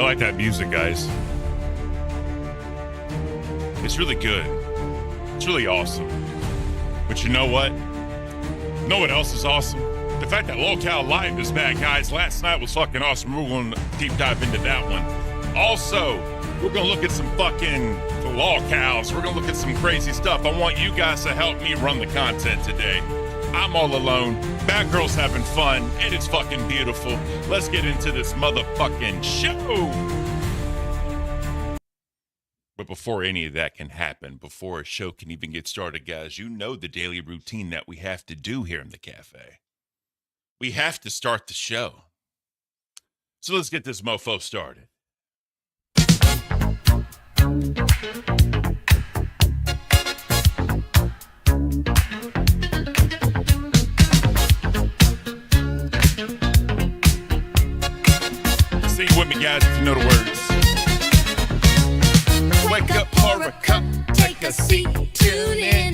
I like that music, guys. It's really good. It's really awesome. But you know what? You know what else is awesome? The fact that LCL Live is back, guys. Last night was fucking awesome. We're going to deep dive into that one. Also, we're going to look at some fucking LCLs. We're going to look at some crazy stuff. I want you guys to help me run the content today. I'm all alone. Batgirl's having fun, and it's fucking beautiful. Let's get into this motherfucking show. But before any of that can happen, before a show can even get started, guys, you know the daily routine that we have to do here in the cafe. We have to start the show. So let's get this mofo started. Sing with me, guys, if you know the words. Wake up, pour a cup, take a seat, tune in.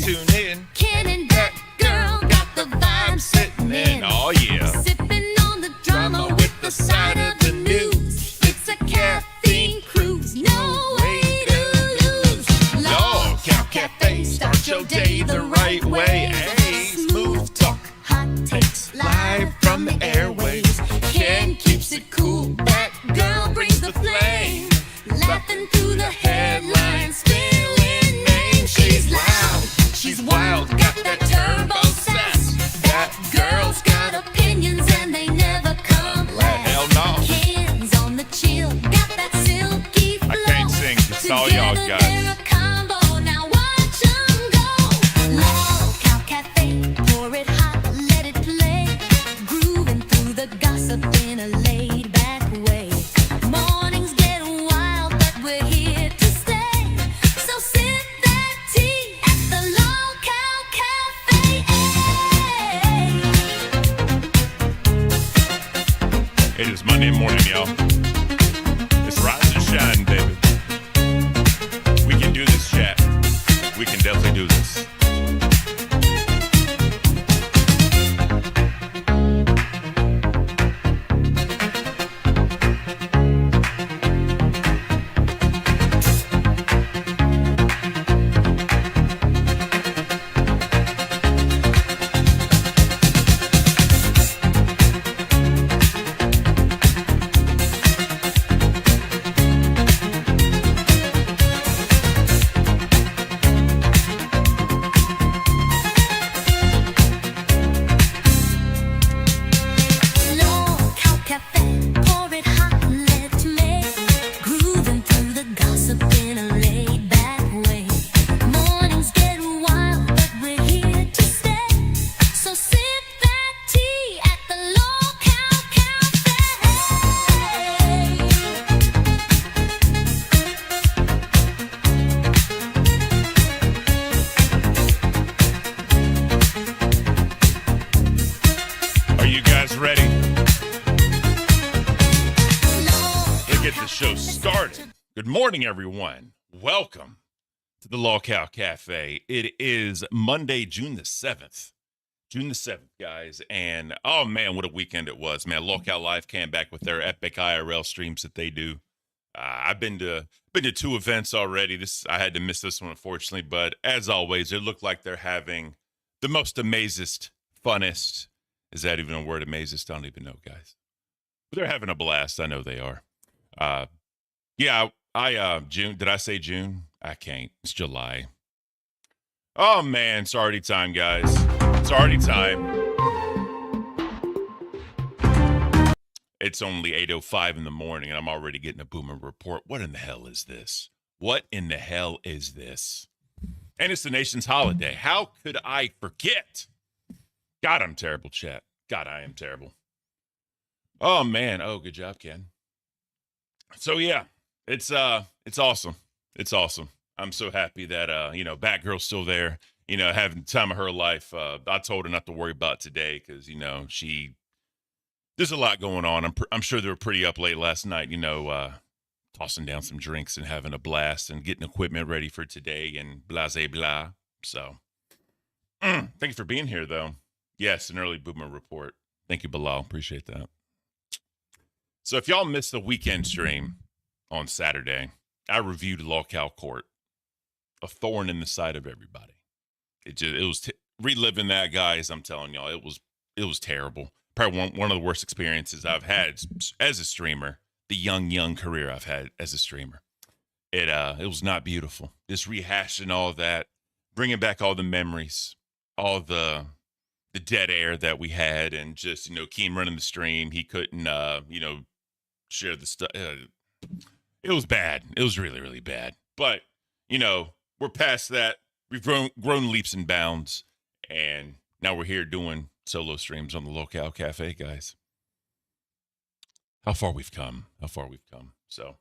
Ken and that girl got the vibe sitting in. Oh yeah. Sipping on the drama with the side of the news. It's a caffeine cruise, no way to lose. LCL Cafe, start your day the right way. Hey, smooth talk, hot takes live from the airwaves. Ken keeps it cool, that girl brings the flame. Laughing through the headlines, spilling names. She's loud, she's wild, got that turbo sass. That girl's got opinions and they never come last. Hell no. Ken's on the chill, got that silky flow. I can't sing, it's all y'all Together guys. they're a combo, now watch 'em go. LCL Cafe, pour it hot, let it play. Grooving through the gossip in a laid-back way. Mornings get wild, but we're here to stay. So sip that tea at the LCL Cafe. It is Monday morning, y'all. It's rise and shine, baby. We can do this, chat. We can definitely do this. LCL Cafe, pour it hot, let it make. Grooving through the gossip in a laid-back way. Mornings get wild, but we're here to stay. So sip that tea at the LCL Are you guys ready? Let's Get the show started. Good morning, everyone. Welcome to the LCL Cafe. It is Monday, June the 7th. June the 7th, guys. And oh man, what a weekend it was, man. LCL Live came back with their epic IRL streams that they do. I've been to two events already. I had to miss this one, unfortunately, but as always, it looked like they're having the most amazest, funnest. Is that even a word, amazest? I don't even know, guys. But they're having a blast. I know they are. June. Did I say June? I can't. It's July. Oh man, it's already time, guys. It's already time. It's only 8:05 in the morning, and I'm already getting a boomer report. What in the hell is this? What in the hell is this? And it's the nation's holiday. How could I forget? God, I'm terrible, chat. God, I am terrible. Oh man. Oh, good job, Ken. So yeah, it's awesome. It's awesome. I'm so happy that Batgirl's still there, having the time of her life. I told her not to worry about today because there's a lot going on. I'm sure they were pretty up late last night, tossing down some drinks and having a blast and getting equipment ready for today and blah blah blah. So thank you for being here though. Yes, an early boomer report. Thank you, Bilal. Appreciate that. So if y'all missed the weekend stream, on Saturday. I reviewed Locale Court, a thorn in the side of everybody. It was reliving that, guys. I'm telling y'all, it was terrible. Probably one of the worst experiences I've had as a streamer. The young career I've had as a streamer. It was not beautiful. Just rehashing all that, bringing back all the memories, all the dead air that we had, and just Keem running the stream. He couldn't share the stuff. It was bad. It was really, really bad. But we're past that. We've grown leaps and bounds, and now we're here doing solo streams on the Locale Cafe, guys. How far we've come. So,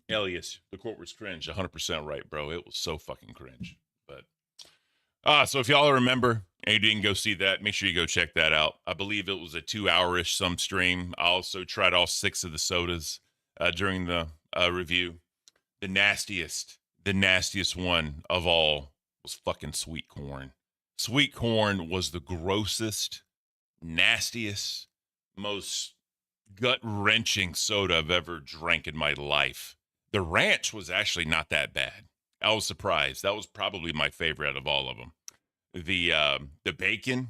Elias, the court was cringe. 100% right, bro. It was so fucking cringe. But so if y'all remember and you didn't go see that, make sure you go check that out. I believe it was a 2-hour-ish some stream. I also tried all 6 of the sodas during the review. The nastiest one of all was fucking sweet corn. Sweet corn was the grossest, nastiest, most gut-wrenching soda I've ever drank in my life. The ranch was actually not that bad. I was surprised. That was probably my favorite out of all of them. The bacon,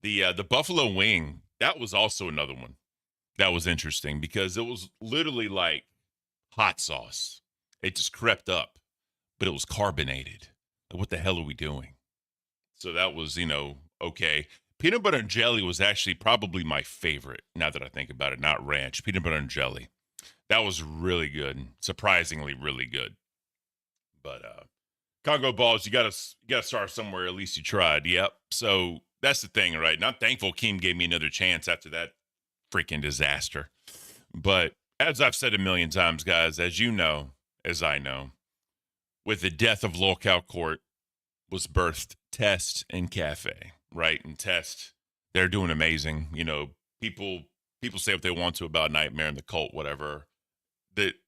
The buffalo wing, that was also another one that was interesting because it was literally like hot sauce. It just crept up, but it was carbonated. What the hell are we doing? So that was, okay. Peanut butter and jelly was actually probably my favorite, now that I think about it, not ranch. Peanut butter and jelly. That was really good. Surprisingly really good. But Congo balls, you gotta start somewhere. At least you tried. Yep. So that's the thing, right? And I'm thankful Keem gave me another chance after that freaking disaster. But as I've said a million times, guys, as you know, as I know, with the death of Locale Court was birthed Test and Cafe, right? And Test, they're doing amazing. People say what they want to about Nightmare and the Cult, whatever.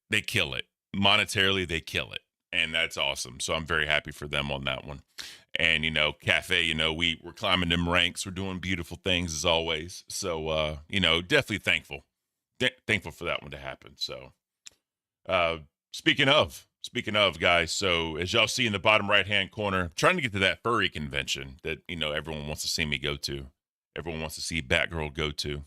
They kill it. Monetarily, they kill it. And that's awesome. So I'm very happy for them on that one. And, Cafe, we're climbing them ranks. We're doing beautiful things as always. So, definitely thankful. Thankful for that one to happen. So, speaking of, guys, so as y'all see in the bottom right-hand corner, I'm trying to get to that furry convention that, everyone wants to see me go to. Everyone wants to see Batgirl go to.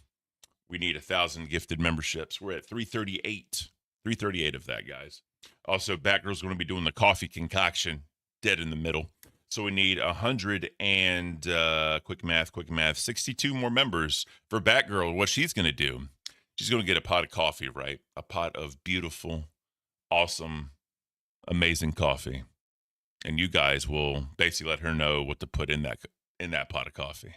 We need 1,000 gifted memberships. We're at 338. 338 of that, guys. Also, Batgirl's going to be doing the coffee concoction dead in the middle. So we need 100 and, quick math, 62 more members for Batgirl. What she's going to do, she's going to get a pot of coffee, right? A pot of beautiful, awesome, amazing coffee. And you guys will basically let her know what to put in that pot of coffee.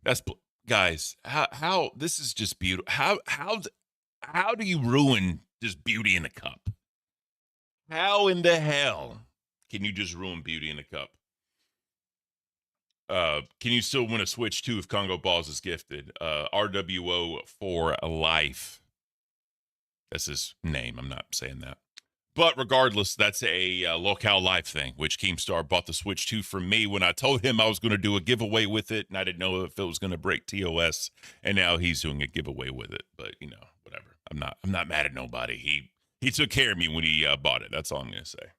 That's, guys, how this is just beautiful. How do you ruin just beauty in a cup? How in the hell can you just ruin beauty in a cup? Can you still win a Switch 2 if Congo Balls is gifted? RWO for life. That's his name. I'm not saying that. But regardless, that's a Locale Life thing, which Keemstar bought the Switch 2 from me when I told him I was going to do a giveaway with it, and I didn't know if it was going to break TOS, and now he's doing a giveaway with it. But, whatever. I'm not mad at nobody. He took care of me when he bought it. That's all I'm going to say.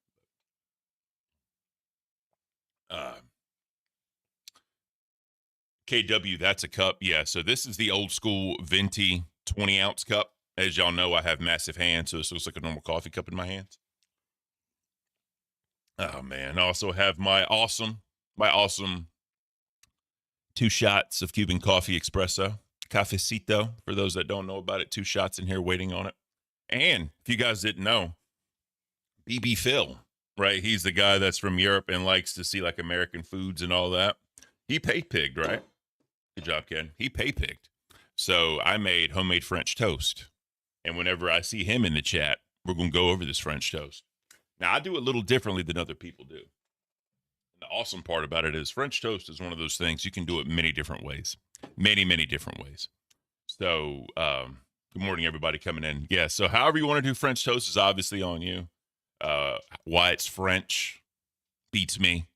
KW, that's a cup. Yeah, so this is the old school venti 20-ounce cup. As y'all know, I have massive hands, so this looks like a normal coffee cup in my hands. Oh, man. I also have my awesome 2 shots of Cuban coffee espresso. Cafecito, for those that don't know about it. 2 shots in here waiting on it. And if you guys didn't know, BB Phil, right? He's the guy that's from Europe and likes to see like American foods and all that. He pay-pigged, right? Good job, Ken. He pay-pigged. So I made homemade French toast. And whenever I see him in the chat, we're going to go over this French toast. Now, I do it a little differently than other people do. The awesome part about it is French toast is one of those things you can do it many different ways. Many, many different ways. So, good morning, everybody coming in. Yeah, so however you want to do French toast is obviously on you. Why it's French beats me.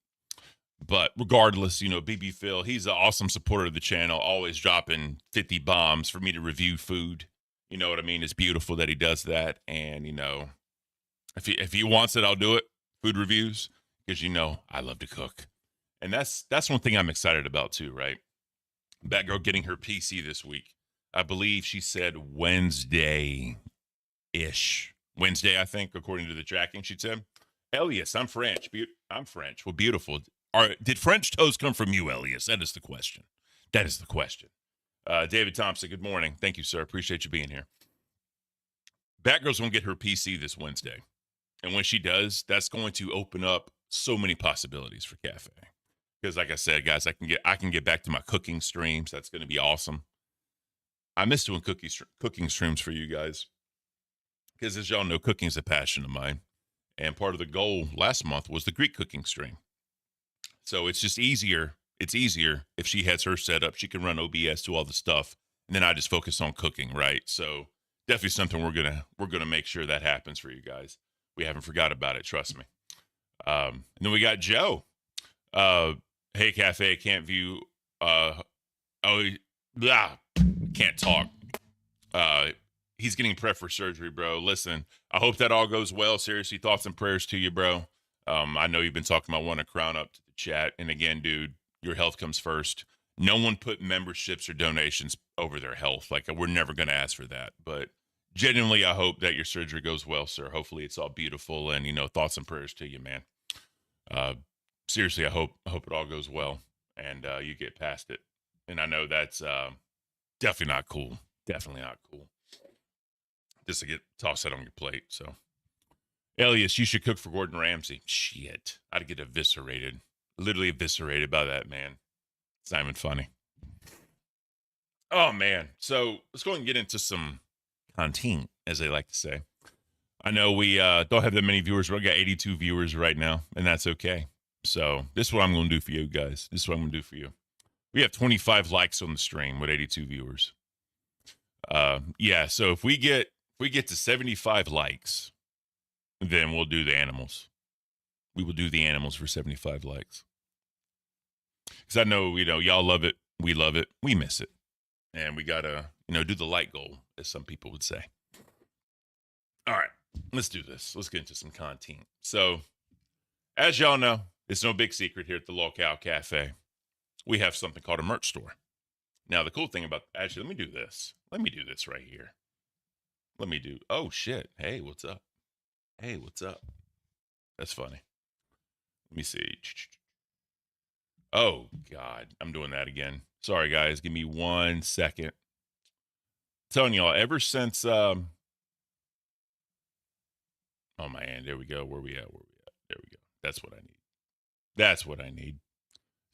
But regardless, BB Phil, he's an awesome supporter of the channel, always dropping 50 bombs for me to review food. You know what I mean? It's beautiful that he does that. And, if he wants it, I'll do it. Food reviews, because I love to cook. And that's one thing I'm excited about too, right? Batgirl getting her PC this week. I believe she said Wednesday-ish. Wednesday, I think, according to the tracking, she said. Elias, I'm French. I'm French. Well, beautiful. Did French toast come from you, Elias? That is the question. That is the question. David Thompson, good morning. Thank you, sir. Appreciate you being here. Batgirl's going to get her PC this Wednesday. And when she does, that's going to open up so many possibilities for Cafe. Because like I said, guys, I can get back to my cooking streams. That's going to be awesome. I miss doing cooking streams for you guys. Because as y'all know, cooking is a passion of mine. And part of the goal last month was the Greek cooking stream. So it's just easier. It's easier if she has her set up. She can run OBS, do all the stuff, and then I just focus on cooking, right? So definitely something we're gonna make sure that happens for you guys. We haven't forgot about it, trust me. And then we got Joe. Hey Cafe, can't view. Can't talk. He's getting prepped for surgery, bro. Listen, I hope that all goes well. Seriously, thoughts and prayers to you, bro. I know you've been talking about wanting to crown up to the chat. And again, dude, your health comes first. No one put memberships or donations over their health. Like, we're never going to ask for that. But genuinely, I hope that your surgery goes well, sir. Hopefully it's all beautiful. And, thoughts and prayers to you, man. Seriously, I hope it all goes well and you get past it. And I know that's definitely not cool. Definitely not cool. Just to get tossed that on your plate. So, Elias, you should cook for Gordon Ramsay. Shit. I'd get eviscerated. Literally eviscerated by that man. It's not even funny. Oh, man. So, let's go and get into some content, as they like to say. I know we don't have that many viewers. We got 82 viewers right now, and that's okay. So, this is what I'm going to do for you guys. This is what I'm going to do for you. We have 25 likes on the stream with 82 viewers. Yeah, so if we get to 75 likes, then we'll do the animals. We will do the animals for 75 likes. Because I know, y'all love it. We love it. We miss it. And we got to, do the like goal, as some people would say. All right, let's do this. Let's get into some content. So, as y'all know, it's no big secret here at the Locale Cafe. We have something called a merch store. Now, the cool thing about, actually, let me do this. Let me do this right here. Oh, shit. Hey, what's up? Hey, what's up? That's funny. Let me see. Oh, God. I'm doing that again. Sorry, guys. Give me 1 second. I'm telling y'all, ever since, oh, man. There we go. Where we at? There we go. That's what I need.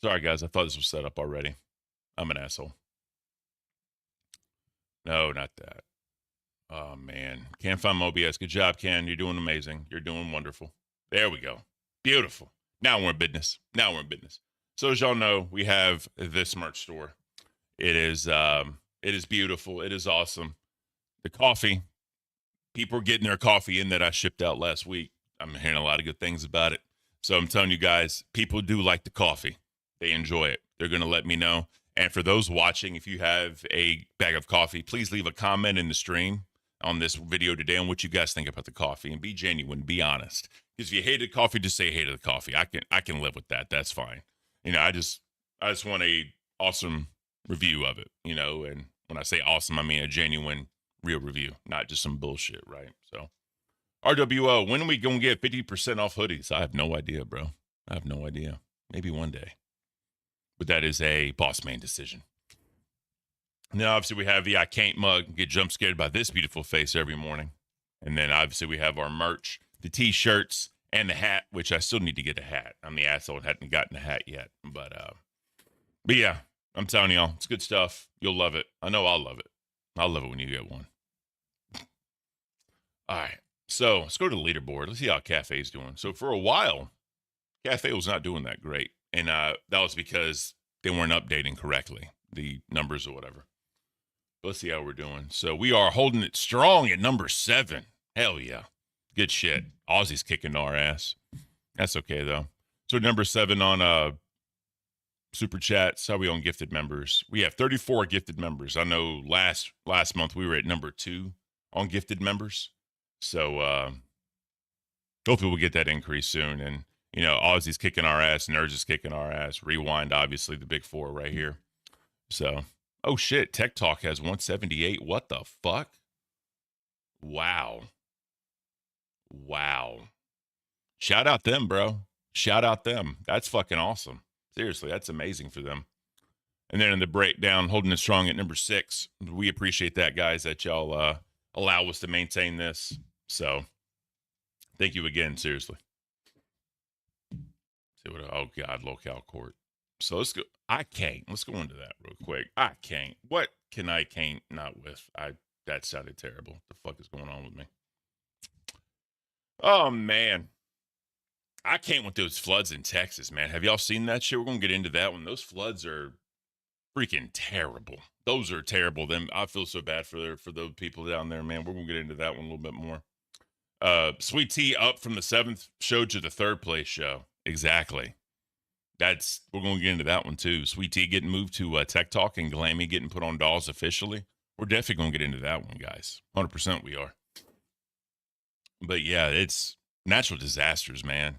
Sorry, guys. I thought this was set up already. I'm an asshole. No, not that. Oh, man. Can't find my OBS. Good job, Ken. You're doing amazing. You're doing wonderful. There we go. Beautiful. Now we're in business. So as y'all know, we have this merch store. It is beautiful. It is awesome. The coffee, people are getting their coffee in that I shipped out last week. I'm hearing a lot of good things about it. So I'm telling you guys, people do like the coffee. They enjoy it. They're going to let me know. And for those watching, if you have a bag of coffee, please leave a comment in the stream on this video today on what you guys think about the coffee, and be genuine, be honest. Because if you hated coffee, just say hated the coffee. I can live with that. That's fine. I just want a awesome review of it, and when I say awesome, I mean a genuine, real review, not just some bullshit, right? So, RWO, when are we going to get 50% off hoodies? I have no idea, bro. I have no idea. Maybe one day. But that is a boss man decision. Now, obviously, we have the I Can't mug. Get jump scared by this beautiful face every morning. And then, obviously, we have our merch, the T-shirts, and the hat, which I still need to get a hat. I'm the asshole and hadn't gotten a hat yet. But yeah, I'm telling y'all, it's good stuff. You'll love it. I know I'll love it. I'll love it when you get one. All right. So, let's go to the leaderboard. Let's see how Cafe's doing. So, for a while, Cafe was not doing that great. And that was because they weren't updating correctly, the numbers or whatever. Let's see how we're doing. So we are holding it strong at number 7. Hell yeah. Good shit. Aussie's kicking our ass. That's okay, though. So number 7 on super chats. How are we on gifted members? We have 34 gifted members. I know last month we were at number 2 on gifted members. So hopefully we'll get that increase soon. And Aussie's kicking our ass, Nerds is kicking our ass. Rewind, obviously, the big 4 right here. So, oh shit, Tech Talk has 178. What the fuck? Wow. Shout out them, bro. Shout out them. That's fucking awesome. Seriously, that's amazing for them. And then in the breakdown, holding it strong at number 6. We appreciate that, guys, that y'all allow us to maintain this. So thank you again, seriously. Oh God, locale court. So let's go. Let's go into that real quick. What can I can't not with? That sounded terrible. What the fuck is going on with me? Oh man. I can't with those floods in Texas, man. Have y'all seen that shit? We're gonna get into that one. Those floods are freaking terrible. Those are terrible. I feel so bad for those people down there, man. We're gonna get into that one a little bit more. Sweet Tea up from the 7th show to the 3rd place show. Exactly. We're gonna get into that one too. Sweet Tea getting moved to Tech Talk and Glammy getting put on Dolls officially. We're definitely gonna get into that one, guys. 100% we are. But yeah, it's natural disasters, man.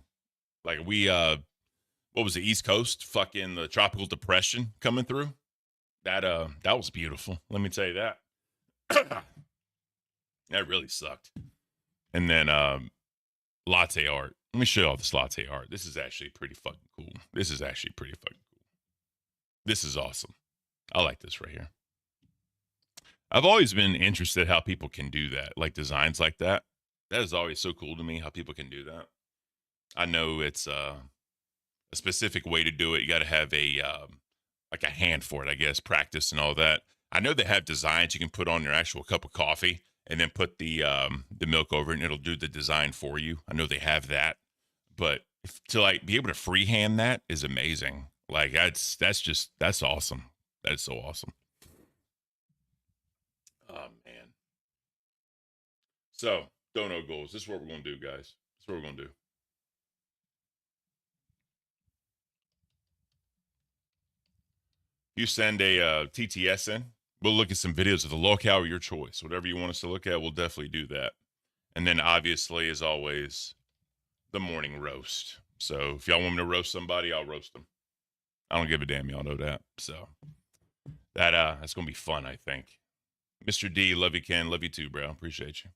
Like what was the East Coast? Fucking the tropical depression coming through. That was beautiful. Let me tell you that. That really sucked. And then latte art. Let me show you all this latte art. This is actually pretty fucking cool. This is awesome. I like this right here. I've always been interested how people can do that, like designs like that. That is always so cool to me how people can do that. I know it's a specific way to do it. You got to have a hand for it, I guess, practice and all that. I know they have designs you can put on your actual cup of coffee and then put the milk over it and it'll do the design for you. I know they have that, but to like be able to freehand that is amazing. Like that's awesome. That is so awesome. Oh man. So dono goals. This is what we're gonna do, guys. This is what we're gonna do. You send a TTS in. We'll look at some videos of the locale of your choice. Whatever you want us to look at, we'll definitely do that. And then obviously, as always, the morning roast. So if y'all want me to roast somebody, I'll roast them. I don't give a damn. Y'all know that. So that's going to be fun, I think. Mr. D, love you, Ken. Love you too, bro. Appreciate you.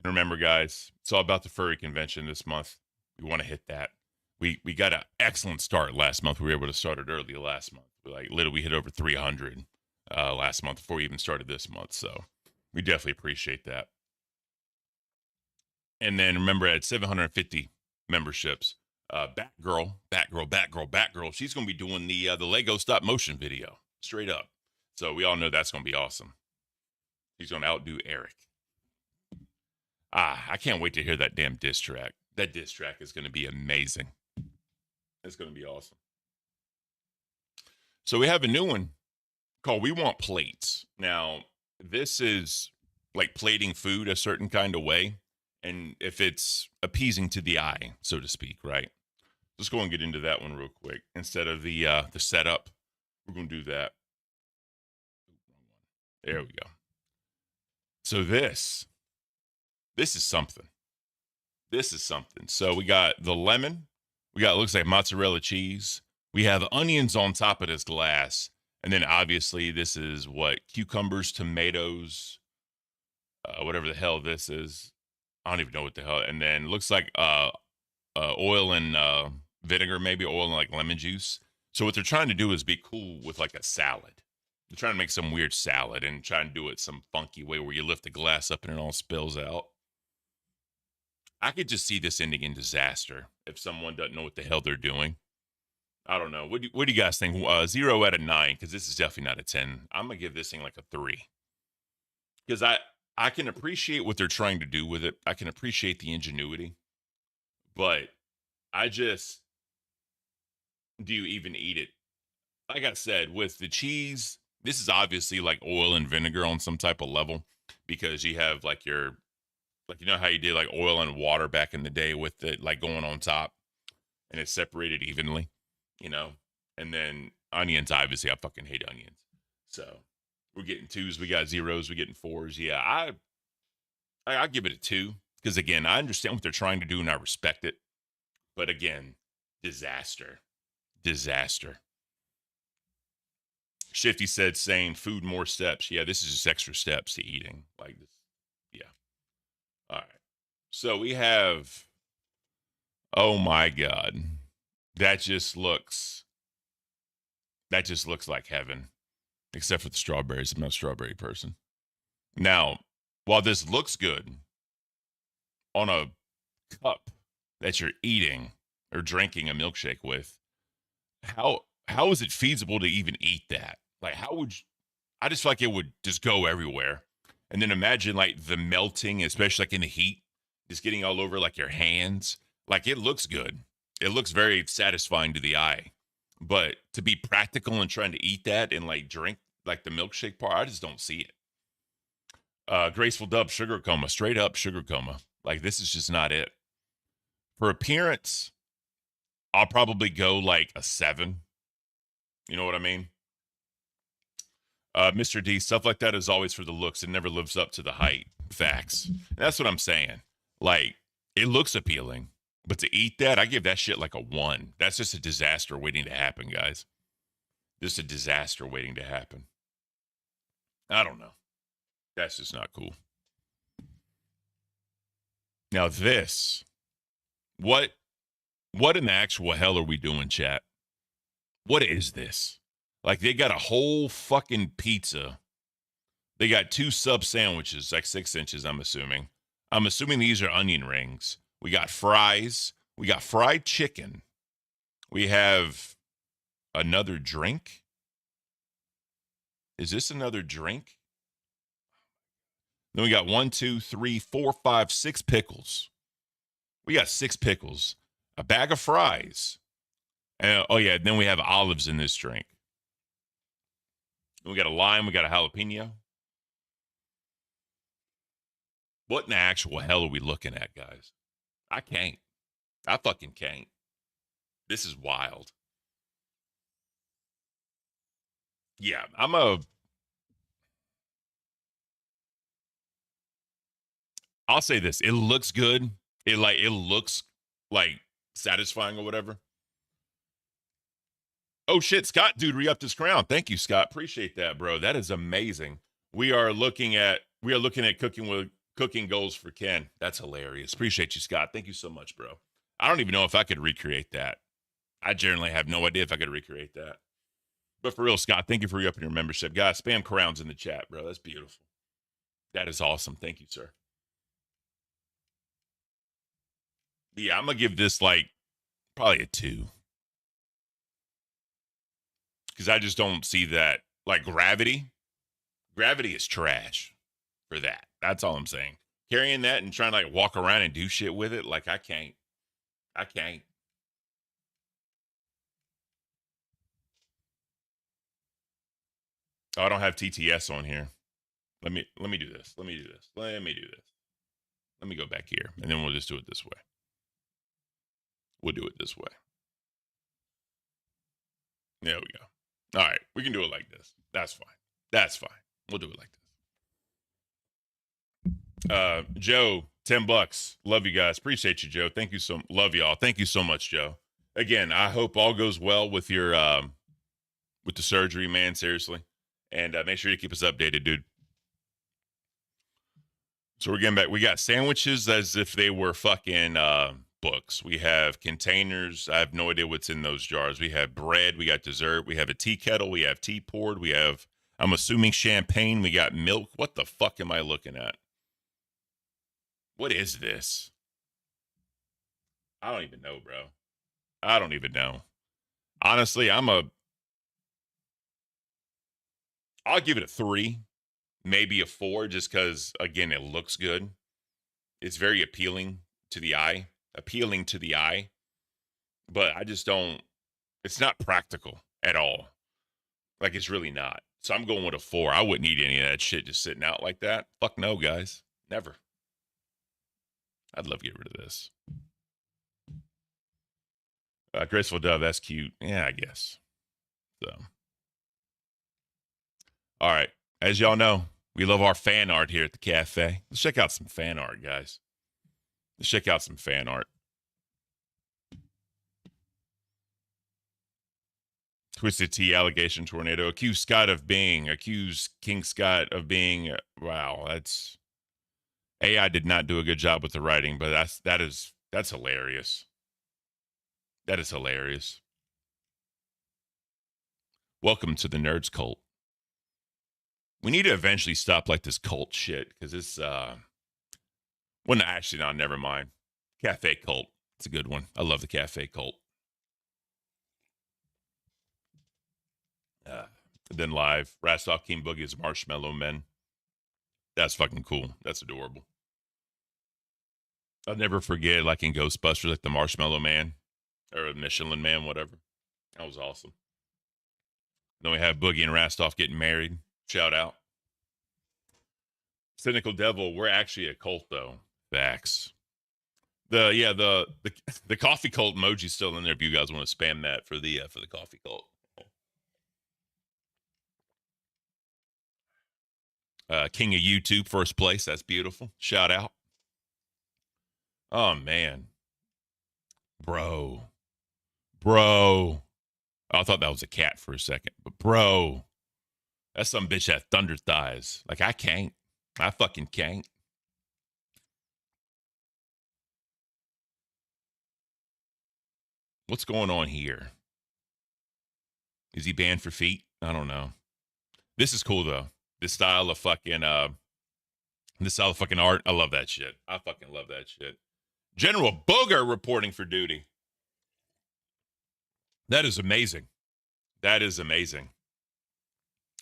And remember, guys, it's all about the furry convention this month. We want to hit that. We got an excellent start last month. We were able to start it early last month. We hit over 300 last month before we even started this month. So we definitely appreciate that. And then remember, at 750 memberships, Batgirl, she's going to be doing the Lego stop motion video straight up. So we all know that's going to be awesome. She's going to outdo Eric. I can't wait to hear that damn diss track. That diss track is going to be amazing. It's going to be awesome. So we have a new one called We Want Plates. Now, this is like plating food a certain kind of way. And if it's appeasing to the eye, so to speak, right? Let's go and get into that one real quick. Instead of the setup, we're going to do that. There we go. So this is something. So we got the lemon. We got, looks like mozzarella cheese. We have onions on top of this glass. And then obviously this is what? Cucumbers, tomatoes, whatever the hell this is. I don't even know what the hell. And then looks like oil and vinegar, maybe oil and like lemon juice. So what they're trying to do is be cool with like a salad. They're trying to make some weird salad and trying to do it some funky way where you lift the glass up and it all spills out. I could just see this ending in disaster if someone doesn't know what the hell they're doing. I don't know. What do you guys think? 0 out of 9, because this is definitely not a 10. I'm going to give this thing like a 3. Because I can appreciate what they're trying to do with it. I can appreciate the ingenuity. But do you even eat it? Like I said, with the cheese, this is obviously like oil and vinegar on some type of level. Because you have like you know how you did like oil and water back in the day with it like going on top. And it's separated evenly. You know, And then onions, obviously, I fucking hate onions. So we're getting 2s, we got 0s, we're getting 4s. Yeah, I give it a 2 because again, I understand what they're trying to do and I respect it. But again, disaster. Shifty said, saying food more steps. Yeah, this is just extra steps to eating. Like this. Yeah. All right. So we have, oh my God. That just looks like heaven. Except for the strawberries. I'm not a strawberry person. Now, while this looks good on a cup that you're eating or drinking a milkshake with, how is it feasible to even eat that? Like, how would you, I just feel like it would just go everywhere. And then imagine like the melting, especially like in the heat, just getting all over like your hands. Like it looks good. It looks very satisfying to the eye. But to be practical and trying to eat that and like drink like the milkshake part, I just don't see it. Graceful Dub, sugar coma, straight up sugar coma. Like this is just not it. For appearance, I'll probably go like a 7. You know what I mean? Mr. D, stuff like that is always for the looks. It never lives up to the hype. Facts. That's what I'm saying. Like, it looks appealing, but to eat that, I give that shit like a 1. That's just a disaster waiting to happen, guys. Just a disaster waiting to happen. I don't know. That's just not cool. Now this, what in the actual hell are we doing, chat? What is this? Like they got a whole fucking pizza. They got 2 sub sandwiches, like 6 inches, I'm assuming. I'm assuming these are onion rings. We got fries. We got fried chicken. We have another drink. Is this another drink? Then we got 1, 2, 3, 4, 5, 6 pickles. We got 6 pickles. A bag of fries. And, oh, yeah, then we have olives in this drink. We got a lime. We got a jalapeno. What in the actual hell are we looking at, guys? I can't. I fucking can't. This is wild. Yeah, I'll say this. It looks good. It looks like satisfying or whatever. Oh shit, Scott, dude, re-upped his crown. Thank you, Scott. Appreciate that, bro. That is amazing. We are looking at cooking goals for Ken. That's hilarious. Appreciate you, Scott. Thank you so much, bro. I don't even know if I could recreate that. I generally have no idea if I could recreate that. But for real, Scott, thank you for re-upping your membership. Guys, spam crowns in the chat, bro. That's beautiful. That is awesome. Thank you, sir. Yeah, I'm gonna give this like probably a 2. Because I just don't see that. Like gravity is trash for that. That's all I'm saying. Carrying that and trying to like walk around and do shit with it, like I can't. Oh, I don't have TTS on here. Let me do this. Let me do this. Let me go back here, and then we'll just do it this way. We'll do it this way. There we go. All right, we can do it like this. That's fine. We'll do it like this. Joe, $10. Love you guys. Appreciate you, Joe. Thank you so. Love y'all. Thank you so much, Joe. Again, I hope all goes well with your with the surgery, man. Seriously, and make sure you keep us updated, dude. So we're getting back. We got sandwiches as if they were fucking books. We have containers. I have no idea what's in those jars. We have bread. We got dessert. We have a tea kettle. We have tea poured. We have, I'm assuming, champagne. We got milk. What the fuck am I looking at? What is this? I don't even know, bro. I don't even know. Honestly, I'll give it a 3, maybe a 4, just because, again, it looks good. It's very appealing to the eye. But I just don't, it's not practical at all. Like, it's really not. So I'm going with a 4. I wouldn't eat any of that shit just sitting out like that. Fuck no, guys. Never. I'd love to get rid of this. Graceful Dove, that's cute. Yeah, I guess. So, all right. As y'all know, we love our fan art here at the cafe. Let's check out some fan art, guys. Let's check out some fan art. Twisted Tea allegation tornado. Accused King Scott of being. Wow, that's. AI did not do a good job with the writing, but that's hilarious. That is hilarious. Welcome to the Nerds Cult. We need to eventually stop like this cult shit because it's well, no, actually, no, never mind. Cafe Cult. It's a good one. I love the Cafe Cult. Then live, Rastoff King Boogie's Marshmallow Men. That's fucking cool. That's adorable. I'll never forget, like in Ghostbusters, like the Marshmallow Man or Michelin Man, whatever. That was awesome. Then we have Boogie and Rastoff getting married. Shout out. Cynical Devil. We're actually a cult, though. Facts. The coffee cult emoji's still in there if you guys want to spam that for the coffee cult. King of YouTube, first place. That's beautiful. Shout out. Oh, man. Bro. Oh, I thought that was a cat for a second. But, bro, that's some bitch that thunder thighs. Like, I can't. I fucking can't. What's going on here? Is he banned for feet? I don't know. This is cool, though. This style of fucking art. I love that shit. I fucking love that shit. General Booger reporting for duty. That is amazing. That is amazing.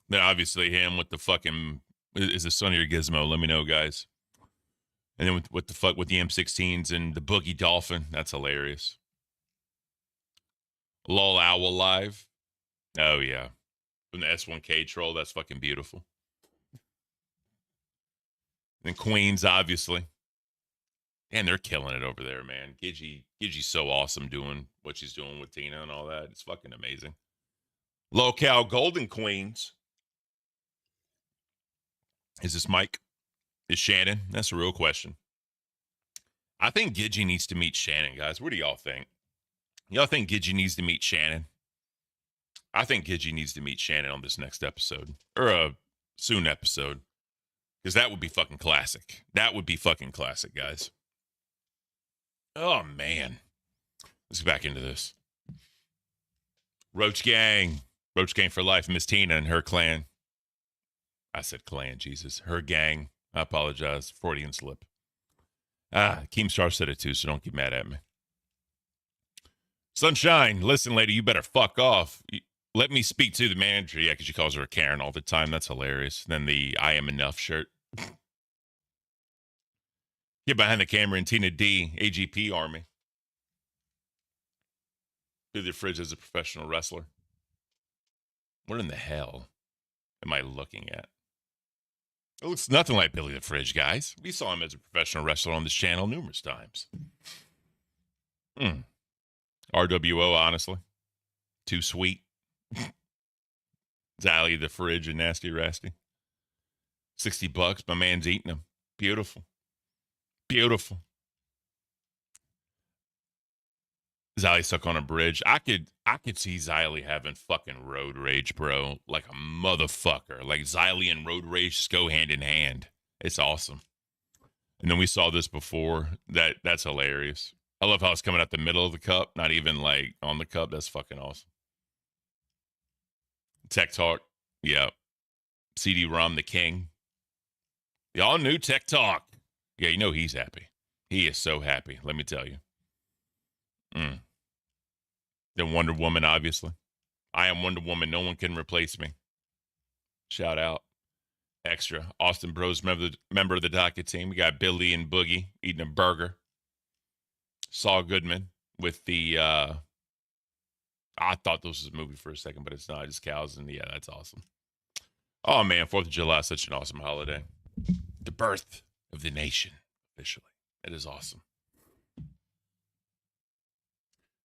Then obviously him with the fucking is the son of your gizmo. Let me know, guys. And then with the M16s and the Boogie Dolphin. That's hilarious. Lol Owl Live. Oh yeah. From the S1K troll. That's fucking beautiful. And Queens, obviously. And they're killing it over there, man. Gidgey's so awesome doing what she's doing with Tina and all that. It's fucking amazing. Local Golden Queens. Is this Mike? Is Shannon? That's a real question. I think Gidgey needs to meet Shannon, guys. What do y'all think? Y'all think Gidgey needs to meet Shannon? I think Gidgey needs to meet Shannon on this next episode. Or a soon episode. Because that would be fucking classic. That would be fucking classic, guys. Oh, man. Let's get back into this. Roach Gang. Roach Gang for life. Miss Tina and her clan. I said clan, Jesus. Her gang. I apologize. Freudian slip. Keemstar said it too, so don't get mad at me. Sunshine, listen, lady, you better fuck off. Let me speak to the manager. Yeah, because she calls her a Karen all the time. That's hilarious. Then the I am enough shirt. Get behind the camera and Tina D, AGP Army. Through the fridge as a professional wrestler. What in the hell am I looking at? It looks nothing like Billy the Fridge, guys. We saw him as a professional wrestler on this channel numerous times. RWO, honestly. Too sweet. Zally the Fridge and Nasty Rasty. $60. My man's eating them. Beautiful. Beautiful. Zally stuck on a bridge. I could see Zily having fucking road rage, bro. Like a motherfucker. Like Zily and road rage just go hand in hand. It's awesome. And then we saw this before. That's hilarious. I love how it's coming out the middle of the cup, not even like on the cup. That's fucking awesome. Tech Talk. Yeah. CD-ROM the king. Y'all knew Tech Talk. Yeah, you know he's happy. He is so happy, let me tell you. Then Wonder Woman, obviously. I am Wonder Woman. No one can replace me. Shout out. Extra. Austin Bros, member of the docket team. We got Billy and Boogie eating a burger. Saul Goodman with the, I thought this was a movie for a second, but it's not. It's cows, and yeah, that's awesome. Oh, man, 4th of July is such an awesome holiday. The birth of the nation, officially. It is awesome.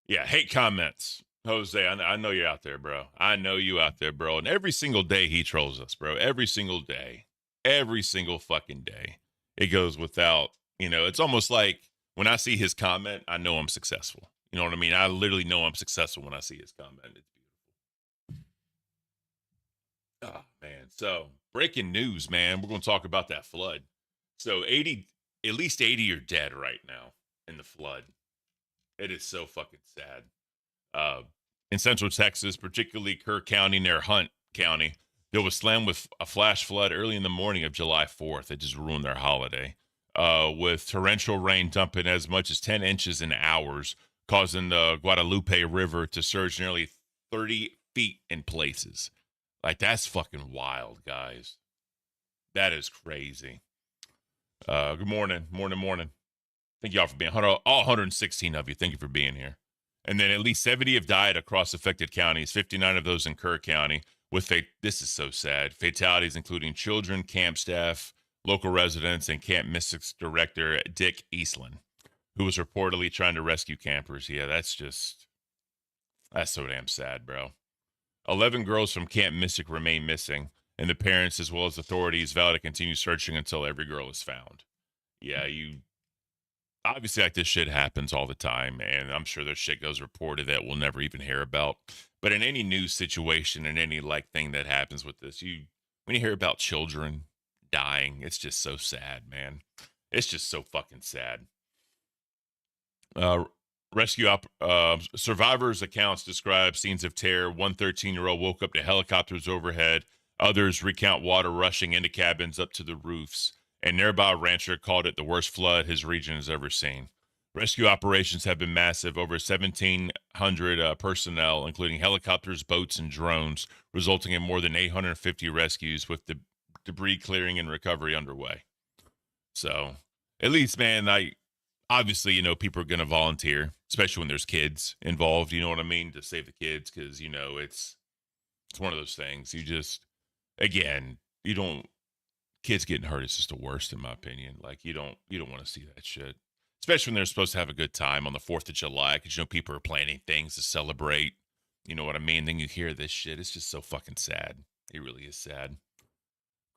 Yeah, hate comments. Jose, I know you're out there, bro. I know you out there, bro. And every single day he trolls us, bro. Every single day. Every single fucking day. It goes without, it's almost like when I see his comment, I know I'm successful. You know what I mean? I literally know I'm successful when I see his comment. It's beautiful. Oh, man. So, breaking news, man. We're going to talk about that flood. So, at least 80 are dead right now in the flood. It is so fucking sad. In central Texas, particularly Kerr County near Hunt County, there was slammed with a flash flood early in the morning of July 4th. It just ruined their holiday. With torrential rain dumping as much as 10 inches in hours, causing the Guadalupe River to surge nearly 30 feet in places. Like, that's fucking wild, guys. That is crazy. Good morning. Morning. Thank y'all for being all 116 of you. Thank you for being here. And then at least 70 have died across affected counties, 59 of those in Kerr County. This is so sad. Fatalities including children, camp staff, local residents, and Camp Mystic's director, Dick Eastland, who was reportedly trying to rescue campers. Yeah, that's so damn sad, bro. 11 girls from Camp Mystic remain missing, and the parents, as well as authorities, vow to continue searching until every girl is found. Yeah, obviously, like, this shit happens all the time, and I'm sure there's shit goes reported that we'll never even hear about. But in any news situation and any thing that happens with this, when you hear about children dying, it's just so sad, man. It's just so fucking sad. Survivors' accounts describe scenes of terror. One 13-year-old woke up to helicopters overhead. Others recount water rushing into cabins up to the roofs. A nearby rancher called it the worst flood his region has ever seen. Rescue operations have been massive, over 1,700 personnel, including helicopters, boats, and drones, resulting in more than 850 rescues with debris clearing and recovery underway. So, at least, man, obviously, people are going to volunteer, especially when there's kids involved, you know what I mean, to save the kids, because, it's one of those things. Kids getting hurt is just the worst, in my opinion. Like, you don't want to see that shit, especially when they're supposed to have a good time on the 4th of July, because people are planning things to celebrate, you know what I mean? Then you hear this shit. It's just so fucking sad. It really is sad.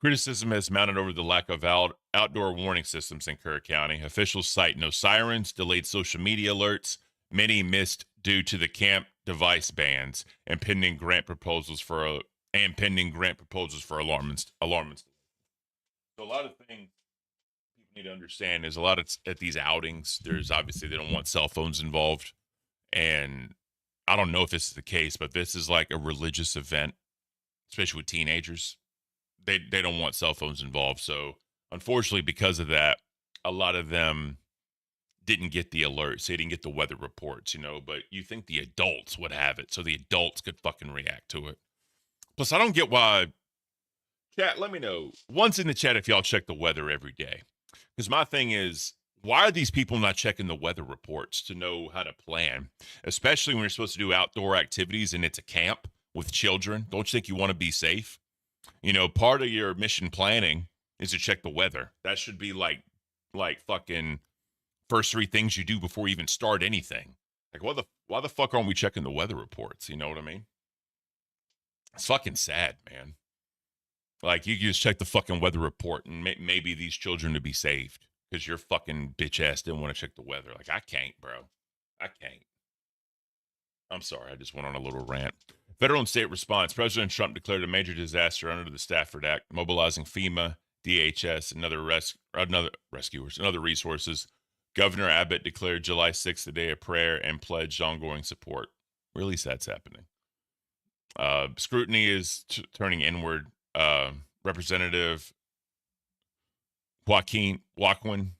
Criticism has mounted over the lack of outdoor warning systems in Kerr County. Officials cite no sirens, delayed social media alerts, many missed due to the camp device bans, and pending grant proposals for alarmist. So a lot of things people need to understand is at these outings, there's obviously they don't want cell phones involved. And I don't know if this is the case, but this is like a religious event, especially with teenagers. They don't want cell phones involved. So unfortunately, because of that, a lot of them didn't get the alerts. They didn't get the weather reports, but you think the adults would have it. So the adults could fucking react to it. Plus, I don't get why. Chat, let me know. Once in the chat if y'all check the weather every day. Because my thing is, why are these people not checking the weather reports to know how to plan? Especially when you're supposed to do outdoor activities and it's a camp with children. Don't you think you want to be safe? Part of your mission planning is to check the weather. That should be like fucking first 3 things you do before you even start anything. Like, why the fuck aren't we checking the weather reports? You know what I mean? It's fucking sad, man. Like, you just check the fucking weather report and maybe these children would be saved because your fucking bitch ass didn't want to check the weather. Like, I can't, bro. I can't. I'm sorry. I just went on a little rant. Federal and state response. President Trump declared a major disaster under the Stafford Act, mobilizing FEMA, DHS, and other rescuers and other resources. Governor Abbott declared July 6th the day of prayer and pledged ongoing support. Really sad's happening. Scrutiny is turning inward. Representative Joaquin, Joaquin,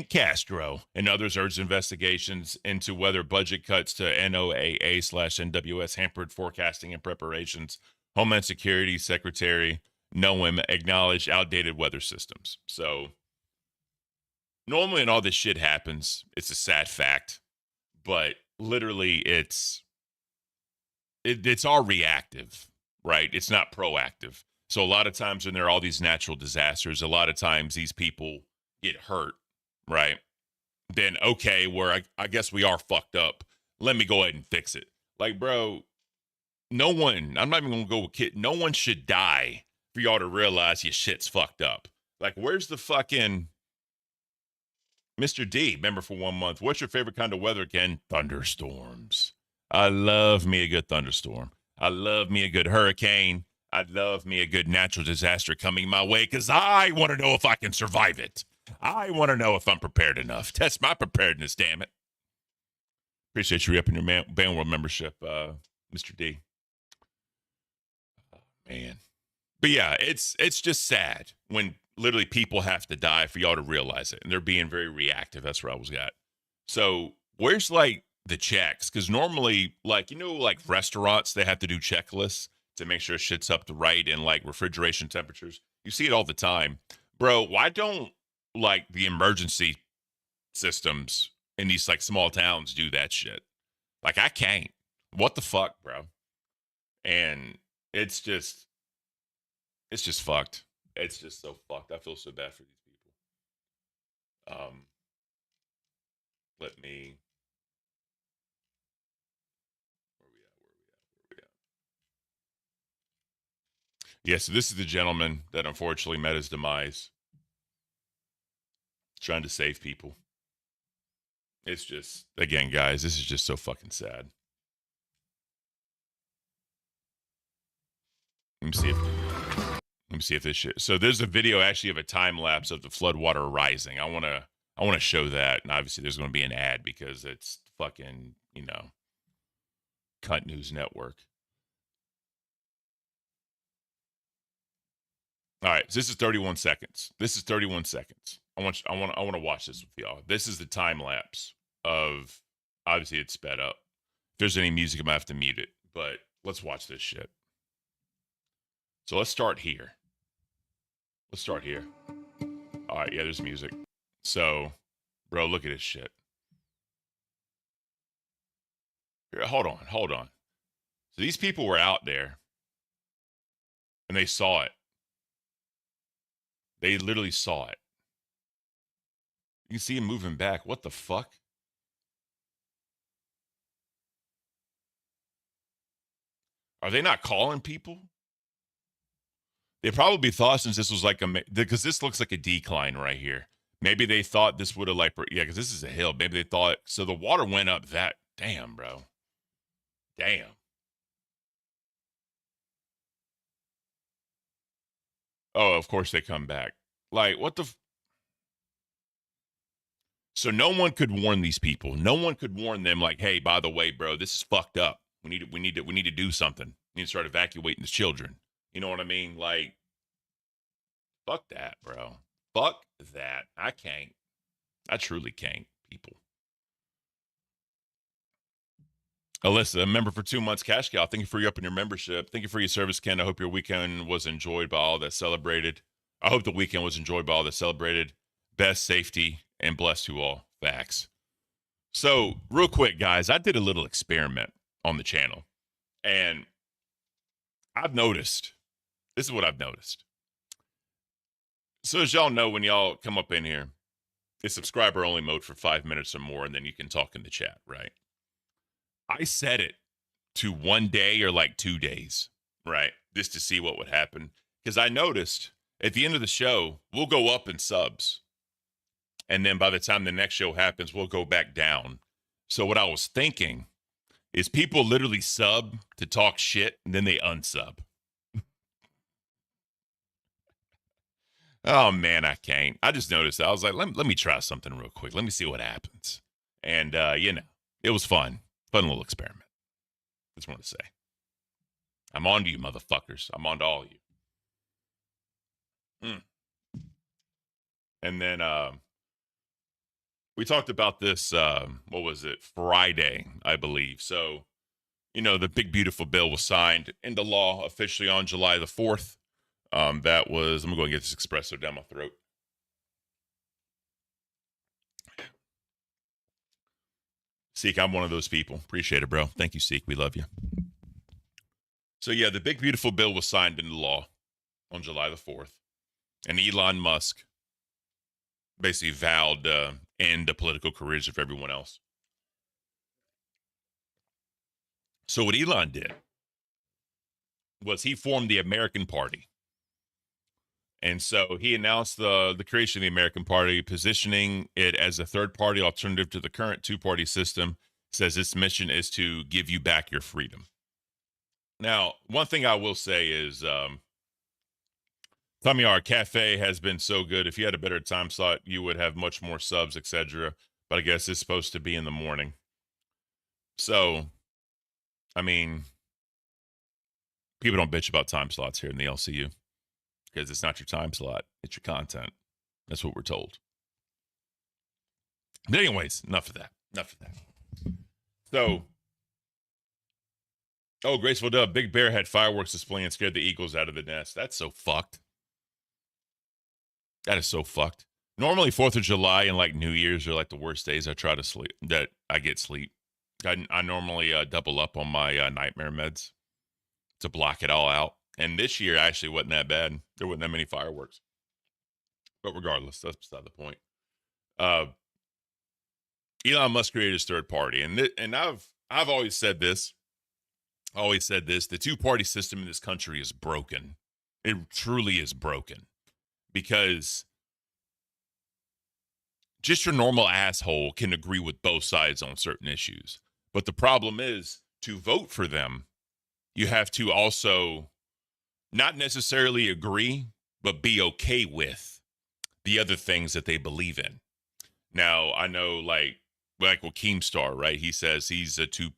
Castro, and others urged investigations into whether budget cuts to NOAA/NWS hampered forecasting and preparations. Homeland Security Secretary Noem acknowledged outdated weather systems. So normally when all this shit happens, it's a sad fact, but literally it's all reactive, right? It's not proactive. So a lot of times when there are all these natural disasters, a lot of times these people get hurt, right? then okay, where I guess we are fucked up. Let me go ahead and fix it. Like, bro, no one, I'm not even going to go with kid. No one should die for y'all to realize your shit's fucked up. Like, where's the fucking Mr. D? Remember for 1 month. What's your favorite kind of weather again? Thunderstorms. I love me a good thunderstorm. I love me a good hurricane. I love me a good natural disaster coming my way because I want to know if I can survive it. I want to know if I'm prepared enough. Test my preparedness, damn it. Appreciate you upping your Bandworld membership, Mr. D. Oh, man. But yeah, it's just sad when literally people have to die for y'all to realize it. And they're being very reactive. That's where I was at. So where's like the checks? Because normally, like, like restaurants, they have to do checklists to make sure shit's up to right and like refrigeration temperatures. You see it all the time. Bro, why don't like the emergency systems in these like small towns do that shit? Like I can't. What the fuck, bro? And it's just fucked. It's just so fucked. I feel so bad for these people. Let me. Where we at? Yeah, so this is the gentleman that unfortunately met his demise. Trying to save people. It's just, again, guys, this is just so fucking sad. Let me see if this shit. So there's a video actually of a time lapse of the floodwater rising. I want to show that, and obviously there's going to be an ad because it's fucking, Cunt News Network. All right, so this is 31 seconds. I want to watch this with y'all. This is the time lapse of, obviously it's sped up. If there's any music, I'm gonna have to mute it. But let's watch this shit. So let's start here. All right, yeah, there's music. So, bro, look at this shit. Here, hold on. So these people were out there, and they saw it. They literally saw it. You can see him moving back. What the fuck? Are they not calling people? They probably thought since this was like because this looks like a decline right here. Maybe they thought this would have because this is a hill. Maybe they thought, so the water went up that. Damn, bro. Damn. Oh, of course they come back. Like, what the? So no one could warn these people. No one could warn them like, hey, by the way, bro, this is fucked up. We need to do something. We need to start evacuating the children. You know what I mean? Like, fuck that, bro. Fuck that. I can't. I truly can't, people. Alyssa, a member for 2 months, cash cow. Thank you for your upping your membership. Thank you for your service, Ken. I hope your weekend was enjoyed by all that celebrated. I hope the weekend was enjoyed by all that celebrated. Best safety and blessed to all. Facts. So, real quick, guys, I did a little experiment on the channel, and I've noticed. This is what I've noticed. So, as y'all know, when y'all come up in here, it's subscriber only mode for 5 minutes or more, and then you can talk in the chat, right? I set it to 1 day or like 2 days, right? Just to see what would happen. Because I noticed at the end of the show, we'll go up in subs. And then by the time the next show happens, we'll go back down. So what I was thinking is people literally sub to talk shit, and then they unsub. Oh, man, I can't. I just noticed that. I was like, let me try something real quick. Let me see what happens. And, it was fun. Fun little experiment. Just want to say. I'm on to you, motherfuckers. I'm on to all of you. And then we talked about this, what was it? Friday, I believe. So, the big, beautiful bill was signed into law officially on July the 4th. That was, I'm going to go and get this espresso down my throat. Seek, I'm one of those people. Appreciate it, bro. Thank you, Seek. We love you. So, yeah, the big, beautiful bill was signed into law on July the 4th. And Elon Musk basically vowed in the political careers of everyone else. So what Elon did was he formed the American Party. And so he announced the creation of the American Party, positioning it as a third party alternative to the current two-party system. Says its mission is to give you back your freedom. Now, one thing I will say is, Tommy R Cafe has been so good. If you had a better time slot, you would have much more subs, etc. But I guess it's supposed to be in the morning. So, I mean, people don't bitch about time slots here in the LCU because it's not your time slot, it's your content. That's what we're told. But anyways, enough of that. So, Graceful Dove, Big Bear had fireworks display and scared the eagles out of the nest. That's so fucked. That is so fucked. Normally 4th of July and like New Year's are like the worst days I try to sleep, that I get sleep. I normally double up on my nightmare meds to block it all out. And this year actually wasn't that bad. There wasn't that many fireworks. But regardless, that's beside the point. Elon Musk created his third party. And I've always said this. The two-party system in this country is broken. It truly is broken. Because just your normal asshole can agree with both sides on certain issues. But the problem is, to vote for them, you have to also not necessarily agree, but be okay with the other things that they believe in. Now, I know like with Keemstar, right? He says he's a two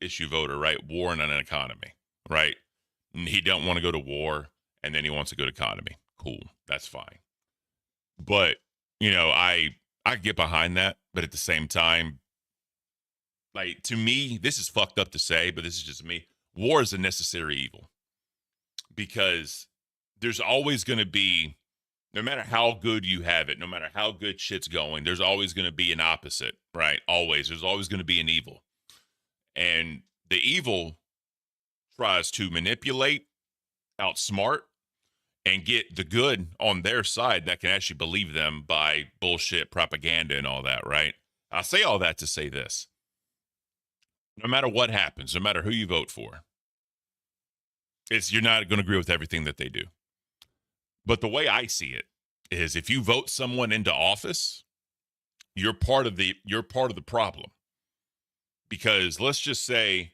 issue voter, right? War and an economy, right? And he don't want to go to war, and then he wants to go to economy. Cool, that's fine. But I get behind that, but at the same time, like, to me, this is fucked up to say, but this is just me. War is a necessary evil, because there's always going to be, no matter how good you have it, no matter how good shit's going, there's always going to be an opposite, right? Always. There's always going to be an evil. And the evil tries to manipulate, outsmart, and get the good on their side that can actually believe them by bullshit propaganda and all that, right? I say all that to say this. No matter what happens, no matter who you vote for, you're not going to agree with everything that they do. But the way I see it is, if you vote someone into office, you're part of the problem. Because let's just say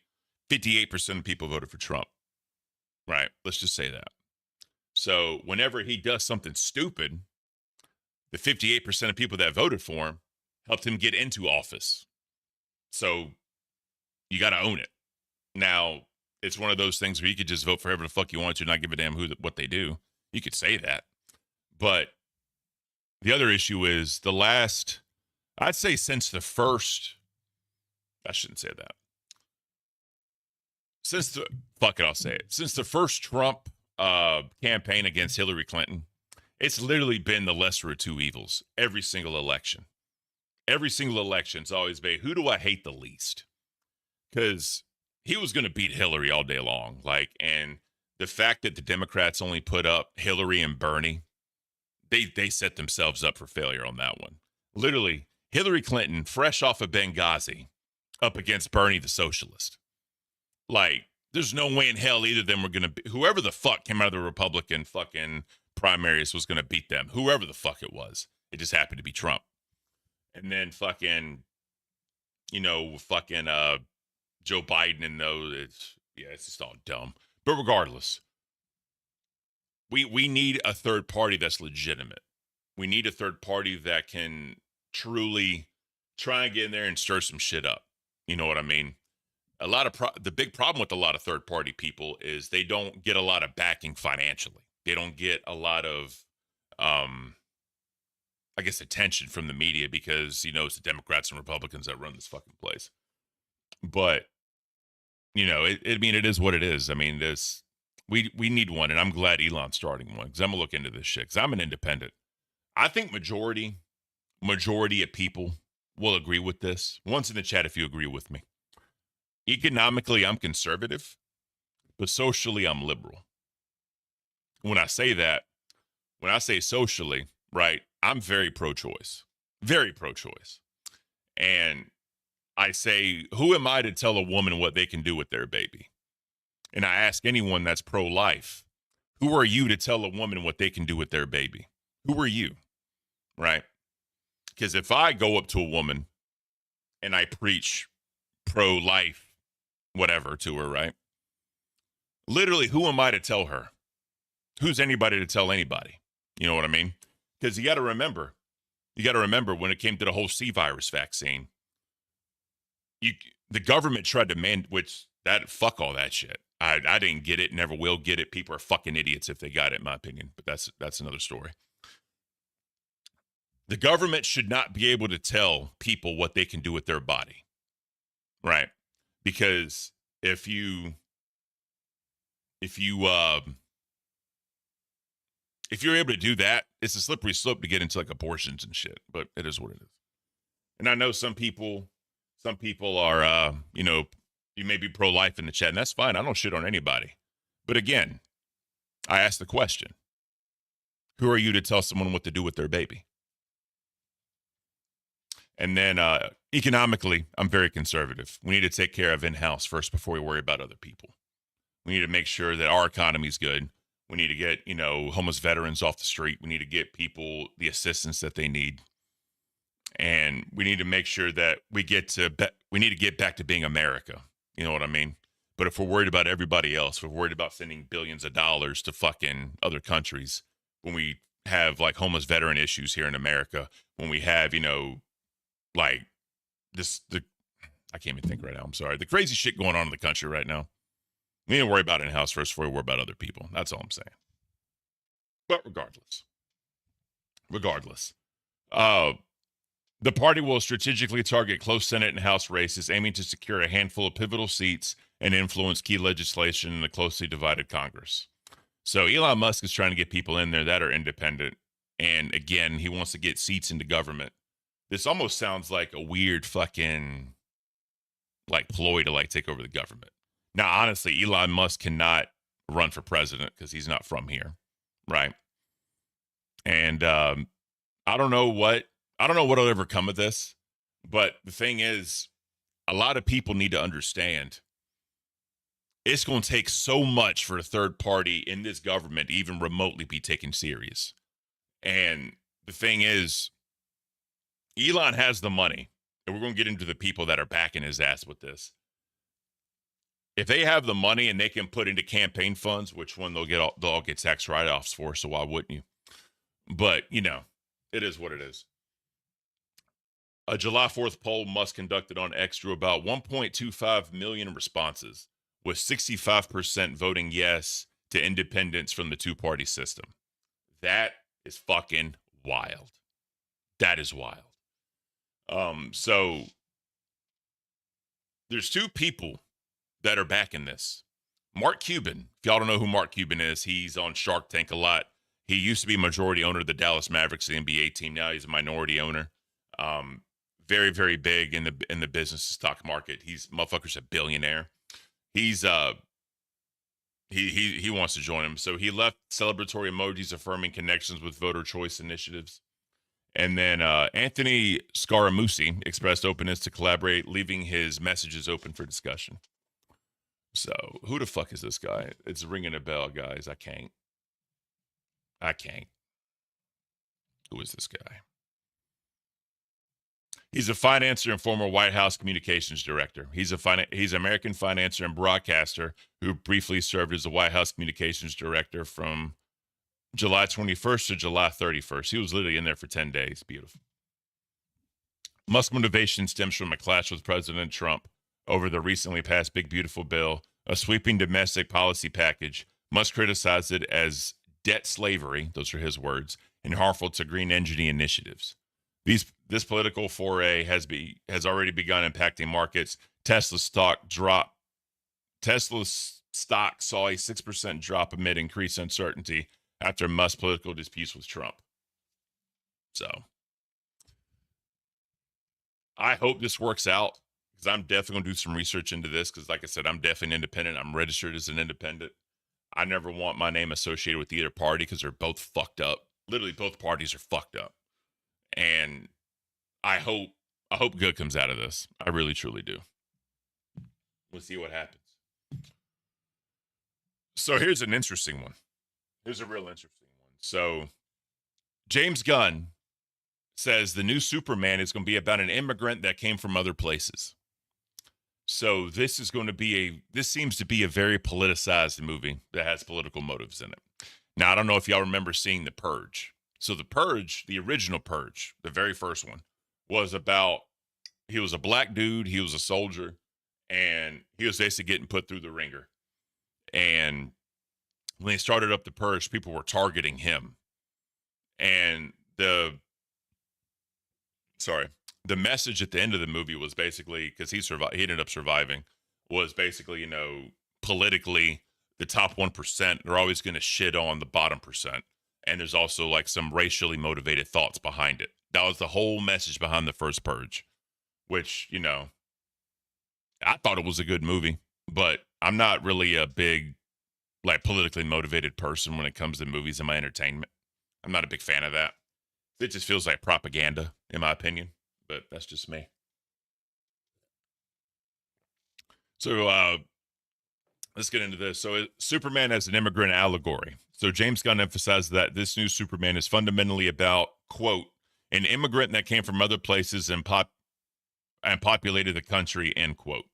58% of people voted for Trump, right? Let's just say that. So whenever he does something stupid, the 58% of people that voted for him helped him get into office. So you got to own it. Now, it's one of those things where you could just vote for whoever the fuck you want to, not give a damn what they do. You could say that. But the other issue is I'd say since the first, I shouldn't say that. I'll say it. Since the first Trump campaign against Hillary Clinton, it's literally been the lesser of two evils. Every single election. It's always been, who do I hate the least? Because he was going to beat Hillary all day long. And the fact that the Democrats only put up Hillary and Bernie, they set themselves up for failure on that one. Literally, Hillary Clinton, fresh off of Benghazi, up against Bernie the socialist. There's no way in hell either of them were going to be, whoever the fuck came out of the Republican fucking primaries was going to beat them. Whoever the fuck it was. It just happened to be Trump. And then fucking Joe Biden and those, it's just all dumb. But regardless, we need a third party that's legitimate. We need a third party that can truly try and get in there and stir some shit up. You know what I mean? The big problem with a lot of third party people is they don't get a lot of backing financially. They don't get a lot of, attention from the media, because, it's the Democrats and Republicans that run this fucking place. But, it is what it is. I mean, we need one, and I'm glad Elon's starting one, because I'm going to look into this shit, because I'm an independent. I think majority of people will agree with this. Once in the chat if you agree with me. Economically, I'm conservative, but socially, I'm liberal. When I say socially, right, I'm very pro-choice. very pro-choice. And I say, who am I to tell a woman what they can do with their baby? And I ask anyone that's pro-life, who are you to tell a woman what they can do with their baby? Who are you? Right? Because if I go up to a woman and I preach pro-life, whatever to her, right? Literally, who am I to tell her? Who's anybody to tell anybody? You know what I mean? Because you got to remember when it came to the whole C virus vaccine, the government tried to fuck all that shit. I didn't get it, never will get it. People are fucking idiots if they got it, in my opinion. But that's another story. The government should not be able to tell people what they can do with their body, right? Because if you're able to do that, it's a slippery slope to get into like abortions and shit. But it is what it is. And I know some people are, you may be pro-life in the chat, and that's fine. I don't shit on anybody. But again, I ask the question: who are you to tell someone what to do with their baby? And then economically, I'm very conservative. We need to take care of in-house first before we worry about other people. We need to make sure that our economy is good. We need to get, homeless veterans off the street. We need to get people the assistance that they need. And we need to make sure that we need to get back to being America. You know what I mean? But if we're worried about everybody else, we're worried about sending billions of dollars to fucking other countries when we have like homeless veteran issues here in America, when we have, I can't even think right now. I'm sorry. The crazy shit going on in the country right now. We need to worry about it in-house first before we worry about other people. That's all I'm saying. But regardless, the party will strategically target close Senate and House races, aiming to secure a handful of pivotal seats and influence key legislation in a closely divided Congress. So Elon Musk is trying to get people in there that are independent. And again, he wants to get seats into government. This almost sounds like a weird fucking ploy to take over the government. Now, honestly, Elon Musk cannot run for president because he's not from here, right? And I don't know what'll ever come of this, but the thing is, a lot of people need to understand it's going to take so much for a third party in this government to even remotely be taken serious. And the thing is, Elon has the money, and we're going to get into the people that are backing his ass with this. If they have the money and they can put into campaign funds, which one they'll all get tax write-offs for, so why wouldn't you? But, it is what it is. A July 4th poll Musk conducted on X drew about 1.25 million responses, with 65% voting yes to independence from the two-party system. That is fucking wild. That is wild. So there's two people that are backing this. Mark Cuban. If y'all don't know who Mark Cuban is, he's on Shark Tank a lot. He used to be majority owner of the Dallas Mavericks, the NBA team. Now he's a minority owner. Very, very big in the business stock market. Motherfucker's a billionaire. He wants to join him. So he left celebratory emojis affirming connections with voter choice initiatives. And then Anthony Scaramucci expressed openness to collaborate, leaving his messages open for discussion. So who the fuck is this guy? It's ringing a bell, guys. I can't. Who is this guy? He's a financier and former White House communications director. He's an American financier and broadcaster who briefly served as the White House communications director from July 21st to July 31st. He was literally in there for 10 days. Beautiful. Musk's motivation stems from a clash with President Trump over the recently passed Big Beautiful Bill, a sweeping domestic policy package. Musk criticized it as debt slavery, those are his words, and harmful to green energy initiatives. This political foray has already begun impacting markets. Tesla's stock saw a 6% drop amid increased uncertainty after Musk's political disputes with Trump. So I hope this works out, because I'm definitely going to do some research into this, because like I said, I'm definitely an independent. I'm registered as an independent. I never want my name associated with either party because they're both fucked up. Literally, both parties are fucked up. And I hope good comes out of this. I really truly do. We'll see what happens. So here's an interesting one. Here's a real interesting one. So James Gunn says the new Superman is going to be about an immigrant that came from other places. So this seems to be a very politicized movie that has political motives in it. Now, I don't know if y'all remember seeing The Purge. So The Purge, the original Purge, the very first one, was about, he was a black dude, he was a soldier, and he was basically getting put through the ringer. And when they started up The Purge, people were targeting him. And the message at the end of the movie was basically, because he ended up surviving, was basically, politically, the top 1%, they're always going to shit on the bottom percent. And there's also like some racially motivated thoughts behind it. That was the whole message behind the first Purge, which, I thought it was a good movie, but I'm not really a big, like, politically motivated person when it comes to movies and my entertainment. I'm not a big fan of that. It just feels like propaganda, in my opinion, but that's just me. So let's get into this. So Superman as an immigrant allegory. So James Gunn emphasized that this new Superman is fundamentally about, quote, an immigrant that came from other places and populated the country, end quote.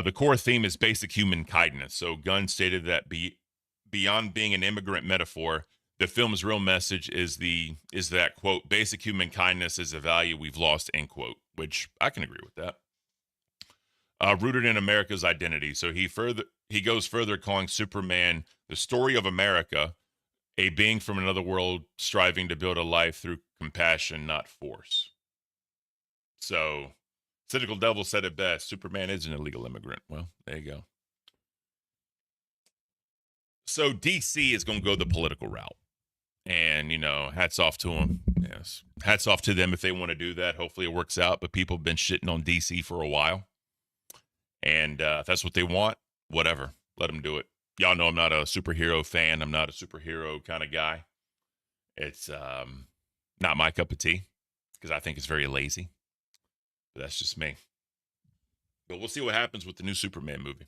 The core theme is basic human kindness. So Gunn stated that beyond being an immigrant metaphor, the film's real message is that, quote, basic human kindness is a value we've lost, end quote, which I can agree with that. Rooted in America's identity. So he goes further, calling Superman the story of America, a being from another world striving to build a life through compassion, not force. So Cynical Devil said it best. Superman is an illegal immigrant. Well, there you go. So DC is going to go the political route. And, hats off to them. Yes. Hats off to them if they want to do that. Hopefully it works out. But people have been shitting on DC for a while. And if that's what they want, whatever. Let them do it. Y'all know I'm not a superhero fan. I'm not a superhero kind of guy. It's not my cup of tea because I think it's very lazy. But that's just me. But we'll see what happens with the new Superman movie.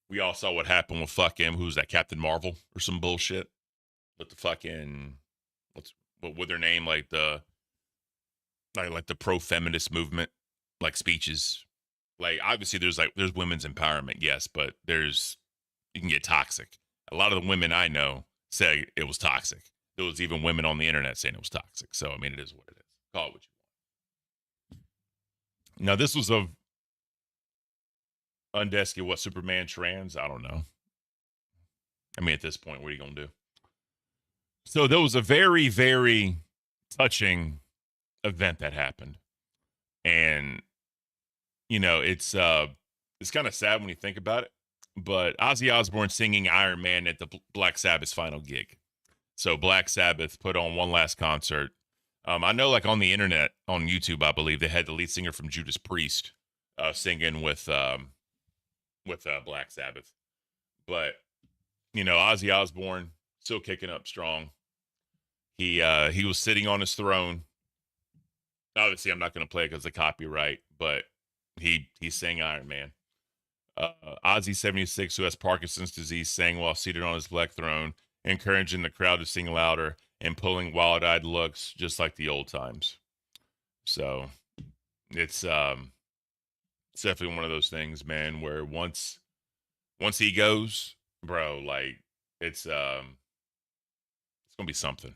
We all saw what happened with fucking, who's that, Captain Marvel or some bullshit? With the fucking, what with their name, like the pro-feminist movement, like speeches. Like, obviously there's women's empowerment, yes, but you can get toxic. A lot of the women I know say it was toxic. There was even women on the internet saying it was toxic. So, I mean, it is what it is. Call it what you want. Now, this was a Undesky, what, Superman trans? I don't know. I mean, at this point, what are you going to do? So there was a very, very touching event that happened. And, it's kind of sad when you think about it. But Ozzy Osbourne singing Iron Man at the Black Sabbath's final gig. So Black Sabbath put on one last concert. I know, like, on the internet, on YouTube, I believe, they had the lead singer from Judas Priest singing with Black Sabbath. But, Ozzy Osbourne still kicking up strong. He was sitting on his throne. Obviously, I'm not going to play it because of copyright, but he sang Iron Man. Ozzy 76, who has Parkinson's disease, sang while seated on his black throne, encouraging the crowd to sing louder and pulling wild-eyed looks just like the old times. So it's definitely one of those things, man, where once he goes, bro, like it's gonna be something.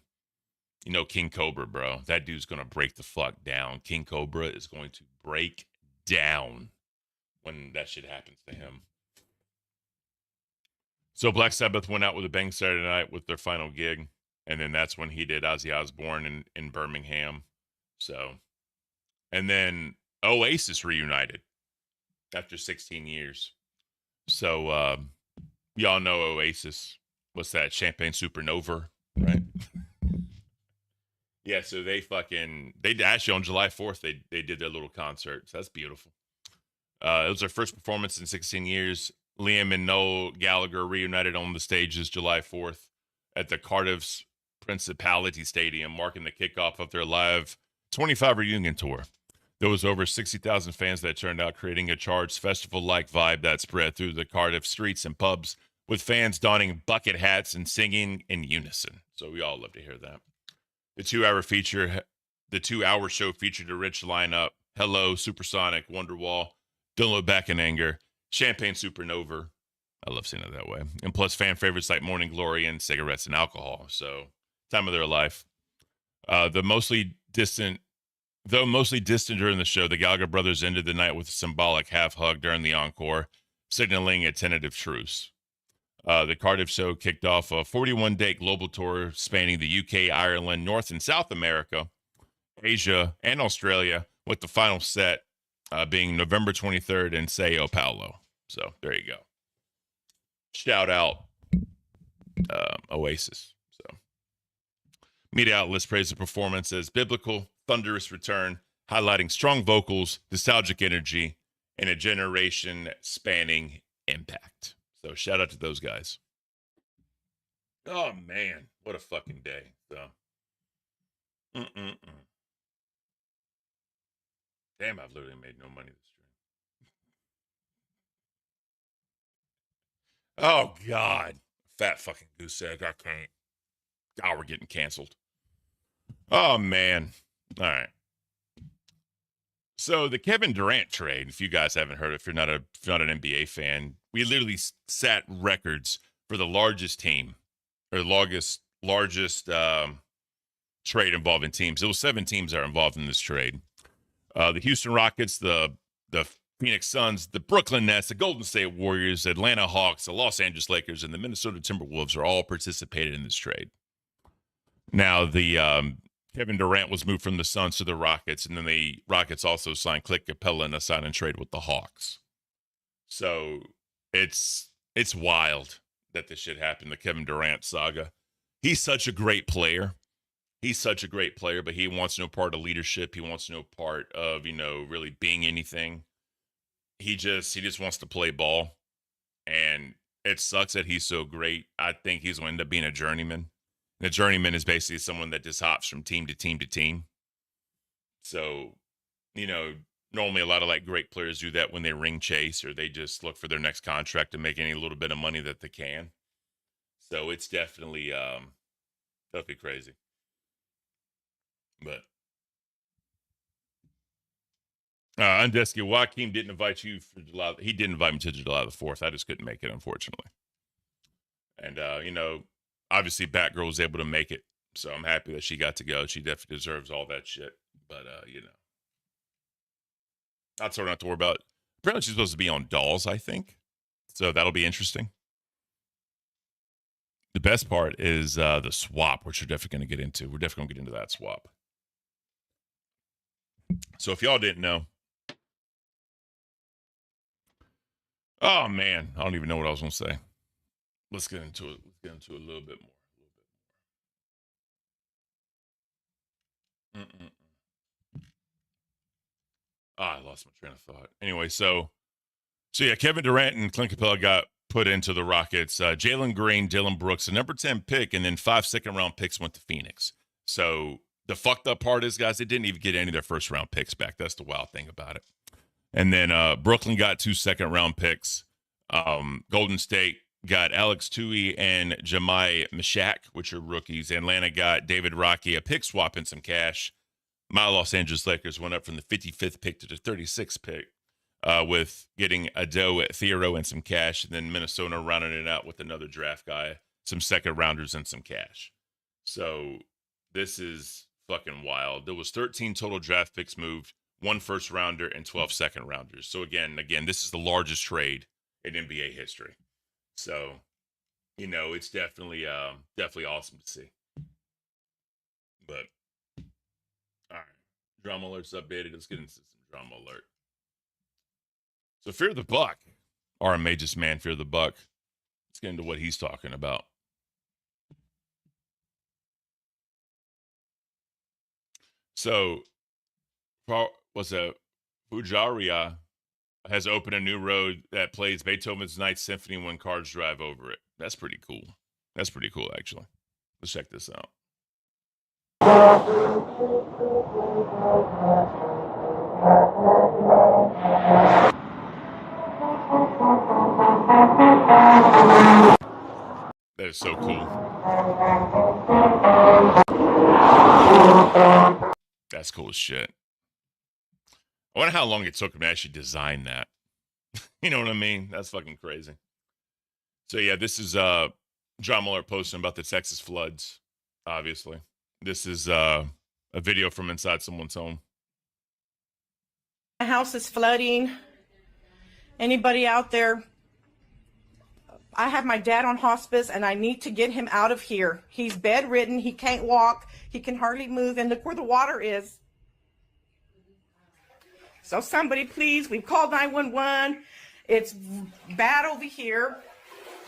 King Cobra, bro, that dude's gonna break the fuck down. King Cobra is going to break down when that shit happens to him. So Black Sabbath went out with a bang Saturday night with their final gig, and then that's when he did Ozzy Osbourne in Birmingham. So, and then Oasis reunited after 16 years. So y'all know Oasis. What's that? Champagne Supernova, right? Yeah, so they actually on July 4th, they did their little concert. So that's beautiful. It was their first performance in 16 years. Liam and Noel Gallagher reunited on the stages July 4th at the Cardiff's Principality Stadium, marking the kickoff of their live 25 reunion tour. There was over 60,000 fans that turned out, creating a charged festival-like vibe that spread through the Cardiff streets and pubs, with fans donning bucket hats and singing in unison. So we all love to hear that. The 2-hour show featured a rich lineup: Hello, Supersonic, Wonderwall, Don't Look Back in Anger, Champagne Supernova. I love saying it that way. And plus fan favorites like Morning Glory and Cigarettes and Alcohol. So time of their life. Though mostly distant during the show, the Gallagher brothers ended the night with a symbolic half hug during the encore, signaling a tentative truce. The Cardiff show kicked off a 41-day global tour spanning the UK, Ireland, North and South America, Asia, and Australia, with the final set being November 23rd in Sao Paulo. So there you go. Shout out Oasis. So media outlets praised the performance as biblical, thunderous return, highlighting strong vocals, nostalgic energy, and a generation-spanning impact. So shout out to those guys. Oh, man. What a fucking day. So, Damn, I've literally made no money this stream. Oh, God. Fat fucking goose egg. I can't. God, we're getting canceled. Oh, man. All right. So the Kevin Durant trade, if you guys haven't heard, if you're not an NBA fan, we literally set records for the largest team or largest trade involving teams. There was 7 teams that are involved in this trade. The Houston Rockets, the Phoenix Suns, the Brooklyn Nets, the Golden State Warriors, Atlanta Hawks, the Los Angeles Lakers, and the Minnesota Timberwolves are all participated in this trade. Now, the Kevin Durant was moved from the Suns to the Rockets, and then the Rockets also signed Clint Capella in a sign and trade with the Hawks. So it's wild that this shit happened, the Kevin Durant saga. He's such a great player. But he wants no part of leadership. He wants no part of, really being anything. He just wants to play ball. And it sucks that he's so great. I think he's going to end up being a journeyman. And a journeyman is basically someone that just hops from team to team to team. So, normally a lot of great players do that when they ring chase, or they just look for their next contract to make any little bit of money that they can. So it's definitely crazy. But Undesky, Joaquin didn't invite you for July. He didn't invite me to July the 4th. I just couldn't make it, unfortunately. And obviously Batgirl was able to make it, so I'm happy that she got to go. She definitely deserves all that shit. But I told her not to worry about it. Apparently she's supposed to be on Dolls, I think. So that'll be interesting. The best part is the swap, which we're definitely going to get into. We're definitely going to get into that swap. So if y'all didn't know, oh man, I don't even know what I was going to say. Let's get into it. Let's get into it a little bit more. I lost my train of thought. Anyway, so yeah, Kevin Durant and Clint Capella got put into the Rockets. Jalen Green, Dylan Brooks, a number 10 pick, and then 5 second-round picks went to Phoenix. So the fucked up part is, guys, they didn't even get any of their first-round picks back. That's the wild thing about it. And then Brooklyn got 2 second-round picks. Golden State got Alex Tui and Jemai Mashak, which are rookies. Atlanta got David Rocky, a pick swap and some cash. My Los Angeles Lakers went up from the 55th pick to the 36th pick with getting Ado at Theoro and some cash. And then Minnesota rounding it out with another draft guy, some second-rounders, and some cash. So this is fucking wild. There was 13 total draft picks moved, 1 first-rounder, and 12 second-rounders. So again, this is the largest trade in NBA history. So, it's definitely awesome to see. But, all right. Drama alert's updated. Let's get into some drama alert. So, Fear the Buck, our amageous man, Fear the Buck. Let's get into what he's talking about. So, Fujairah has opened a new road that plays Beethoven's Ninth Symphony when cars drive over it. That's pretty cool. That's pretty cool, actually. Let's check this out. That is so cool. That's cool as shit. I wonder how long it took him to actually design that. You know what I mean? That's fucking crazy. So yeah, this is John Mueller posting about the Texas floods, obviously. This is a video from inside someone's home. My house is flooding. Anybody out there? I have my dad on hospice and I need to get him out of here. He's bedridden. He can't walk. He can hardly move. And look where the water is. So somebody please, we've called 911. It's bad over here.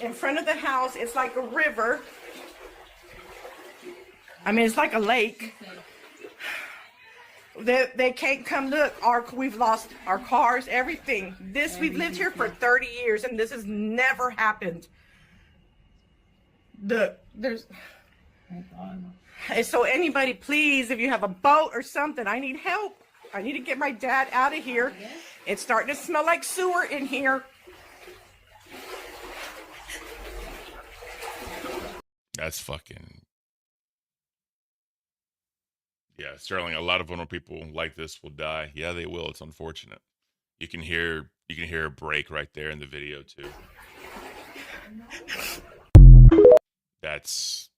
In front of the house, it's like a river. I mean, it's like a lake. They can't come look. We've lost our cars, everything. We've lived here for 30 years and this has never happened. So anybody, please, if you have a boat or something, I need help. I need to get my dad out of here. It's starting to smell like sewer in here. That's fucking... Yeah, Sterling, a lot of vulnerable people like this will die. Yeah, they will. It's unfortunate. You can hear a break right there in the video too. That's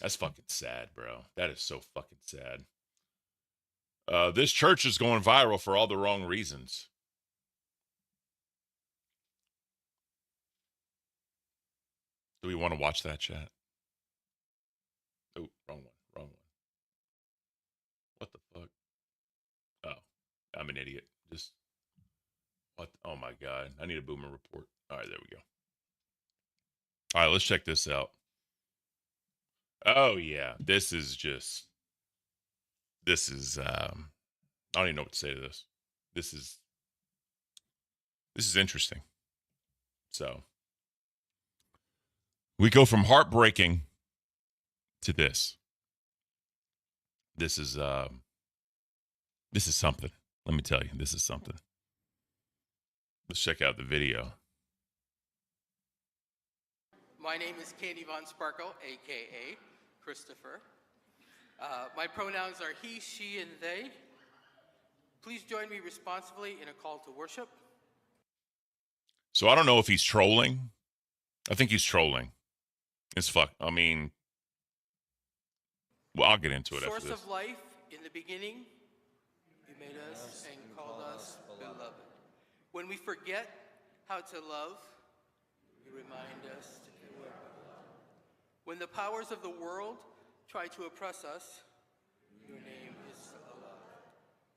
fucking sad, bro. That is so fucking sad. This church is going viral for all the wrong reasons. Do we want to watch that, chat? Oh, wrong one. What the fuck? Oh, I'm an idiot. Just, what? Oh my God. I need a boomer report. All right, there we go. All right, let's check this out. Oh yeah, this is I don't even know what to say to this. This is interesting. So we go from heartbreaking to this. This is something. Let me tell you, this is something. Let's check out the video. My name is Candy Von Sparkle, aka Christopher. My pronouns are he, she, and they. Please join me responsibly in a call to worship. So I don't know if he's trolling. I think he's trolling. It's fuck. I mean, well, I'll get into it after Source this. of life, in the beginning, you made us and called us beloved. When we forget how to love, you remind us to do it. When the powers of the world try to oppress us, your name is beloved.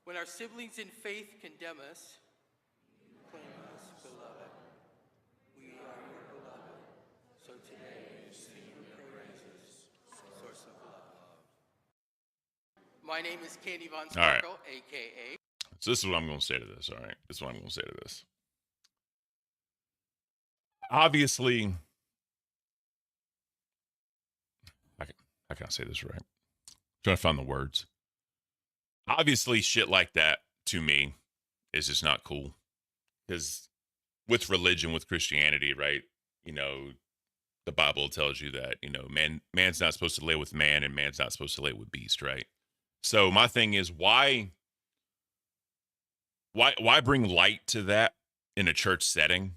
When our siblings in faith condemn us, you claim us beloved. We are your beloved. So today, sing your praises, source of love. My name is Candy Von Sparkle, aka. So this is what I'm going to say to this. All right, this is what I'm going to say to this. Obviously, how can I say this right? I'm trying to find the words. Obviously, shit like that to me is just not cool. Because with religion, with Christianity, right? You know, the Bible tells you that, you know, man's not supposed to lay with man and man's not supposed to lay with beast, right? So my thing is, why bring light to that in a church setting?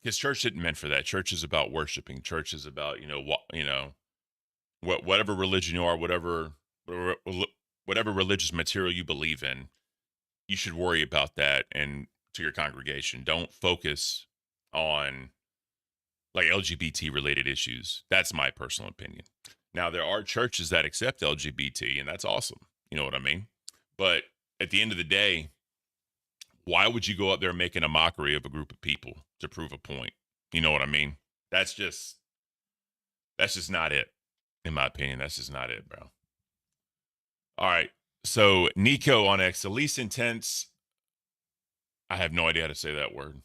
Because church isn't meant for that. Church is about worshiping. Church is about, whatever religion you are, whatever religious material you believe in, you should worry about that and to your congregation. Don't focus on like LGBT related issues. That's my personal opinion. Now, there are churches that accept LGBT, and that's awesome. You know what I mean? But at the end of the day, why would you go up there making a mockery of a group of people to prove a point? You know what I mean? That's just not it. In my opinion, that's just not it, bro. All right. So Nico on X, the least intense. I have no idea how to say that word.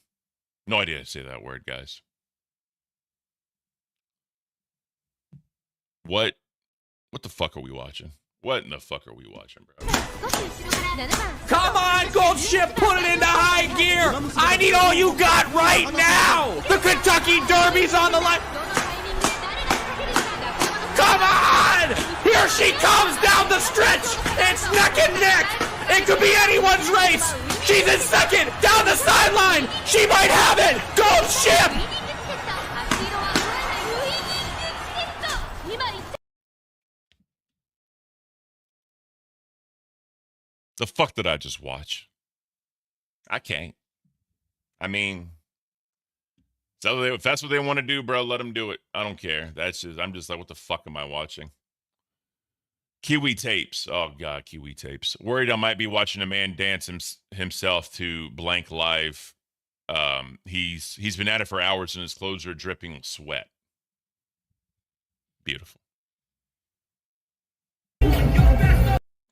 No idea how to say that word, guys. What the fuck are we watching? What in the fuck are we watching, bro? Come on, Gold Ship, put it into high gear. I need all you got right now. The Kentucky Derby's on the line. Come on! Here she comes down the stretch. It's neck and neck. It could be anyone's race. She's in second, down the sideline. She might have it. Gold Ship. The fuck did I just watch? I can't. I mean, so if that's what they want to do, bro, let them do it. I don't care. I'm just like, what the fuck am I watching? Kiwi tapes. Oh God, Kiwi tapes. Worried I might be watching a man dance himself to blank live. He's been at it for hours and his clothes are dripping with sweat. Beautiful.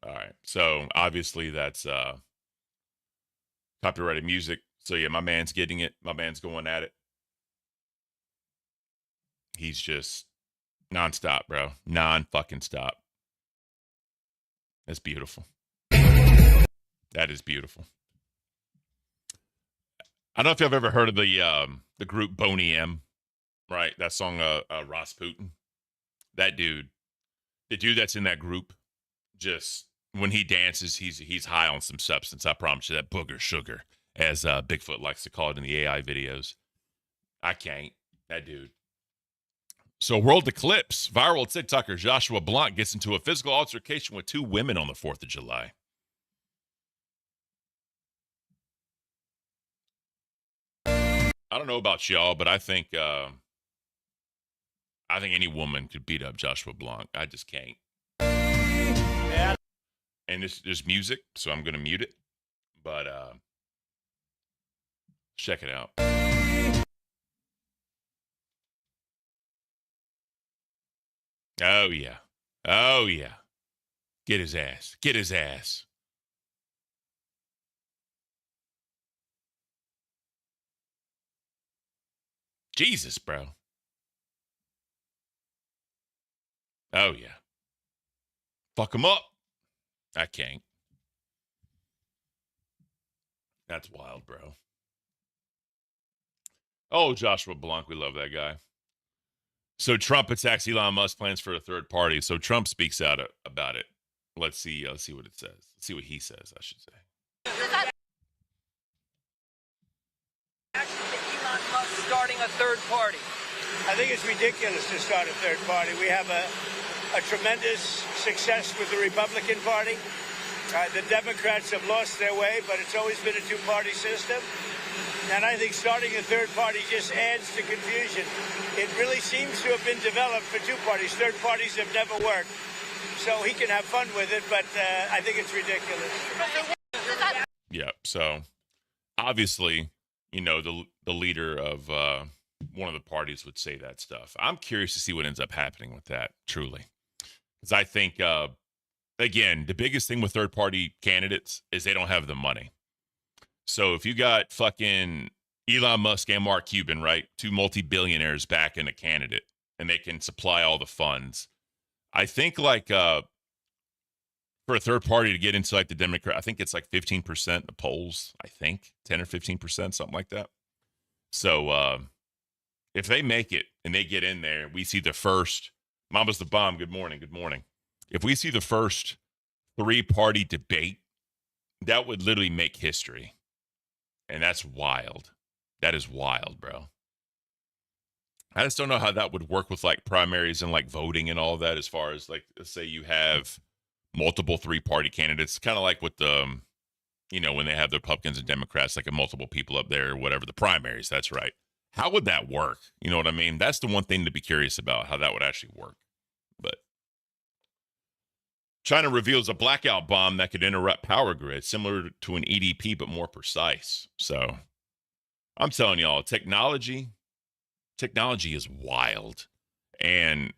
All right. So obviously that's copyrighted music. So yeah, my man's getting it. My man's going at it. He's just nonstop, bro. Non-fucking stop. That's beautiful. That is beautiful. I don't know if y'all have ever heard of the group Boney M, right? That song, Rasputin. That dude, the dude that's in that group, just when he dances, he's high on some substance. I promise you, that booger sugar, as Bigfoot likes to call it in the AI videos. I can't. That dude. So world eclipse. Viral TikToker Joshua Blunt gets into a physical altercation with 2 women on the 4th of July. I don't know about y'all, but I think any woman could beat up Joshua Blunt. I just can't. And there's music, so I'm going to mute it. But check it out. Oh, yeah. Oh, yeah. Get his ass. Get his ass. Jesus, bro. Oh, yeah. Fuck him up. I can't. That's wild, bro. Oh, Joshua Blanc. We love that guy. So Trump attacks Elon Musk plans for a third party. So Trump speaks out about it. Let's see what it says. Let's see what he says, I should say. Elon Musk starting a third party. I think it's ridiculous to start a third party. We have a tremendous success with the Republican Party. The Democrats have lost their way, but it's always been a two-party system. And I think starting a third party just adds to confusion. It really seems to have been developed for two parties. Third parties have never worked. So he can have fun with it, but I think it's ridiculous. Yeah, so obviously, you know, the leader of one of the parties would say that stuff. I'm curious to see what ends up happening with that, truly. Because I think, again, the biggest thing with third-party candidates is they don't have the money. So if you got fucking Elon Musk and Mark Cuban, right, 2 multi-billionaires back in a candidate, and they can supply all the funds, I think like for a third party to get into like the Democrat, I think it's like 15% of polls, I think 10 or 15%, something like that. So if they make it and they get in there, we see the first, Mama's the bomb, good morning, good morning. If we see the first 3-party debate, that would literally make history. And that's wild. That is wild, bro. I just don't know how that would work with like primaries and like voting and all of that, as far as like, let's say you have multiple 3-party candidates, kind of like with the, you know, when they have the Republicans and Democrats, like a multiple people up there or whatever, the primaries, that's right. How would that work? You know what I mean? That's the one thing to be curious about, how that would actually work. But China reveals a blackout bomb that could interrupt power grid, similar to an EDP, but more precise. So I'm telling y'all, technology is wild. And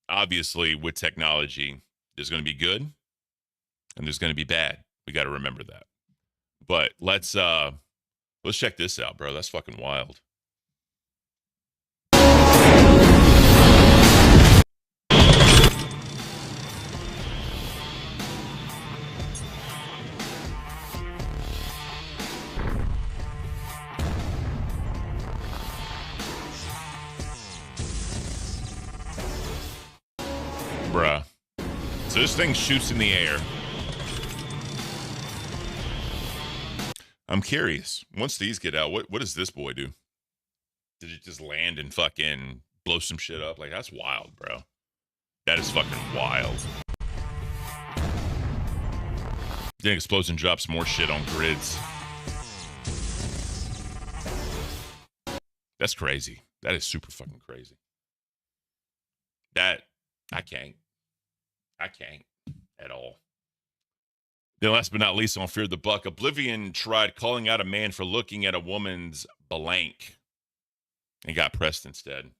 obviously with technology, there's going to be good and there's going to be bad. We got to remember that. But let's check this out, bro. That's fucking wild. So this thing shoots in the air. I'm curious. Once these get out, what does this boy do? Did it just land and fucking blow some shit up? Like, that's wild, bro. That is fucking wild. The explosion drops more shit on grids. That's crazy. That is super fucking crazy. That, I can't at all. Then last but not least, on Fear the Buck, Oblivion tried calling out a man for looking at a woman's blank and got pressed instead.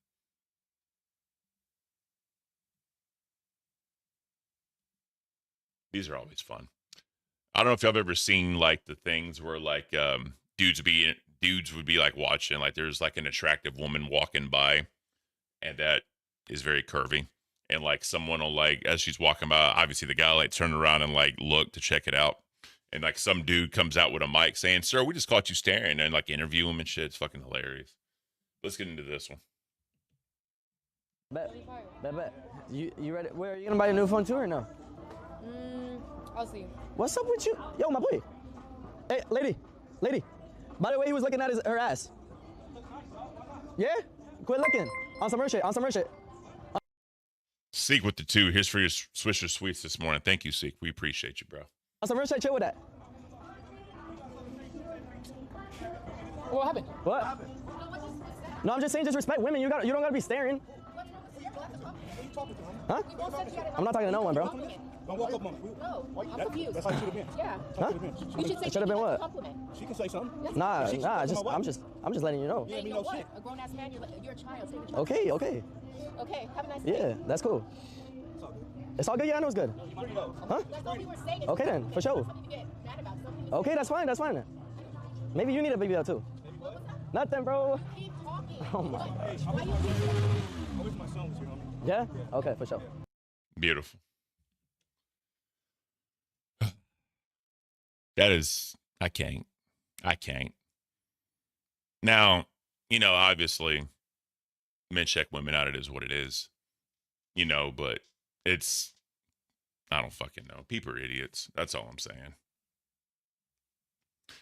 These are always fun. I don't know if y'all have ever seen like the things where like dudes would be like watching, like there's like an attractive woman walking by and that is very curvy. And like someone will like, as she's walking by, obviously the guy like turn around and like look to check it out. And like some dude comes out with a mic saying, "Sir, we just caught you staring," and like interview him and shit. It's fucking hilarious. Let's get into this one. Bet. You ready? Where are you gonna buy a new phone too or no? I'll see. What's up with you? Yo, my boy. Hey, lady. By the way, he was looking at her ass. Yeah? Quit looking. On some real shit. Seek with the 2. Here's for your Swisher Sweets this morning. Thank you, Seek. We appreciate you, bro. On some real shit, chill with that. What happened? What? No, I'm just saying, just respect women. You don't gotta be staring. Huh? I'm not talking to no one, bro. Don't walk up on me. No, I'm confused. That's how it should have been. Yeah. Huh? You should say It should have been what? compliment. She can say something. Nah. I'm just letting you know. Yeah, me You no know what? shit. A grown ass man, you're a child. Say the child. Okay. Okay, have a nice day. Yeah, that's cool. It's all good. Yeah, I know it's good. Huh? That's all we were saying. Okay then, for sure. Something to get mad about. Something Okay, that's fine. Maybe you need a baby out too. Nothing, bro. keep talking. Oh my gosh. Why you I wish my son was here, homie. Yeah? Okay, for sure. Beautiful. That is, I can't. Now, you know, obviously, men check women out. It is what it is, you know, but it's, I don't fucking know. People are idiots. That's all I'm saying.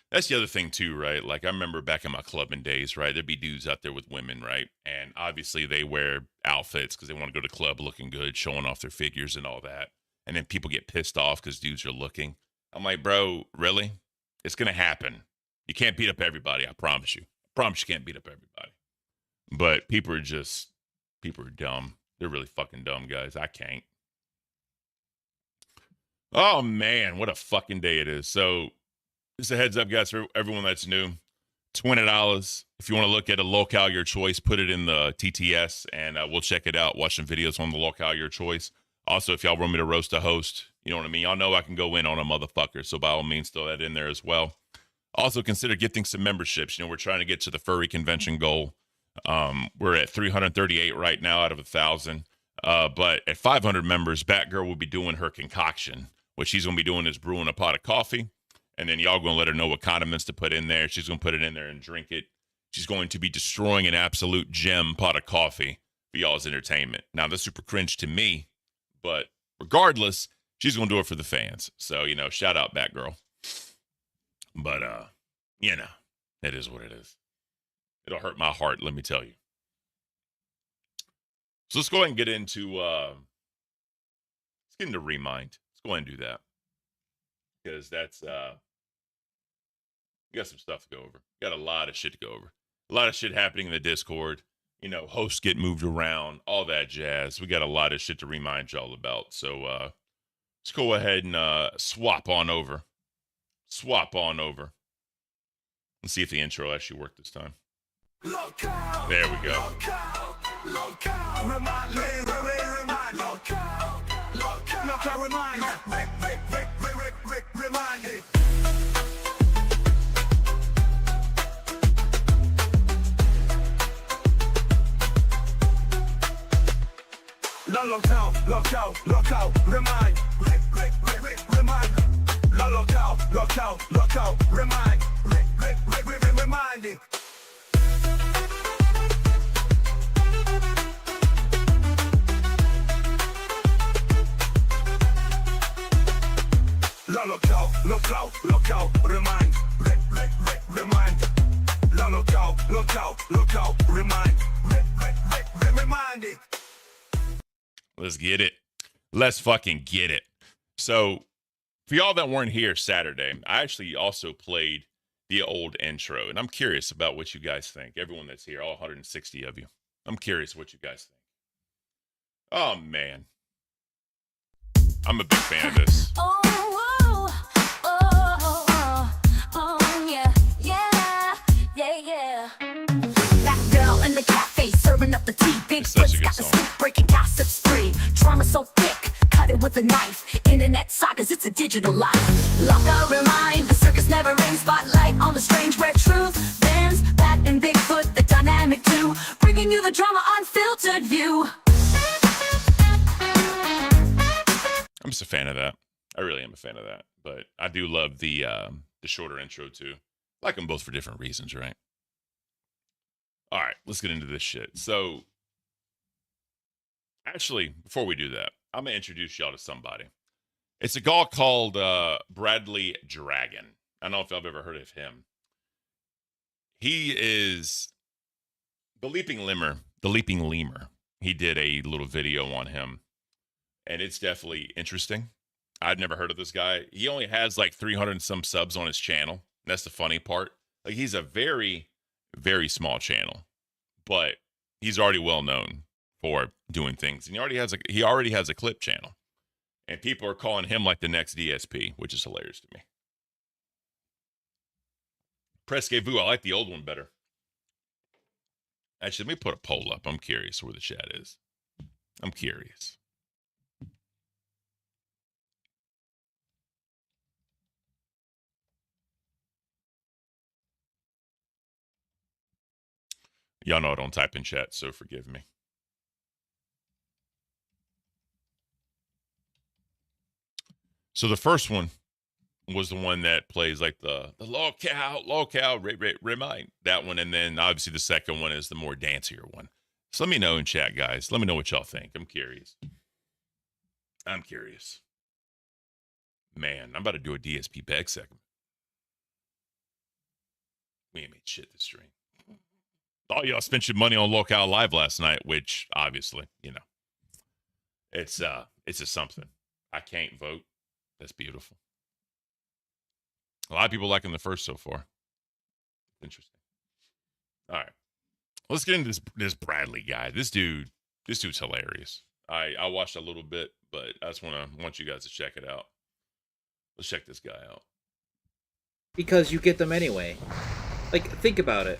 That's the other thing too, right? Like I remember back in my clubbing days, right? There'd be dudes out there with women, right? And obviously they wear outfits because they want to go to the club looking good, showing off their figures and all that. And then people get pissed off because dudes are looking. I'm like, bro, really? It's going to happen. You can't beat up everybody. I promise you. I promise you can't beat up everybody. But people are dumb. They're really fucking dumb, guys. I can't. Oh, man. What a fucking day it is. So just a heads up, guys, for everyone that's new. $20. If you want to look at a locale your choice, put it in the TTS, and we'll check it out. Watch some videos on the locale your choice. Also, if y'all want me to roast a host, you know what I mean? Y'all know I can go in on a motherfucker, so by all means, throw that in there as well. Also, consider gifting some memberships. You know, we're trying to get to the furry convention goal. We're at 338 right now out of 1,000. But at 500 members, Batgirl will be doing her concoction. What she's going to be doing is brewing a pot of coffee, and then y'all going to let her know what condiments to put in there. She's going to put it in there and drink it. She's going to be destroying an absolute gem pot of coffee for y'all's entertainment. Now, that's super cringe to me, but regardless, she's going to do it for the fans. So, you know, shout out Batgirl. But, you know, it is what it is. It'll hurt my heart, let me tell you. So let's go ahead and get into, Remind. Let's go ahead and do that. Because that's, we got some stuff to go over. Got a lot of shit to go over. A lot of shit happening in the Discord. You know, hosts get moved around, all that jazz. We got a lot of shit to remind y'all about. So let's go ahead and swap on over. Let's see if the intro actually worked this time. There we go. Look out, remind, remind. Look out, remind, reminding. Look out, remind. Remind. Look out, remind. Remind it. Let's get it. Let's fucking get it. So, for y'all that weren't here Saturday, I actually also played the old intro, and I'm curious about what you guys think. Everyone that's here, all 160 of you. I'm curious what you guys think. Oh, man. I'm a big fan of this. That girl in the cafe serving up the tea. Big It's such a Fritz good got the song. scoop, breaking gossip spree. Drama so thick, cut it with a knife. Internet sagas, it's a digital life. Locker remind, the circus never ends. Spotlight on the strange where truth bends. Bat and Bigfoot, the dynamic too, bringing you the drama unfiltered view. I'm just a fan of that. I really am a fan of that. But I do love the shorter intro too. I like them both for different reasons, right? All right, let's get into this shit. So, actually, before we do that, I'm going to introduce y'all to somebody. It's a guy called Bradley Dragon. I don't know if I've ever heard of him. He is the Leaping Lemur. He did a little video on him, and it's definitely interesting. I'd never heard of this guy. He only has like 300 and some subs on his channel. And that's the funny part. Like, he's a very, very small channel, but he's already well known for doing things. And he already has a clip channel, and people are calling him like the next DSP, which is hilarious to me. Presque-vous, I like the old one better. Actually, let me put a poll up. I'm curious where the chat is. I'm curious. Y'all know I don't type in chat, so forgive me. So the first one was the one that plays like the locale, remind, that one. And then obviously the second one is the more dancier one. So let me know in chat, guys. Let me know what y'all think. I'm curious. Man, I'm about to do a DSP bag segment. We ain't made shit this stream. Oh, y'all spent your money on Locale Live last night, which obviously, you know, it's a something. I can't vote. That's beautiful. A lot of people liking the first so far. Interesting. All right, let's get into this Bradley guy. This dude's hilarious. I watched a little bit, but I just want you guys to check it out. Let's check this guy out. Because you get them anyway. Like, think about it.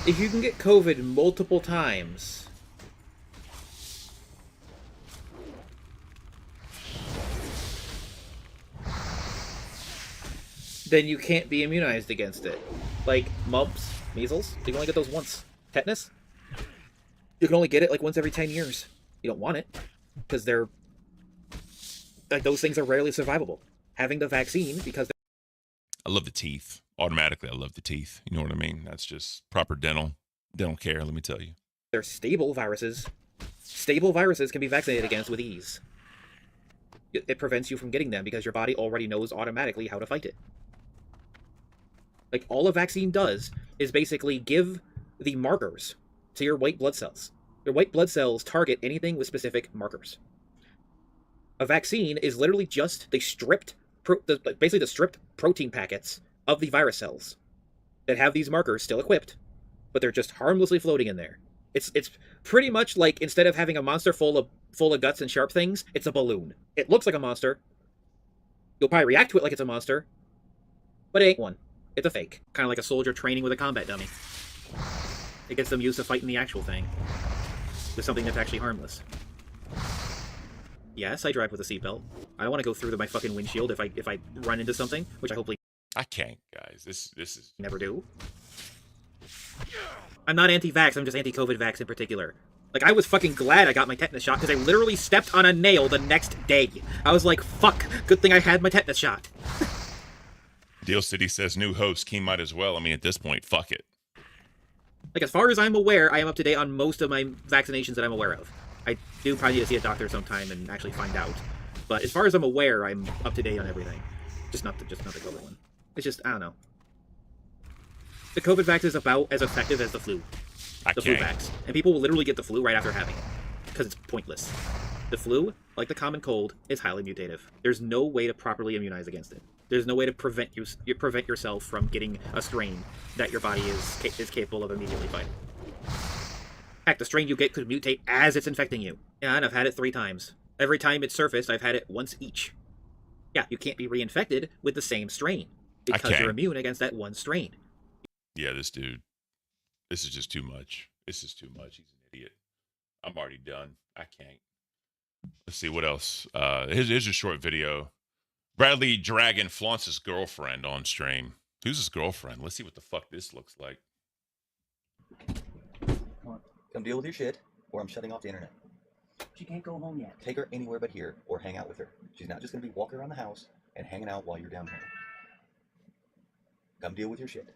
If you can get COVID multiple times, then you can't be immunized against it. Like mumps, measles, you can only get those once. Tetanus, you can only get it like once every 10 years. You don't want it, because they're like, those things are rarely survivable. Having the vaccine, because I love the teeth. Automatically, I love the teeth. You know what I mean? That's just proper dental care, let me tell you. they're stable viruses. Stable viruses can be vaccinated against with ease. It prevents you from getting them because your body already knows automatically how to fight it. Like, all a vaccine does is basically give the markers to your white blood cells. Your white blood cells target anything with specific markers. A vaccine is literally just the stripped, basically the stripped protein packets of the virus cells that have these markers still equipped, but they're just harmlessly floating in there. It's pretty much like, instead of having a monster full of guts and sharp things, it's a balloon. It looks like a monster. You'll probably react to it like it's a monster, but it ain't one. It's a fake. Kind of like a soldier training with a combat dummy. It gets them used to fighting the actual thing with something that's actually harmless. Yes, I drive with a seatbelt. I don't want to go through my fucking windshield if I run into something, which I hopefully I can't, guys. This is never do. I'm not anti-vax, I'm just anti-COVID vax in particular. Like, I was fucking glad I got my tetanus shot because I literally stepped on a nail the next day. I was like, fuck, good thing I had my tetanus shot. Deal City says new host, Key might as well. I mean, at this point, fuck it. Like, as far as I'm aware, I am up to date on most of my vaccinations that I'm aware of. I do probably need to see a doctor sometime and actually find out. But as far as I'm aware, I'm up to date on everything. Just not the COVID one. It's just, I don't know. The COVID vax is about as effective as the flu. The flu vax. And people will literally get the flu right after having it. Because it's pointless. The flu, like the common cold, is highly mutative. There's no way to properly immunize against it. There's no way to prevent yourself from getting a strain that your body is capable of immediately fighting. Heck, the strain you get could mutate as it's infecting you. Yeah, and I've had it 3 times. Every time it's surfaced, I've had it once each. Yeah, you can't be reinfected with the same strain because you're immune against that one strain. Yeah, this dude. This is just too much. This is too much. He's an idiot. I'm already done. I can't. Let's see what else. Here's a short video. Bradley Dragon flaunts his girlfriend on stream. Who's his girlfriend? Let's see what the fuck this looks like. Come deal with your shit, or I'm shutting off the internet. She can't go home yet. Take her anywhere but here, or hang out with her. She's not just going to be walking around the house and hanging out while you're down here. Come deal with your shit.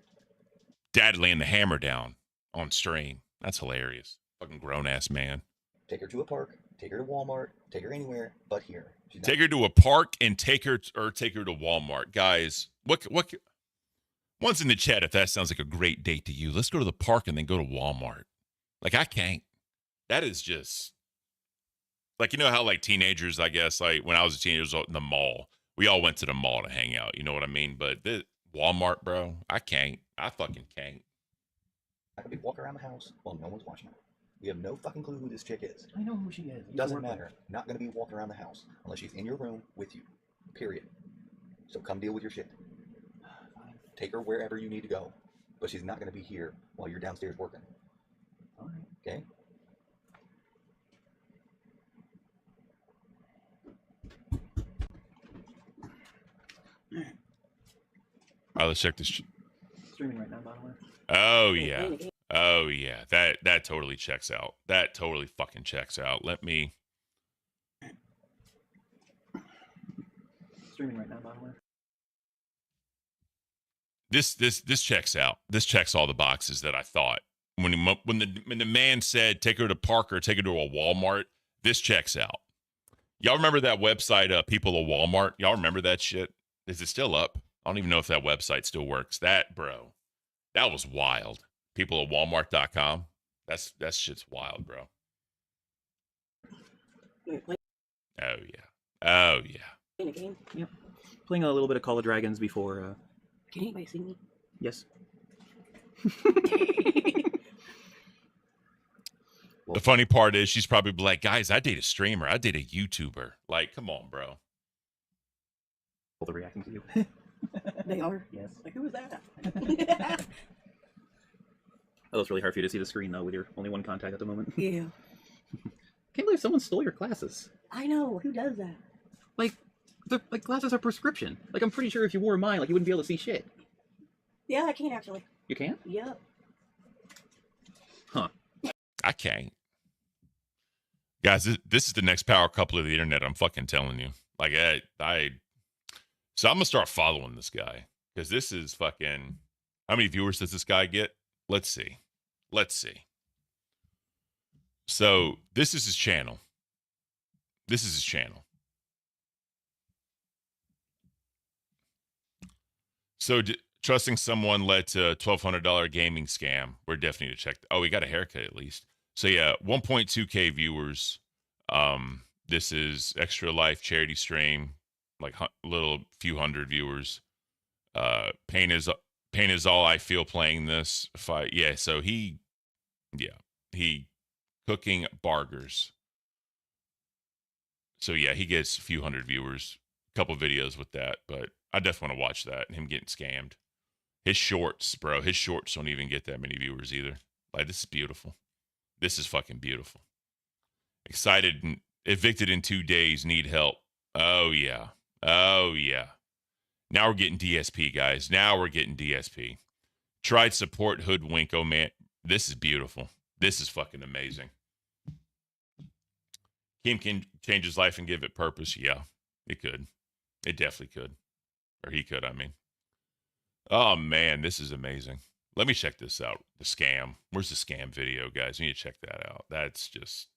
Dad laying the hammer down on stream. That's hilarious. Fucking grown-ass man. Take her to a park, take her to Walmart, take her anywhere but here. Take her to a park and take her to Walmart. Guys, what one's in the chat if that sounds like a great date to you. Let's go to the park and then go to Walmart. Like, I can't. That is just, like, you know how, like, teenagers, I guess, like, when I was a teenager in the mall, we all went to the mall to hang out. You know what I mean? But Walmart, bro, I can't. I fucking can't. I could be walking around the house while no one's watching her. We have no fucking clue who this chick is. I know who she is. Doesn't matter. Not going to be walking around the house unless she's in your room with you. Period. So come deal with your shit. Take her wherever you need to go. But she's not going to be here while you're downstairs working. All right. Okay? All right, let's check this. Streaming right now, by the way. Oh, yeah. Oh, yeah. That totally checks out. That totally fucking checks out. Let me. Streaming right now, by the way. This checks out. This checks all the boxes that I thought. When the man said, take her to Parker, take her to a Walmart, this checks out. Y'all remember that website, People of Walmart? Y'all remember that shit? Is it still up? I don't even know if that website still works. That, bro, that was wild. Peopleofwalmart.com. That shit's wild, bro. Oh, yeah. Oh, yeah. Playing a game? Yep. Playing a little bit of Call of Dragons before, Can anybody see me? Yes. The funny part is she's probably like, guys, I date a streamer. I date a YouTuber. Like, come on, bro. Well, they're reacting to you. They are? Yes. Like, who was that? Oh, it's really hard for you to see the screen, though, with your only one contact at the moment. Yeah. Can't believe someone stole your glasses. I know. Who does that? Like, glasses are prescription. Like, I'm pretty sure if you wore mine, like, you wouldn't be able to see shit. Yeah, I can't actually. You can't? Yep. Huh. I can't. Guys, this is the next power couple of the internet. I'm fucking telling you. Like, so I'm going to start following this guy. Because this is fucking... How many viewers does this guy get? Let's see. So, this is his channel. So, trusting someone led to a $1,200 gaming scam. We're definitely to check. Oh, he got a haircut at least. So, yeah, 1.2K viewers. This is Extra Life charity stream. Like little few hundred viewers. Pain is all I feel playing this. So he cooking burgers. So yeah, he gets a few hundred viewers, a couple videos with that, but I definitely want to watch that and him getting scammed. His shorts, bro, don't even get that many viewers either. Like, this is beautiful. This is fucking beautiful. Excited and evicted in 2 days, need help. Oh yeah. Now we're getting DSP, guys. Now we're getting DSP. Tried support hoodwink. Oh, man. This is beautiful. This is fucking amazing. Kim can change his life and give it purpose. Yeah, it could. It definitely could. Or he could, I mean. Oh, man. This is amazing. Let me check this out. The scam. Where's the scam video, guys? We need to check that out. That's just...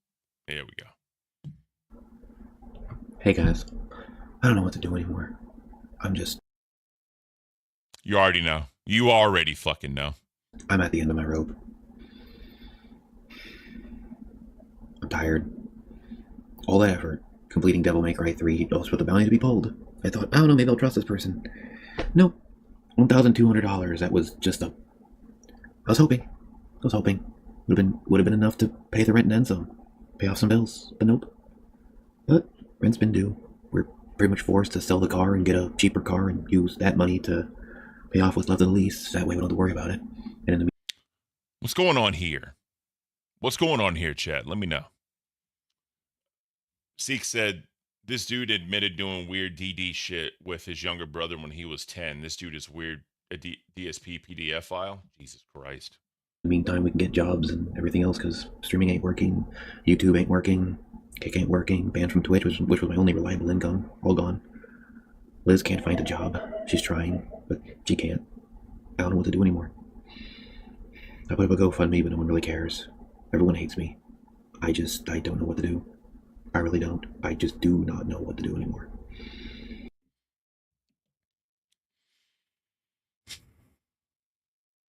Here we go. Hey guys, I don't know what to do anymore. You already know. You already fucking know. I'm at the end of my rope. I'm tired. All that effort, completing Devil May Cry 3, was for the bounty to be pulled. I thought, I don't know, maybe I'll trust this person. Nope. $1,200. That was just a... I was hoping. Would have been enough to pay the rent and then some. Pay off some bills. But nope. But rent's been due. We're pretty much forced to sell the car and get a cheaper car and use that money to pay off what's left of the lease. That way we don't have to worry about it. And in the What's going on here? What's going on here, Chad? Let me know. Seek said, this dude admitted doing weird DD shit with his younger brother when he was 10. This dude is weird, a DSP PDF file. Jesus Christ. In the meantime, we can get jobs and everything else because streaming ain't working, YouTube ain't working, Kick ain't working, banned from Twitch, which was my only reliable income, all gone. Liz can't find a job. She's trying, but she can't. I don't know what to do anymore. I put up a GoFundMe, but no one really cares. Everyone hates me. I don't know what to do. I really don't. I just do not know what to do anymore.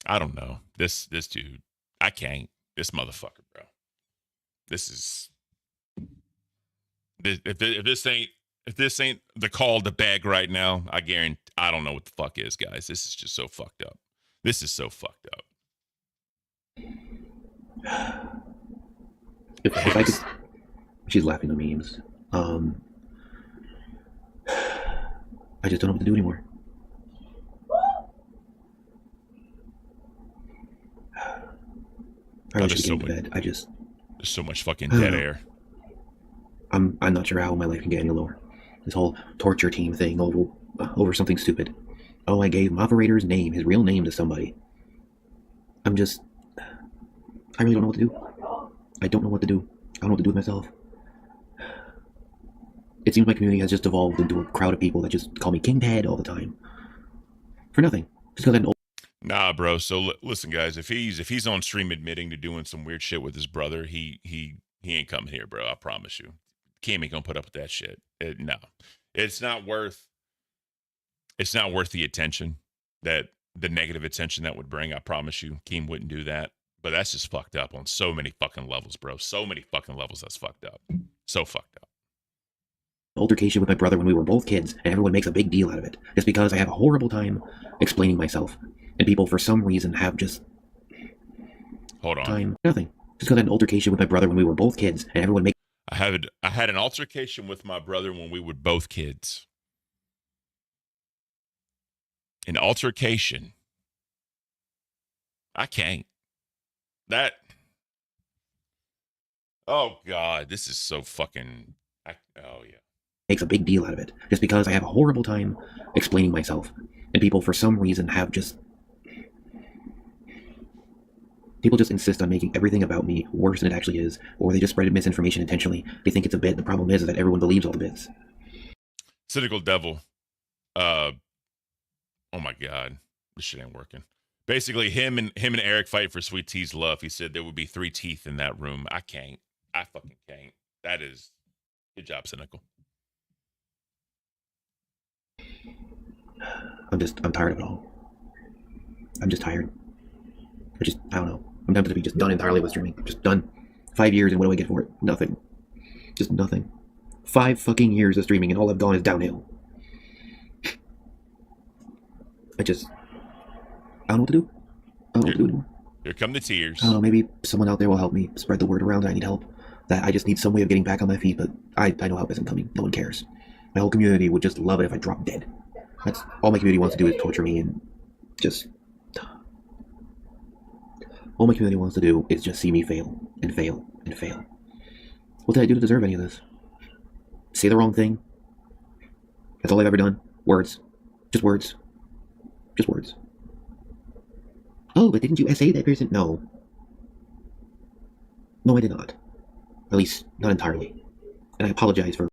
I don't know. This dude, I can't. This motherfucker, bro. This is... If this ain't the call to beg right now, I guarantee I don't know what the fuck is, guys. This is just so fucked up. This is so fucked up. If I could, she's laughing at memes. I just don't know what to do anymore. I really should get into bed. There's so much fucking dead air. I'm not sure how my life can get any lower. This whole torture team thing over something stupid. Oh, I gave Moderator's name, his real name, to somebody. I really don't know what to do. I don't know what to do. I don't know what to do with myself. It seems my community has just evolved into a crowd of people that just call me King Ted all the time. For nothing. Just because I'm old. Nah, bro. So listen, guys. If he's on stream admitting to doing some weird shit with his brother, he ain't coming here, bro. I promise you. Kim ain't gonna put up with that shit. No, it's not worth the attention, that the negative attention that would bring. I promise you, Keem wouldn't do that. But that's just fucked up on so many fucking levels, bro. So many fucking levels. That's fucked up. So fucked up. Altercation with my brother when we were both kids, and everyone makes a big deal out of it. Just because I have a horrible time explaining myself, and people for some reason have just... Hold on. Time. Nothing. Just because I had an altercation with my brother when we were both kids, and everyone makes... I had an altercation with my brother when we were both kids. An altercation. I can't. That. Oh God, this is so fucking. Oh yeah. Makes a big deal out of it just because I have a horrible time explaining myself, and people for some reason have just. People just insist on making everything about me worse than it actually is, or they just spread misinformation intentionally. They think it's a bit. The problem is that everyone believes all the bits. Cynical Devil. Oh my God, this shit ain't working. Basically, him and Eric fight for Sweet Tea's love. He said there would be 3 teeth in that room. I can't. I fucking can't. That is good job, Cynical. I'm tired of it all. I'm just tired. I don't know. I'm tempted to be just done entirely with streaming. Just done. 5 years, and what do I get for it? Nothing. Just nothing. 5 fucking years of streaming, and all I've gone is downhill. I don't know what to do. I don't know what to do anymore. Here come the tears. I don't know, maybe someone out there will help me spread the word around that I need help. That I just need some way of getting back on my feet, but I know help isn't coming. No one cares. My whole community would just love it if I dropped dead. That's all my community wants to do, is torture me and just... All my community wants to do is just see me fail, and fail, and fail. What did I do to deserve any of this? Say the wrong thing? That's all I've ever done. Words. Just words. Just words. Oh, but didn't you essay that person? No. No, I did not. At least, not entirely. And I apologize for...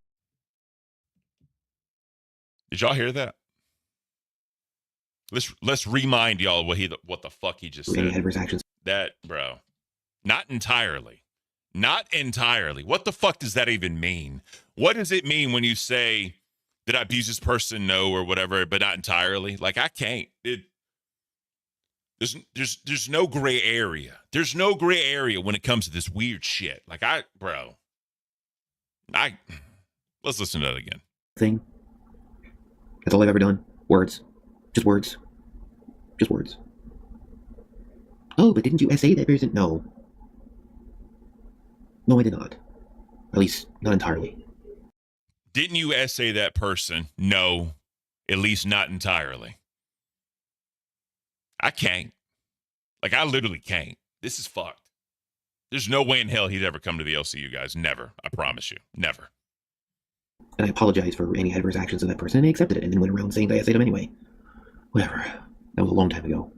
Did y'all hear that? Let's remind y'all what the fuck he just said. Any adverse actions. That, bro. Not entirely. Not entirely. What the fuck does that even mean? What does it mean when you say, did I abuse this person? No, or whatever, but not entirely. Like, I can't. There's no gray area. There's no gray area when it comes to this weird shit. Like, let's listen to that again. Thing. That's all I've ever done. Words. Just words. Just words. Oh, but didn't you essay that person? No. No, I did not. At least, not entirely. Didn't you essay that person? No, at least not entirely. I can't. Like, I literally can't. This is fucked. There's no way in hell he'd ever come to the LCU, guys. Never. I promise you. Never. And I apologized for any adverse actions of that person, and they accepted it, and then went around saying that I essayed him anyway. Whatever. That was a long time ago.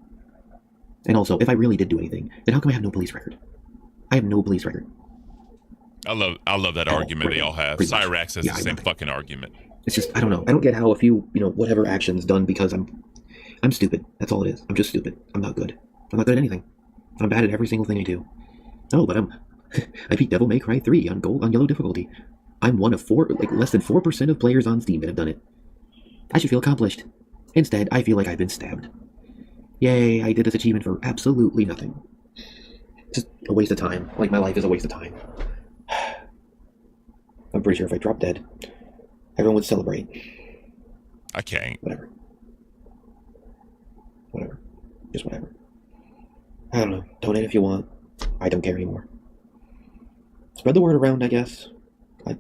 And also, if I really did do anything, then how come I have no police record? I have no police record. I love that argument they all have. Cyrax has the same fucking argument. It's just, I don't know. I don't get how a few, whatever actions done because I'm stupid. That's all it is. I'm just stupid. I'm not good. I'm not good at anything. I'm bad at every single thing I do. Oh, but I beat Devil May Cry 3 on yellow difficulty. I'm one of less than 4% of players on Steam that have done it. I should feel accomplished. Instead, I feel like I've been stabbed. Yay, I did this achievement for absolutely nothing. Just a waste of time. Like, my life is a waste of time. I'm pretty sure if I dropped dead, everyone would celebrate. I can't. Whatever. Just whatever. I don't know. Donate if you want. I don't care anymore. Spread the word around, I guess. I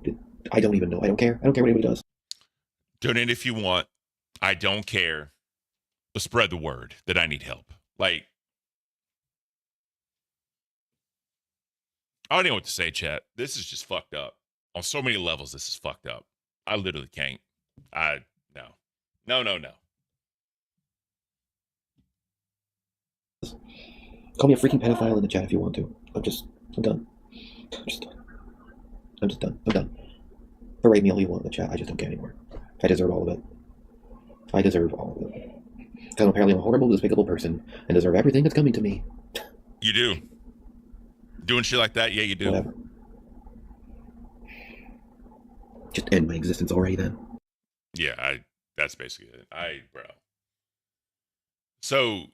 don't even know. I don't care. I don't care what anybody does. Donate if you want. I don't care. But spread the word that I need help. Like, I don't know what to say, chat. This is just fucked up. On so many levels, this is fucked up. I literally can't. No. Call me a freaking pedophile in the chat if you want to. I'm done. I'm done. Berate me all you want in the chat. I just don't care anymore. I deserve all of it. Because apparently I'm a horrible, despicable person and deserve everything that's coming to me. You do. Doing shit like that? Yeah, you do. Whatever. Just end my existence already then. Yeah, that's basically it. Bro. So,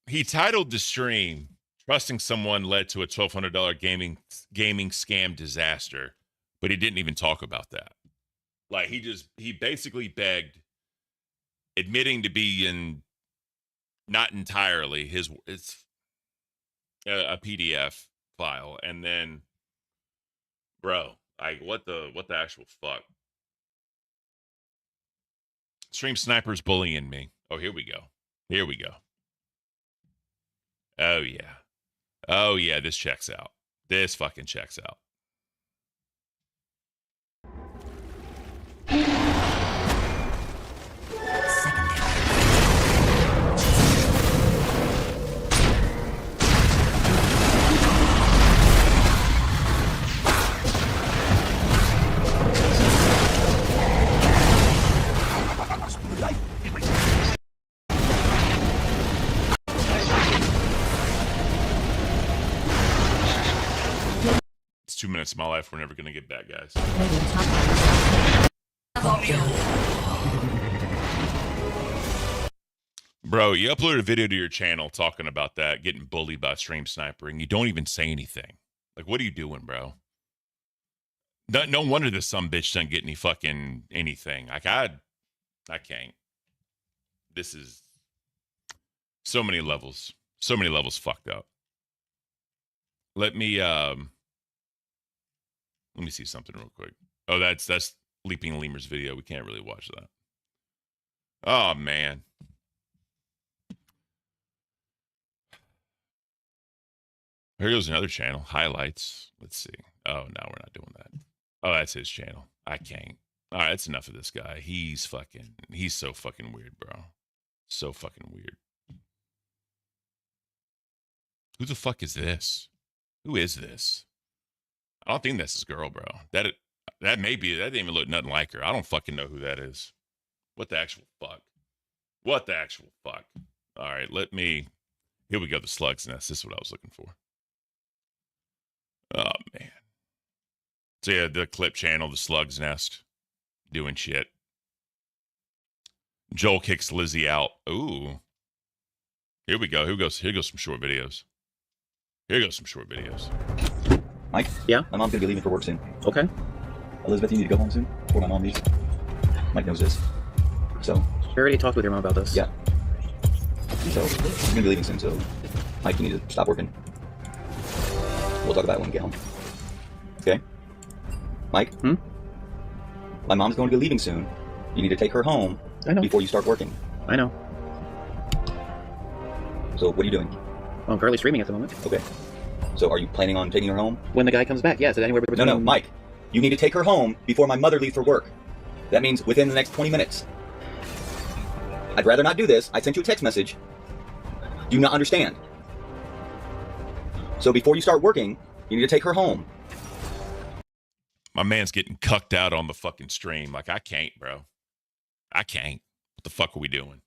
he titled the stream, Trusting Someone Led to a $1,200 gaming scam disaster, but he didn't even talk about that. Like, he basically begged, admitting to being not entirely it's a PDF file, and then, bro, like, what the actual fuck? Stream Sniper's bullying me. Oh, here we go. Oh yeah, this checks out. This fucking checks out. It's 2 minutes of my life we're never gonna get back, guys. Bro, you uploaded a video to your channel talking about that, getting bullied by Stream Sniper, and you don't even say anything. Like, what are you doing, bro? No wonder this some bitch doesn't get any fucking anything. Like, I can't. This is so many levels fucked up. Let me see something real quick. Oh, that's Leaping Lemur's video. We can't really watch that. Oh, man. Here goes another channel. Highlights. Let's see. Oh, no, we're not doing that. Oh, that's his channel. I can't. All right, that's enough of this guy. He's so fucking weird, bro. So fucking weird. Who the fuck is this? Who is this? I don't think that's his girl, bro. That may be. That didn't even look nothing like her. I don't fucking know who that is. What the actual fuck? All right, here we go. The Slug's Nest. This is what I was looking for. Oh, man. So yeah, the clip channel, the Slug's Nest, doing shit. Joel kicks Lizzie out. Ooh. Here we go. Here goes some short videos. Here goes some short videos. Mike? Yeah? My mom's gonna be leaving for work soon. Okay. Elizabeth, you need to go home soon before my mom leaves. Mike knows this. So. You already talked with your mom about this. Yeah. So, she's gonna be leaving soon, so Mike, you need to stop working. We'll talk about it when we get home. Okay? Mike? My mom's going to be leaving soon. You need to take her home before you start working. I know. So, what are you doing? Well, I'm currently streaming at the moment. Okay. So, are you planning on taking her home? When the guy comes back, yes. Anywhere between... No, Mike. You need to take her home before my mother leaves for work. That means within the next 20 minutes. I'd rather not do this. I sent you a text message. Do you not understand? So before you start working, you need to take her home. My man's getting cucked out on the fucking stream. Like, I can't, bro. I can't. What the fuck are we doing?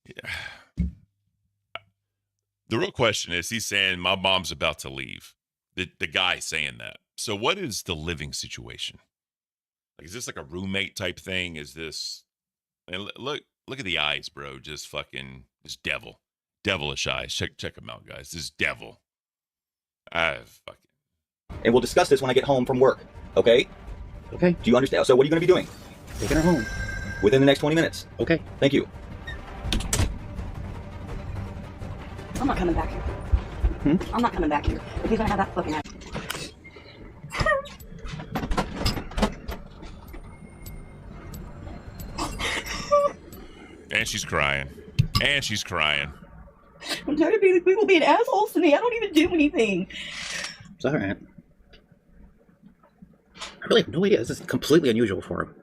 Yeah. The real question is, he's saying my mom's about to leave. The guy saying that. So what is the living situation? Like, is this like a roommate type thing? Is this... And look at the eyes, bro. Just fucking... Just devilish eyes. Check them out, guys. This devil. Fucking... And we'll discuss this when I get home from work. Okay? Okay. Do you understand? So what are you going to be doing? Taking her home. Within the next 20 minutes. Okay. Thank you. I'm not coming back here. I'm not coming back here. If he's gonna have that fucking ass. And she's crying. And she's crying. I'm tired of people being assholes to me. I don't even do anything. It's alright. I really have no idea. This is completely unusual for him.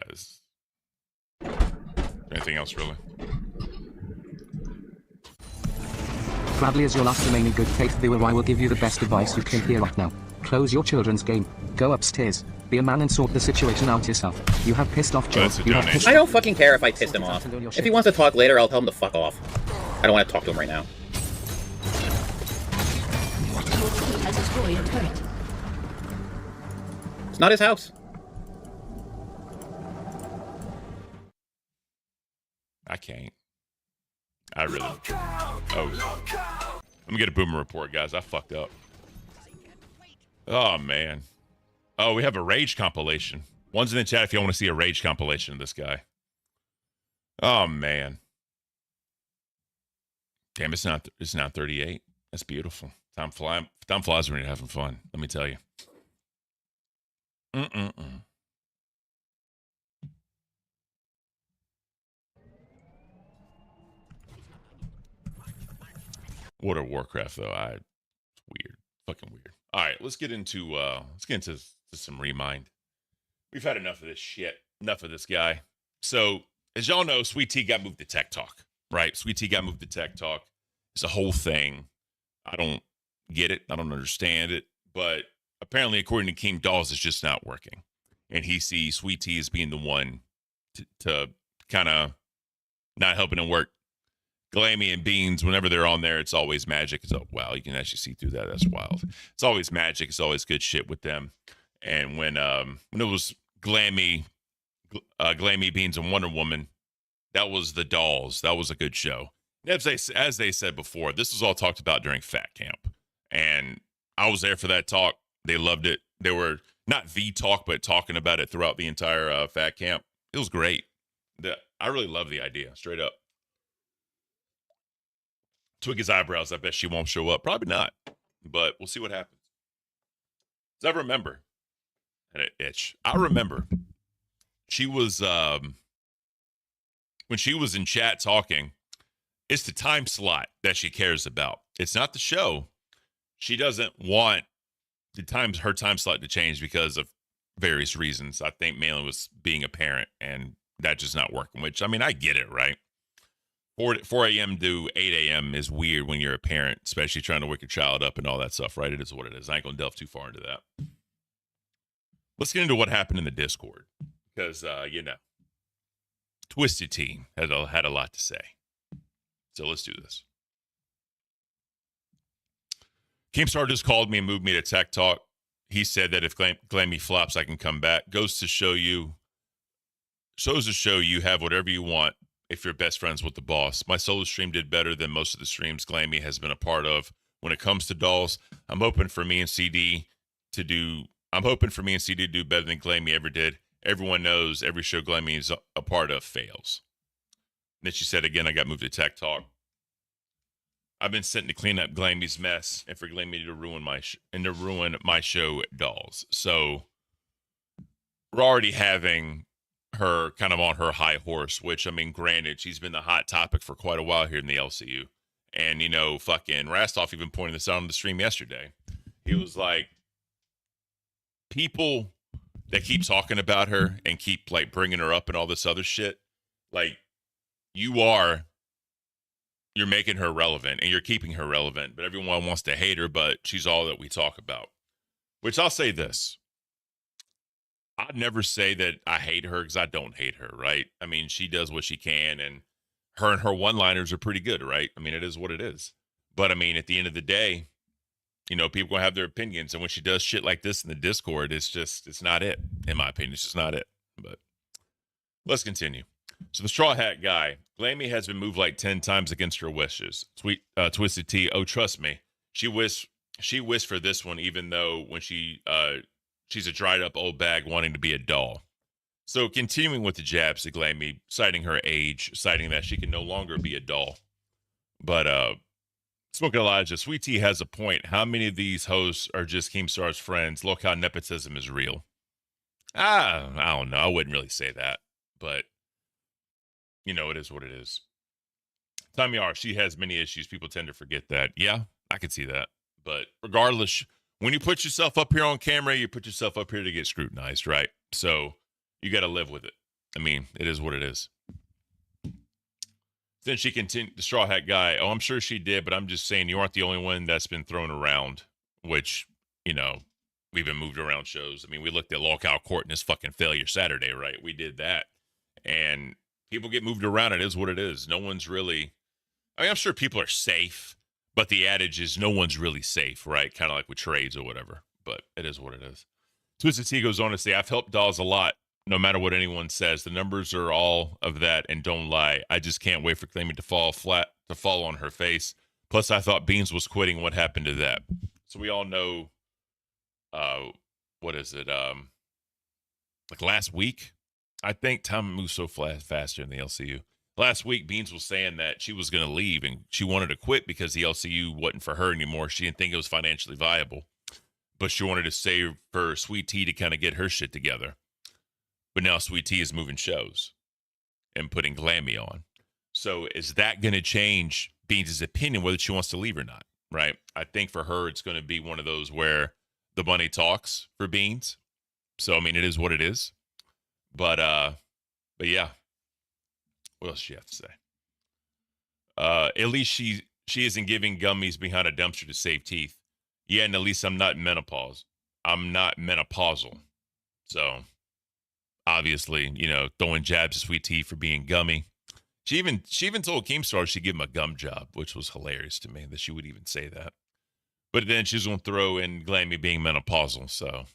Yes. Anything else, really? Bradley is your last remaining good faith viewer. I will give you the best advice you can hear right now. Close your children's game. Go upstairs. Be a man and sort the situation out yourself. You have pissed off Joe. You have pissed I don't fucking care if I pissed him off. If he wants to talk later, I'll tell him to fuck off. I don't want to talk to him right now. It's not his house. I can't. I really... Oh. Let me get a boomer report, guys. I fucked up. Oh, man. Oh, we have a rage compilation. One's in the chat if you want to see a rage compilation of this guy. Oh, man. Damn, it's not 38. That's beautiful. Time flies when you're having fun. Let me tell you. World of Warcraft, though, it's weird, fucking weird. All right, let's get into some Remind. We've had enough of this shit, enough of this guy. So, as y'all know, Sweet Tea got moved to Tech Talk, right? Sweet Tea got moved to Tech Talk. It's a whole thing. I don't get it. I don't understand it. But apparently, according to King Dawes, it's just not working, and he sees Sweet Tea as being the one to kind of not helping him work. Glammy and Beans, whenever they're on there, it's always magic. It's wow, you can actually see through that. That's wild. It's always magic. It's always good shit with them. And when it was Glammy, Beans, and Wonder Woman, that was the Dolls. That was a good show. As they said before, this was all talked about during Fat Camp, and I was there for that talk. They loved it. They were not the talk, but talking about it throughout the entire Fat Camp. It was great. I really love the idea. Straight up. Twig his eyebrows. I bet she won't show up. Probably not. But we'll see what happens. I remember. And it itch. I remember. She was when she was in chat talking, it's the time slot that she cares about. It's not the show. She doesn't want her time slot to change because of various reasons. I think mainly was being a parent and that just not working, which I mean I get it, right? 4 a.m. to 8 a.m. is weird when you're a parent, especially trying to wake your child up and all that stuff, right? It is what it is. I ain't going to delve too far into that. Let's get into what happened in the Discord because, Twisted Tea had a lot to say. So let's do this. Keemstar just called me and moved me to Tech Talk. He said that if Glammy flops, I can come back. Shows to show you have whatever you want if you're best friends with the boss. My solo stream did better than most of the streams Glammy has been a part of. When it comes to dolls, I'm hoping for me and CD to do better than Glammy ever did. Everyone knows every show Glammy is a part of fails. And then she said again, I got moved to Tech Talk. I've been sent to clean up Glammy's mess and for Glammy to ruin my show, Dolls. So we're already having her kind of on her high horse, which, I mean, granted, she's been the hot topic for quite a while here in the LCU. And, you know, fucking Rastoff even pointed this out on the stream yesterday. He was like, people that keep talking about her and keep, like, bringing her up and all this other shit, like, you're making her relevant and you're keeping her relevant, but everyone wants to hate her, but she's all that we talk about. Which I'll say this. I'd never say that I hate her because I don't hate her, right? I mean, she does what she can, and her one-liners are pretty good, right? I mean, it is what it is. But, I mean, at the end of the day, you know, people have their opinions, and when she does shit like this in the Discord, it's not it, in my opinion. It's just not it. But let's continue. So the Straw Hat guy, Glammy has been moved like 10 times against her wishes. Twisted Tea, oh, trust me. She wished for this one, even though when she's a dried up old bag wanting to be a doll. So continuing with the jabs to Glammy, citing her age, citing that she can no longer be a doll. But Smoking Elijah, Sweet Tea has a point. How many of these hosts are just Keemstar's friends? Look how nepotism is real. I don't know. I wouldn't really say that, but you know, it is what it is. Tommy R, she has many issues. People tend to forget that. Yeah, I can see that. But regardless, when you put yourself up here on camera, you put yourself up here to get scrutinized, right? So you got to live with it. I mean, it is what it is. Then she continued, the Straw Hat guy, oh, I'm sure she did, but I'm just saying you aren't the only one that's been thrown around, which, you know, we've been moved around shows. I mean, we looked at Lockout Court and his fucking failure Saturday, right? We did that. And people get moved around. It is what it is. No one's really, I mean, I'm sure people are safe, but the adage is no one's really safe, right? Kind of like with trades or whatever, but it is what it is. Twisted Tea goes on to say, I've helped dolls a lot. No matter what anyone says, the numbers are all of that, and don't lie. I just can't wait for Glammy to fall on her face. Plus, I thought Beans was quitting. What happened to that? So we all know, what is it? Like last week, I think time moves so faster in the LCU. Last week, Beans was saying that she was going to leave and she wanted to quit because the LCU wasn't for her anymore. She didn't think it was financially viable, but she wanted to save for Sweet Tea to kind of get her shit together. But now Sweet Tea is moving shows and putting Glammy on. So is that going to change Beans' opinion whether she wants to leave or not, right? I think for her, it's going to be one of those where the money talks for Beans. So, I mean, it is what it is. But yeah. What else does she have to say? At least she isn't giving gummies behind a dumpster to save teeth. Yeah, and at least I'm not menopause. I'm not menopausal. So obviously, you know, throwing jabs at Sweet Tea for being gummy. She even told Keemstar she'd give him a gum job, which was hilarious to me that she would even say that. But then she's going to throw in Glammy being menopausal. So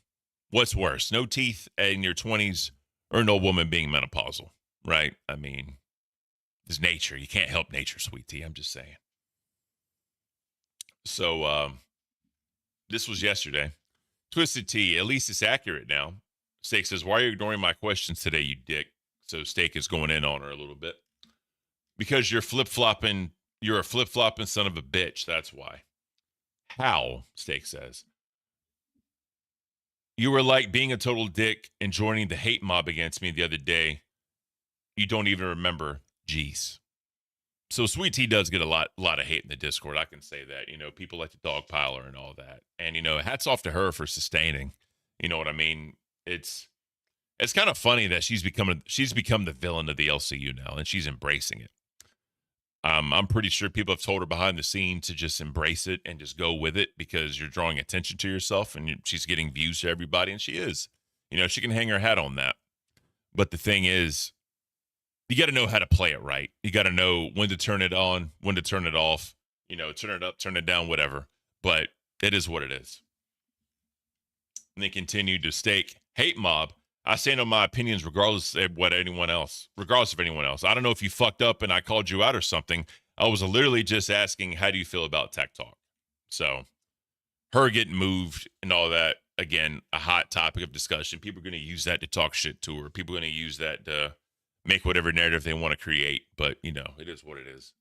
what's worse, no teeth in your 20s or no woman being menopausal, right? I mean, it's nature. You can't help nature, Sweet Tea. I'm just saying. So this was yesterday. Twisted Tea, at least it's accurate now. Steak says, why are you ignoring my questions today, you dick? So Steak is going in on her a little bit. Because you're flip-flopping. You're a flip-flopping son of a bitch. That's why. How? Steak says. You were like being a total dick and joining the hate mob against me the other day. You don't even remember. Jeez. So Sweet Tea does get a lot of hate in the Discord. I can say that. You know, people like to dogpile her and all that. And, you know, hats off to her for sustaining. You know what I mean? It's kind of funny that she's become the villain of the LCU now, and she's embracing it. I'm pretty sure people have told her behind the scenes to just embrace it and just go with it because you're drawing attention to yourself, and she's getting views to everybody, and she is. You know, she can hang her hat on that. But the thing is, you got to know how to play it right. You got to know when to turn it on, when to turn it off, you know, turn it up, turn it down, whatever. But it is what it is. And they continued to stake hate mob. I stand on my opinions regardless of what anyone else, regardless of anyone else. I don't know if you fucked up and I called you out or something. I was literally just asking, how do you feel about Tech Talk? So her getting moved and all that, again, a hot topic of discussion. People are going to use that to talk shit to her. People are going to use that to make whatever narrative they want to create. But, you know, it is what it is.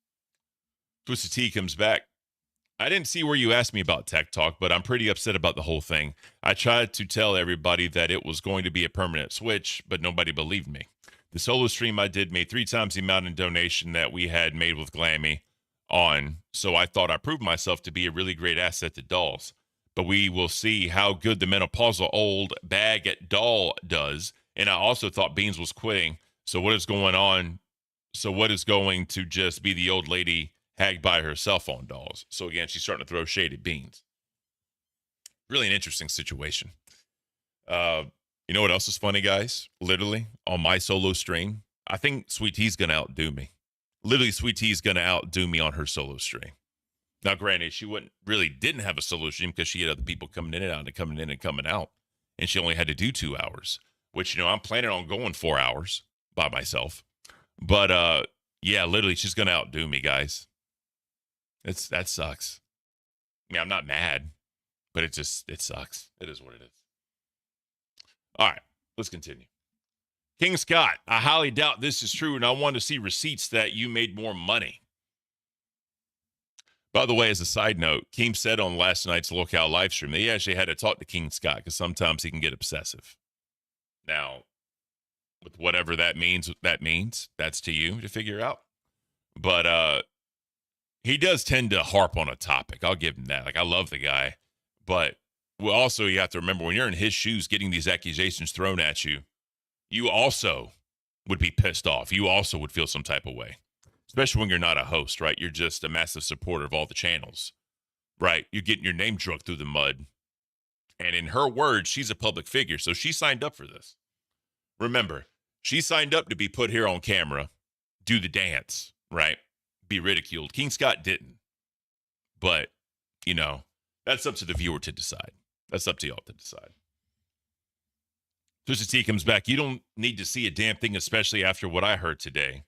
Twisted T comes back. I didn't see where you asked me about Tech Talk, but I'm pretty upset about the whole thing. I tried to tell everybody that it was going to be a permanent switch, but nobody believed me. The solo stream I did made 3 times the amount in donation that we had made with Glammy on, so I thought I proved myself to be a really great asset to dolls. But we will see how good the menopausal old bag at doll does. And I also thought Beans was quitting. So what is going on? So what is going to just be the old lady hagged by herself on dolls? So again, she's starting to throw shade at Beans. Really an interesting situation. You know what else is funny, guys? Literally, on my solo stream, I think Sweet Tea's going to outdo me. Literally, Sweet Tea's going to outdo me on her solo stream. Now, granted, she didn't have a solo stream because she had other people coming in and out and coming in and coming out. And she only had to do 2 hours, which, you know, I'm planning on going 4 hours by myself. But, yeah, literally, she's going to outdo me, guys. That sucks. I mean, I'm not mad, but it sucks. It is what it is. All right, let's continue. King Scott, I highly doubt this is true, and I want to see receipts that you made more money. By the way, as a side note, Keem said on last night's Locale live stream that he actually had to talk to King Scott because sometimes he can get obsessive. Now, with whatever that means, that's to you to figure out. But he does tend to harp on a topic. I'll give him that. Like, I love the guy. But also, you have to remember, when you're in his shoes getting these accusations thrown at you, you also would be pissed off. You also would feel some type of way. Especially when you're not a host, right? You're just a massive supporter of all the channels, right? You're getting your name dragged through the mud. And in her words, she's a public figure, so she signed up for this. Remember, she signed up to be put here on camera, do the dance, right? Be ridiculed. King Scott didn't. But, you know, that's up to the viewer to decide. That's up to y'all to decide. Twisted T comes back. You don't need to see a damn thing, especially after what I heard today.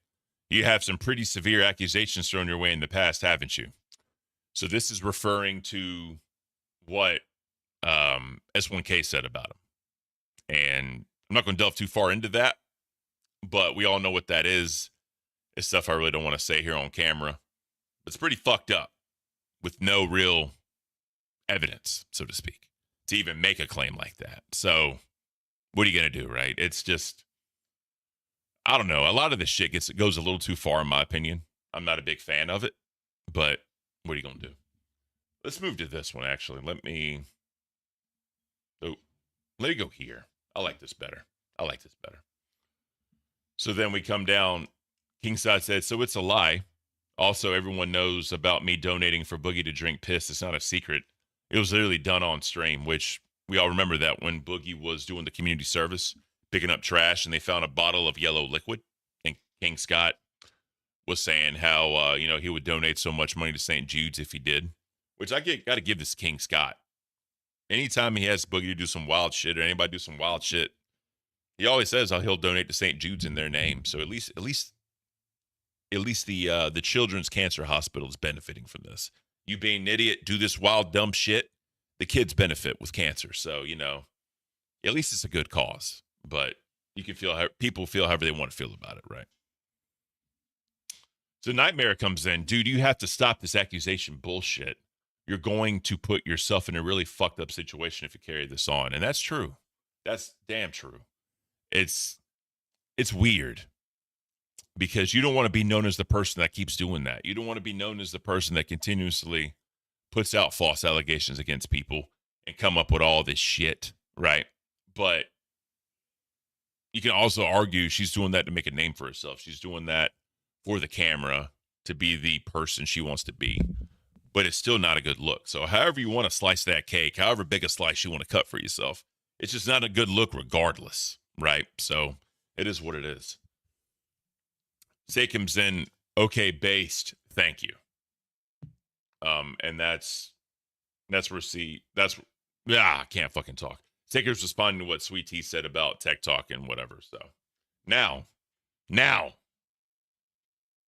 You have some pretty severe accusations thrown your way in the past, haven't you? So this is referring to what S1K said about him. And I'm not going to delve too far into that, but we all know what that is. It's stuff I really don't want to say here on camera. It's pretty fucked up with no real evidence, so to speak, to even make a claim like that. So what are you going to do, right? It's just, I don't know. A lot of this shit goes a little too far, in my opinion. I'm not a big fan of it, but what are you going to do? Let's move to this one, actually. Let me go here. I like this better. So then we come down. Kingside said, so it's a lie. Also, everyone knows about me donating for Boogie to drink piss. It's not a secret. It was literally done on stream, which we all remember that when Boogie was doing the community service, picking up trash, and they found a bottle of yellow liquid. And King Scott was saying how, he would donate so much money to St. Jude's if he did, which I got to give this to King Scott. Anytime he has Boogie to do some wild shit or anybody do some wild shit, he always says how he'll donate to St. Jude's in their name. So at least the Children's Cancer Hospital is benefiting from this. You being an idiot, do this wild, dumb shit, the kids benefit with cancer. So, at least it's a good cause. But you can feel how people feel however they want to feel about it, right? So Nightmare comes in. Dude, you have to stop this accusation bullshit. You're going to put yourself in a really fucked up situation if you carry this on. And that's true. That's damn true. It's weird because you don't want to be known as the person that keeps doing that. You don't want to be known as the person that continuously puts out false allegations against people and come up with all this shit, right? But you can also argue she's doing that to make a name for herself. She's doing that for the camera to be the person she wants to be. But it's still not a good look. So however you want to slice that cake, however big a slice you want to cut for yourself, it's just not a good look regardless, right? So it is what it is. Sakim's in okay based. Thank you. And that's where I can't fucking talk. Saker's responding to what Sweet Tea said about Tech Talk and whatever. So now,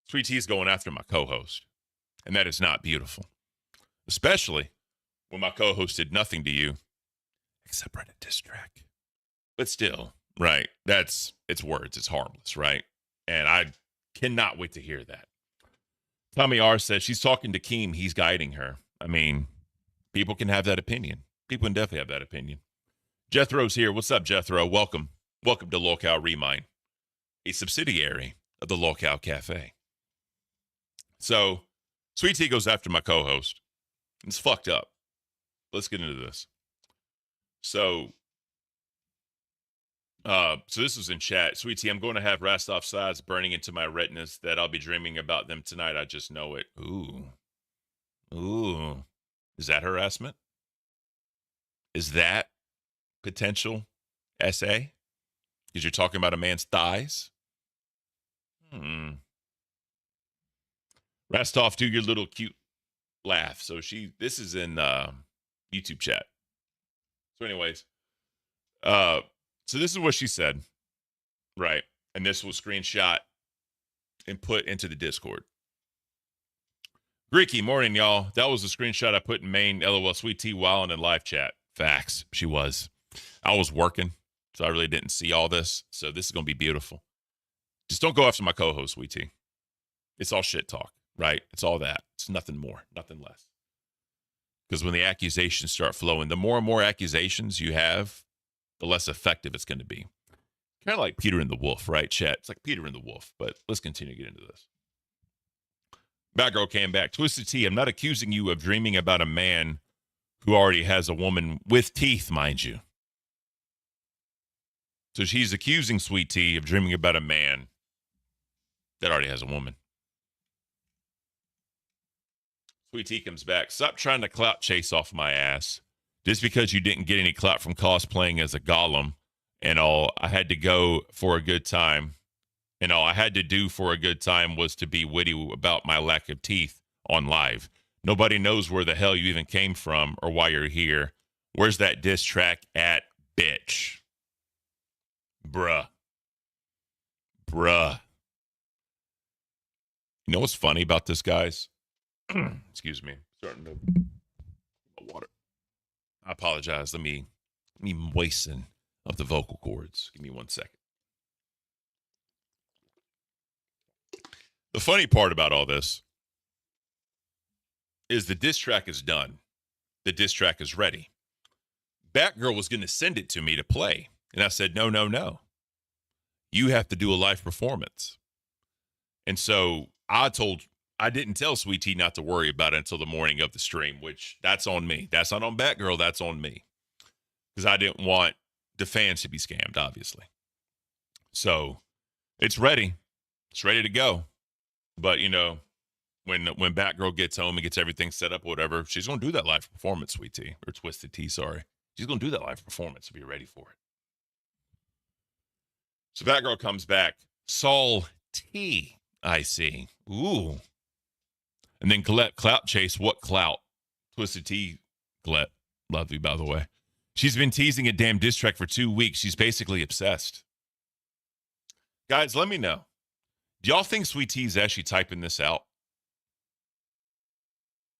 Sweet Tea's going after my co-host, and that is not beautiful, especially when my co-host did nothing to you except write a diss track. But still, right? It's words. It's harmless, right? And I cannot wait to hear that. Tommy R says she's talking to Keem. He's guiding her. I mean, people can have that opinion. People can definitely have that opinion. Jethro's here. What's up, Jethro? Welcome. Welcome to Lolcow Remind, a subsidiary of the Lolcow Cafe. So, Sweet Tea goes after my co-host. It's fucked up. Let's get into this. So this was in chat. Sweet Tea, I'm going to have Rastov sides burning into my retinas that I'll be dreaming about them tonight. I just know it. Ooh. Is that harassment? Is that potential SA? Because you're talking about a man's thighs? Rastov, do your little cute laugh. So this is in YouTube chat. So anyways, so this is what she said, right? And this was screenshot and put into the Discord. Greeky, morning, y'all. That was a screenshot I put in main LOL Sweet Tea while in live chat. Facts, she was. I was working, so I really didn't see all this. So this is going to be beautiful. Just don't go after my co-host, Sweet Tea. It's all shit talk, right? It's all that. It's nothing more, nothing less. Because when the accusations start flowing, the more and more accusations you have, the less effective it's going to be. Kind of like Peter and the Wolf, right, chat? It's like Peter and the Wolf, but let's continue to get into this. Batgirl came back. Twisted Tea, I'm not accusing you of dreaming about a man who already has a woman with teeth, mind you. So she's accusing Sweet Tea of dreaming about a man that already has a woman. Sweet Tea comes back. Stop trying to clout chase off my ass. Just because you didn't get any clout from cosplaying as a golem and all, I had to go for a good time. And all I had to do for a good time was to be witty about my lack of teeth on live. Nobody knows where the hell you even came from or why you're here. Where's that diss track at, bitch? Bruh. You know what's funny about this, guys? Excuse me. Starting to water. I apologize. Let me moisten of the vocal cords. Give me 1 second. The funny part about all this is the diss track is done. The diss track is ready. Batgirl was going to send it to me to play. And I said, no. You have to do a live performance. And so I didn't tell Sweet Tea not to worry about it until the morning of the stream, which that's on me. That's not on Batgirl. That's on me. Because I didn't want the fans to be scammed, obviously. So it's ready. It's ready to go. But, you know, when Batgirl gets home and gets everything set up or whatever, she's going to do that live performance, Sweet Tea. Or Twisted Tea, sorry. She's going to do that live performance to be ready for it. So Batgirl comes back. Saul T, I see. Ooh. And then Colette clout chase. What clout? Twisted Tea, Colette. Love you, by the way. She's been teasing a damn diss track for 2 weeks. She's basically obsessed. Guys, let me know. Do y'all think Sweet Tea's actually typing this out?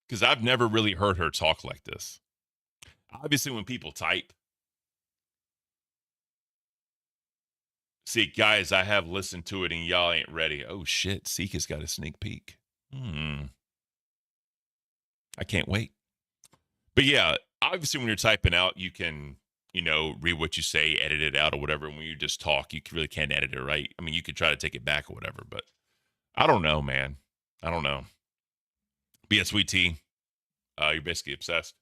Because I've never really heard her talk like this. Obviously, when people type. See, guys, I have listened to it and y'all ain't ready. Oh, shit. Seek has got a sneak peek. I can't wait. But yeah, obviously, when you're typing out, you can, read what you say, edit it out or whatever. When you just talk, you really can't edit it, right? I mean, you could try to take it back or whatever, but I don't know, man. I don't know. But yeah, Sweet Tea, you're basically obsessed.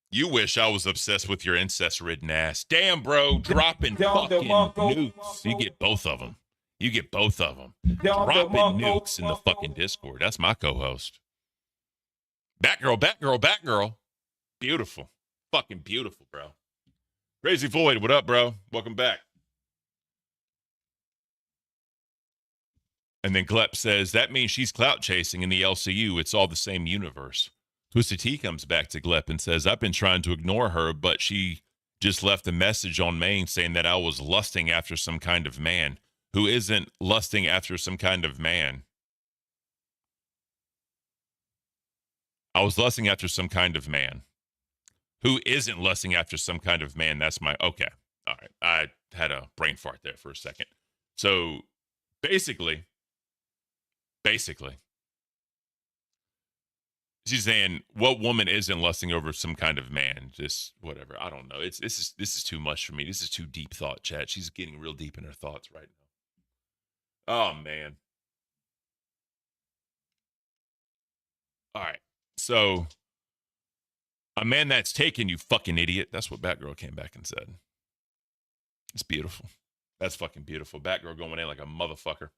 You wish I was obsessed with your incest-ridden ass. Damn, bro, dropping fucking nukes. You get both of them. Dropping nukes in the fucking Discord. That's my co-host. Batgirl. Beautiful. Fucking beautiful, bro. Crazy Void, what up, bro? Welcome back. And then Glep says, that means she's clout chasing in the LCU. It's all the same universe. Twisted T comes back to Glep and says, I've been trying to ignore her, but she just left a message on main saying that I was lusting after some kind of man. Who isn't lusting after some kind of man? I was lusting after some kind of man. Who isn't lusting after some kind of man? That's my, okay. All right. I had a brain fart there for a second. So basically, she's saying, what woman isn't lusting over some kind of man? Just whatever. I don't know. This is too much for me. This is too deep thought, chat. She's getting real deep in her thoughts right now. Oh, man. All right. So, a man that's taken, you fucking idiot. That's what Batgirl came back and said. It's beautiful. That's fucking beautiful. Batgirl going in like a motherfucker.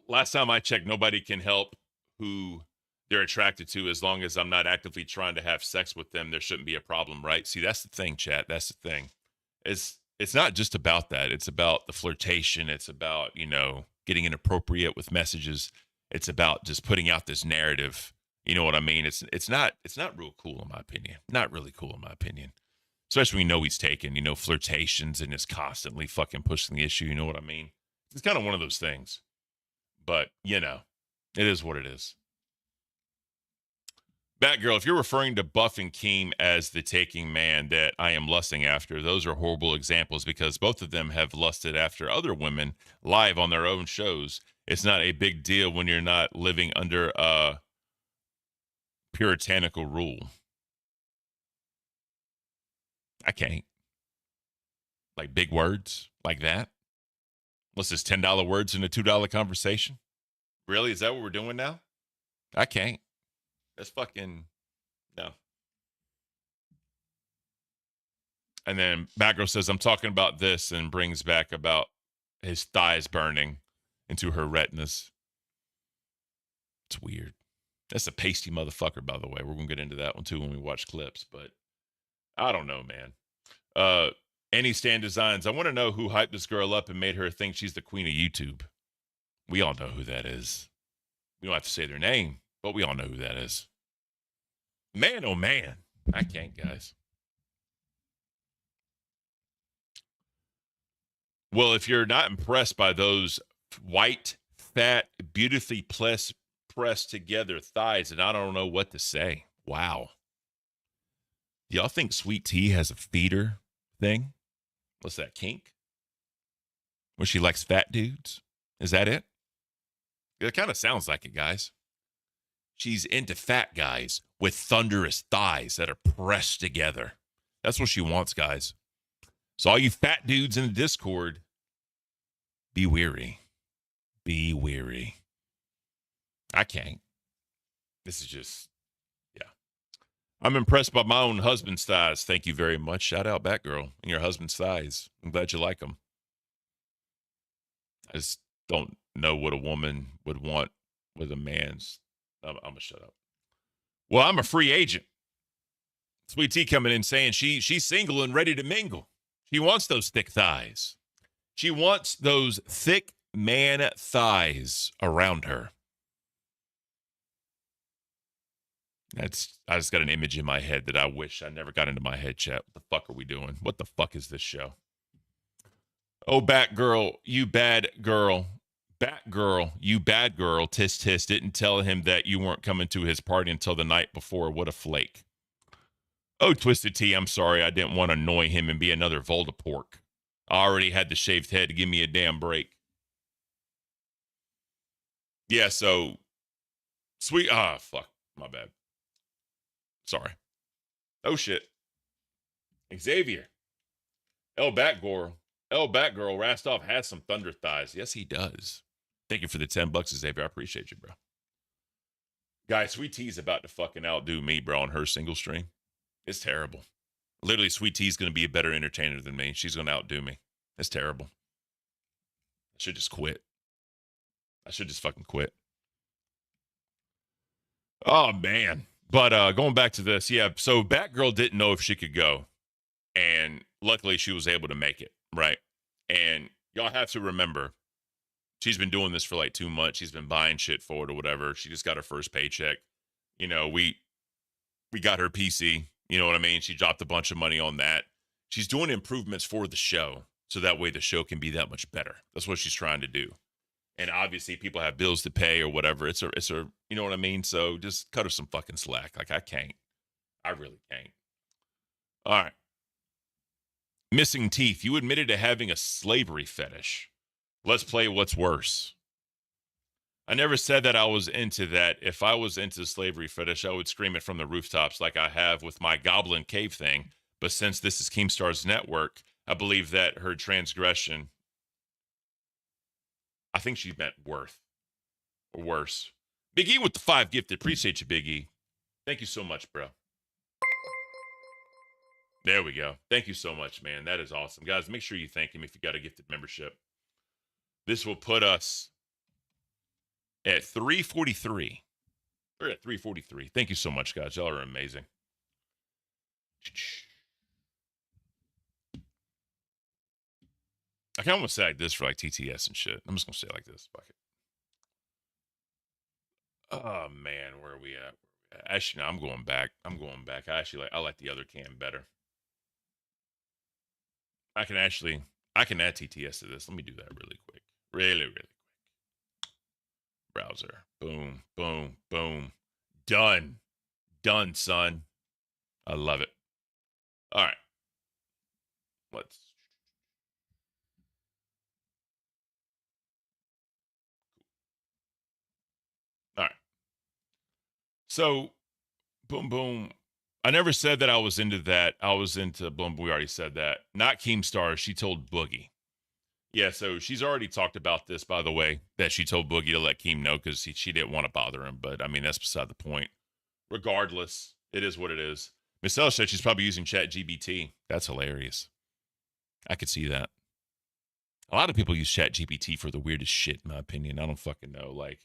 Last time I checked, nobody can help who they're attracted to as long as I'm not actively trying to have sex with them. There shouldn't be a problem, right? See, that's the thing, chat. That's the thing. It's not just about that. It's about the flirtation. It's about, getting inappropriate with messages. It's about just putting out this narrative. You know what I mean? It's not real cool in my opinion. Not really cool in my opinion. Especially when he's taken, flirtations and is constantly fucking pushing the issue. You know what I mean? It's kind of one of those things. But, it is what it is. Batgirl, if you're referring to Buff and Keem as the taking man that I am lusting after, those are horrible examples because both of them have lusted after other women live on their own shows. It's not a big deal when you're not living under a puritanical rule. I can't. Like big words like that. What's this, $10 words in a $2 conversation? Really? Is that what we're doing now? I can't. That's fucking, no. And then Batgirl says, I'm talking about this, and brings back about his thighs burning into her retinas. It's weird. That's a pasty motherfucker, by the way. We're going to get into that one, too, when we watch clips. But I don't know, man. Any Stan Designs. I want to know who hyped this girl up and made her think she's the queen of YouTube. We all know who that is. We don't have to say their name, but we all know who that is. Man, oh man. I can't, guys. Well, if you're not impressed by those white, fat, beautifully pressed together thighs, then I don't know what to say. Wow. Do y'all think Sweet Tea has a feeder thing? What's that, kink? Where she likes fat dudes? Is that it? It kind of sounds like it, guys. She's into fat guys with thunderous thighs that are pressed together. That's what she wants, guys. So all you fat dudes in the Discord, be weary. Be weary. I can't. This is just, yeah. I'm impressed by my own husband's thighs. Thank you very much. Shout out Batgirl and your husband's thighs. I'm glad you like them. I just don't know what a woman would want with a man's. I'm going to shut up. Well, I'm a free agent. Sweet Tea coming in saying she's single and ready to mingle. She wants those thick thighs. She wants those thick man thighs around her. I just got an image in my head that I wish I never got into my head, chat. What the fuck are we doing? What the fuck is this show? Oh, Batgirl, you bad girl. Batgirl, you bad girl. Tis tis didn't tell him that you weren't coming to his party until the night before. What a flake. Oh, Twisted Tea, I'm sorry. I didn't want to annoy him and be another Voldemort. I already had the shaved head to give me a damn break. Yeah, so sweet. Fuck. My bad. Sorry. Oh, shit. Xavier. El Batgirl, Rastov has some thunder thighs. Yes, he does. Thank you for the $10, Xavier. I appreciate you, bro. Guys, Sweet Tea's about to fucking outdo me, bro, on her single stream. It's terrible. Literally, Sweet Tea's going to be a better entertainer than me. She's going to outdo me. It's terrible. I should just quit. I should just fucking quit. Oh, man. But going back to this, yeah, so Batgirl didn't know if she could go. And luckily, she was able to make it, right? And y'all have to remember, she's been doing this for like 2 months. She's been buying shit for it or whatever. She just got her first paycheck. You know, we got her PC. You know what I mean? She dropped a bunch of money on that. She's doing improvements for the show, so that way the show can be that much better. That's what she's trying to do. And obviously people have bills to pay or whatever. It's a, you know what I mean? So just cut her some fucking slack. Like, I can't. I really can't. All right. Missing teeth. You admitted to having a slavery fetish. Let's play what's worse. I never said that I was into that. If I was into slavery fetish, I would scream it from the rooftops like I have with my goblin cave thing. But since this is Keemstar's network, I believe that her transgression, I think she meant worth or worse. Big E with the 5 gifted. Appreciate you, Big E. Thank you so much, bro. There we go. Thank you so much, man. That is awesome. Guys, make sure you thank him if you got a gifted membership. This will put us at 343. We're at 343. Thank you so much, guys. Y'all are amazing. I kind of want to say like this for like TTS and shit. I'm just going to say it like this. Fuck it. Oh, man. Where are we at? Actually, no, I'm going back. I like the other cam better. I can add TTS to this. Let me do that really quick. Really quick. Browser. Boom, boom, boom. Done. Done, son. I love it. All right. Let's. All right. So, boom, boom. I never said that I was into that. I was into boom. We already said that. Not Keemstar. She told Boogie. Yeah, so she's already talked about this, by the way, that she told Boogie to let Keem know because she didn't want to bother him. But, I mean, that's beside the point. Regardless, it is what it is. Miss L said she's probably using ChatGPT. That's hilarious. I could see that. A lot of people use ChatGPT for the weirdest shit, in my opinion. I don't fucking know. Like,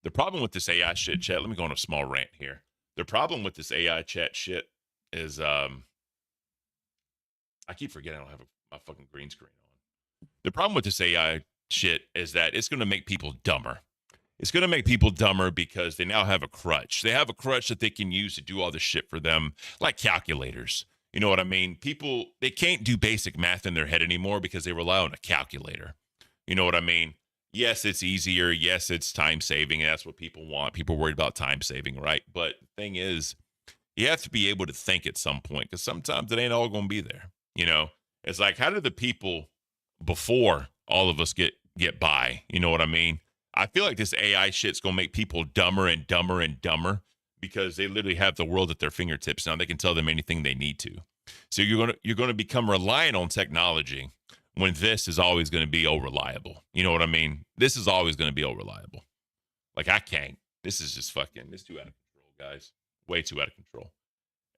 the problem with this AI shit, chat, let me go on a small rant here. The problem with this AI chat shit is, I keep forgetting I don't have my fucking green screen on. The problem with this AI shit is that it's going to make people dumber. It's going to make people dumber because they now have a crutch. They have a crutch that they can use to do all this shit for them, like calculators. You know what I mean? People, they can't do basic math in their head anymore because they rely on a calculator. You know what I mean? Yes, it's easier. Yes, it's time saving. And that's what people want. People worried about time saving, right? But the thing is, you have to be able to think at some point because sometimes it ain't all going to be there. You know, it's like, how did the people before all of us get by? You know what I mean? I feel like this AI shit's going to make people dumber and dumber and dumber because they literally have the world at their fingertips now. They can tell them anything they need to. So you're going to become reliant on technology when this is always going to be reliable. You know what I mean? This is always going to be reliable. Like, I can't. This is just fucking, it's too out of control, guys. Way too out of control.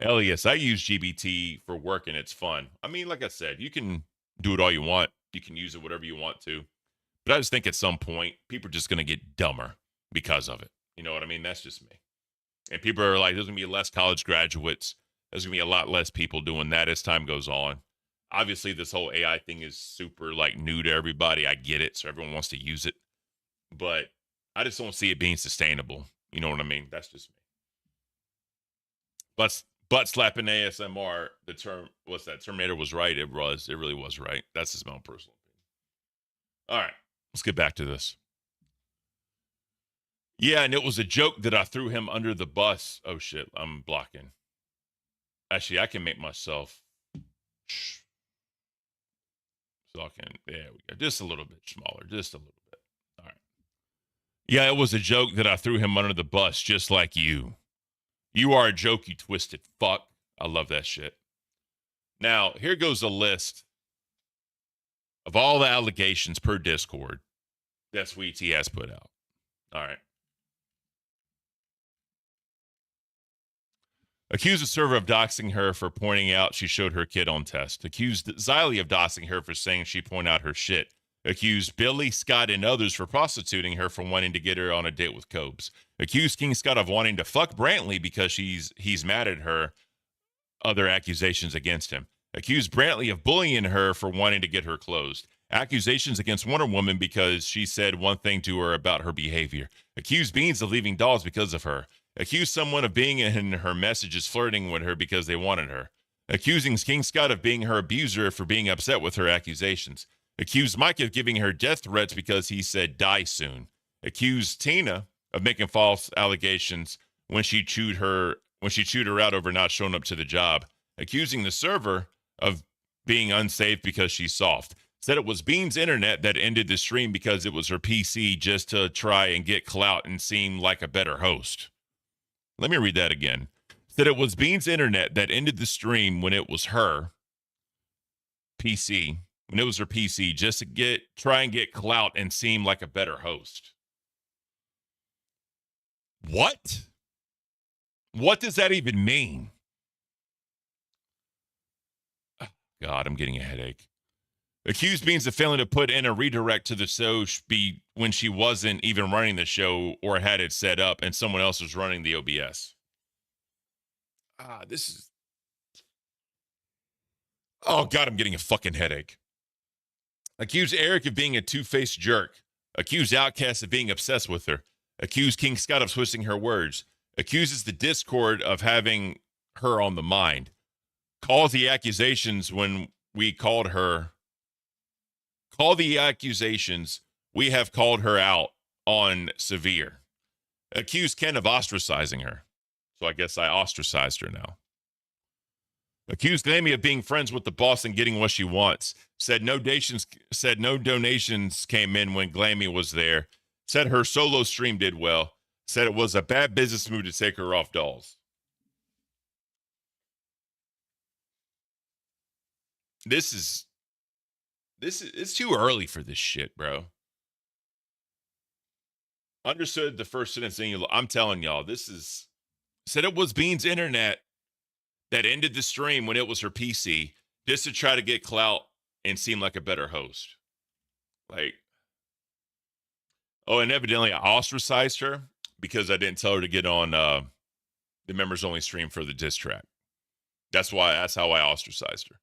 Elias, I use GBT for work and it's fun. I mean, like I said, you can do it all you want. You can use it whatever you want to. But I just think at some point, people are just going to get dumber because of it. You know what I mean? That's just me. And people are like, there's going to be less college graduates. There's going to be a lot less people doing that as time goes on. Obviously, this whole AI thing is super, like, new to everybody. I get it. So everyone wants to use it. But I just don't see it being sustainable. You know what I mean? That's just me. Butt slapping ASMR, the term, what's that? Terminator was right. It really was right. That's just my own personal opinion. All right. Let's get back to this. Yeah, and it was a joke that I threw him under the bus. Oh, shit. I'm blocking. Actually, I can make myself... So I can... There we go. Just a little bit smaller. Just a little bit. All right. Yeah, it was a joke that I threw him under the bus, just like you. You are a joke, you twisted fuck. I love that shit. Now, here goes a list of all the allegations per Discord that Sweet Tea has put out. All right. Accused a server of doxing her for pointing out she showed her kid on test. Accused Xylee of doxing her for saying she pointed out her shit. Accused Billy, Scott, and others for prostituting her for wanting to get her on a date with Cobes. Accused King Scott of wanting to fuck Brantley because he's mad at her. Other accusations against him. Accused Brantley of bullying her for wanting to get her closed. Accusations against Wonder Woman because she said one thing to her about her behavior. Accused Beans of leaving dolls because of her. Accused someone of being in her messages flirting with her because they wanted her. Accusing King Scott of being her abuser for being upset with her accusations. Accused Mike of giving her death threats because he said die soon. Accused Tina of making false allegations when she chewed her out over not showing up to the job. Accusing the server of being unsafe because she's soft. Said it was Bean's internet that ended the stream because it was her PC just to try and get clout and seem like a better host. Let me read that again. Said it was Bean's internet that ended the stream when it was her PC, just to try and get clout and seem like a better host. What? What does that even mean? Oh, God, I'm getting a headache. Accused Beans of failing to put in a redirect to the show when she wasn't even running the show or had it set up and someone else was running the OBS. This is... Oh, God, I'm getting a fucking headache. Accused Eric of being a two-faced jerk. Accused Outcast of being obsessed with her. Accused King Scott of twisting her words. Accuses the Discord of having her on the mind. Calls the accusations when we called her. Call the accusations we have called her out on severe. Accused Ken of ostracizing her. So I guess I ostracized her now. Accused Glammy of being friends with the boss and getting what she wants. Said no donations came in when Glammy was there. Said her solo stream did well. Said it was a bad business move to take her off dolls. It's too early for this shit, bro. Understood the first sentence. I'm telling y'all, said it was Bean's internet that ended the stream when it was her PC just to try to get clout and seem like a better host. Like, oh, and evidently I ostracized her because I didn't tell her to get on the members only stream for the diss track. That's how I ostracized her.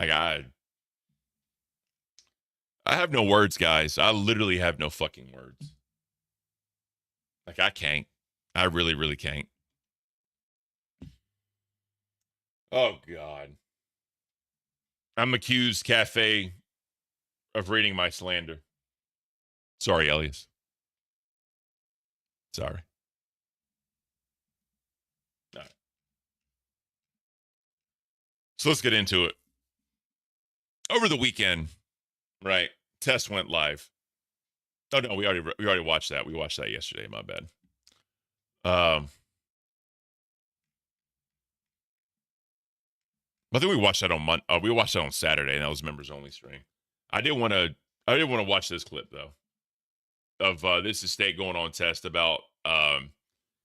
Like, I have no words, guys. I literally have no fucking words. Like, I can't. I really, really can't. Oh, God. I'm accused Cafe of reading my slander. Sorry, Elias. Sorry. All right. So let's get into it. Over the weekend, right? Test went live. Oh no, we already watched that. We watched that yesterday. My bad. I think we watched that on we watched that on Saturday, and that was members only stream. I did want to watch this clip though. Of this estate going on test about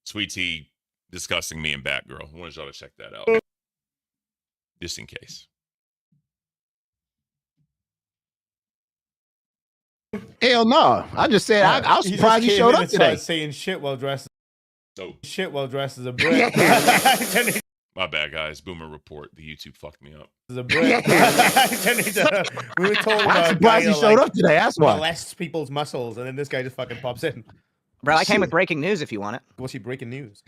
Sweet Tea discussing me and Batgirl. I wanted y'all to check that out, just in case. Hell no! I just said I was surprised you showed up today. Saying shit while dressed. So shit while dressed as a brick. My bad, guys. Boomer report. The YouTube fucked me up. As a brick. We were told I'm surprised you showed up today. That's why. Molest people's muscles, and then this guy just fucking pops in. Bro, I came with breaking news if you want it. What's he breaking news?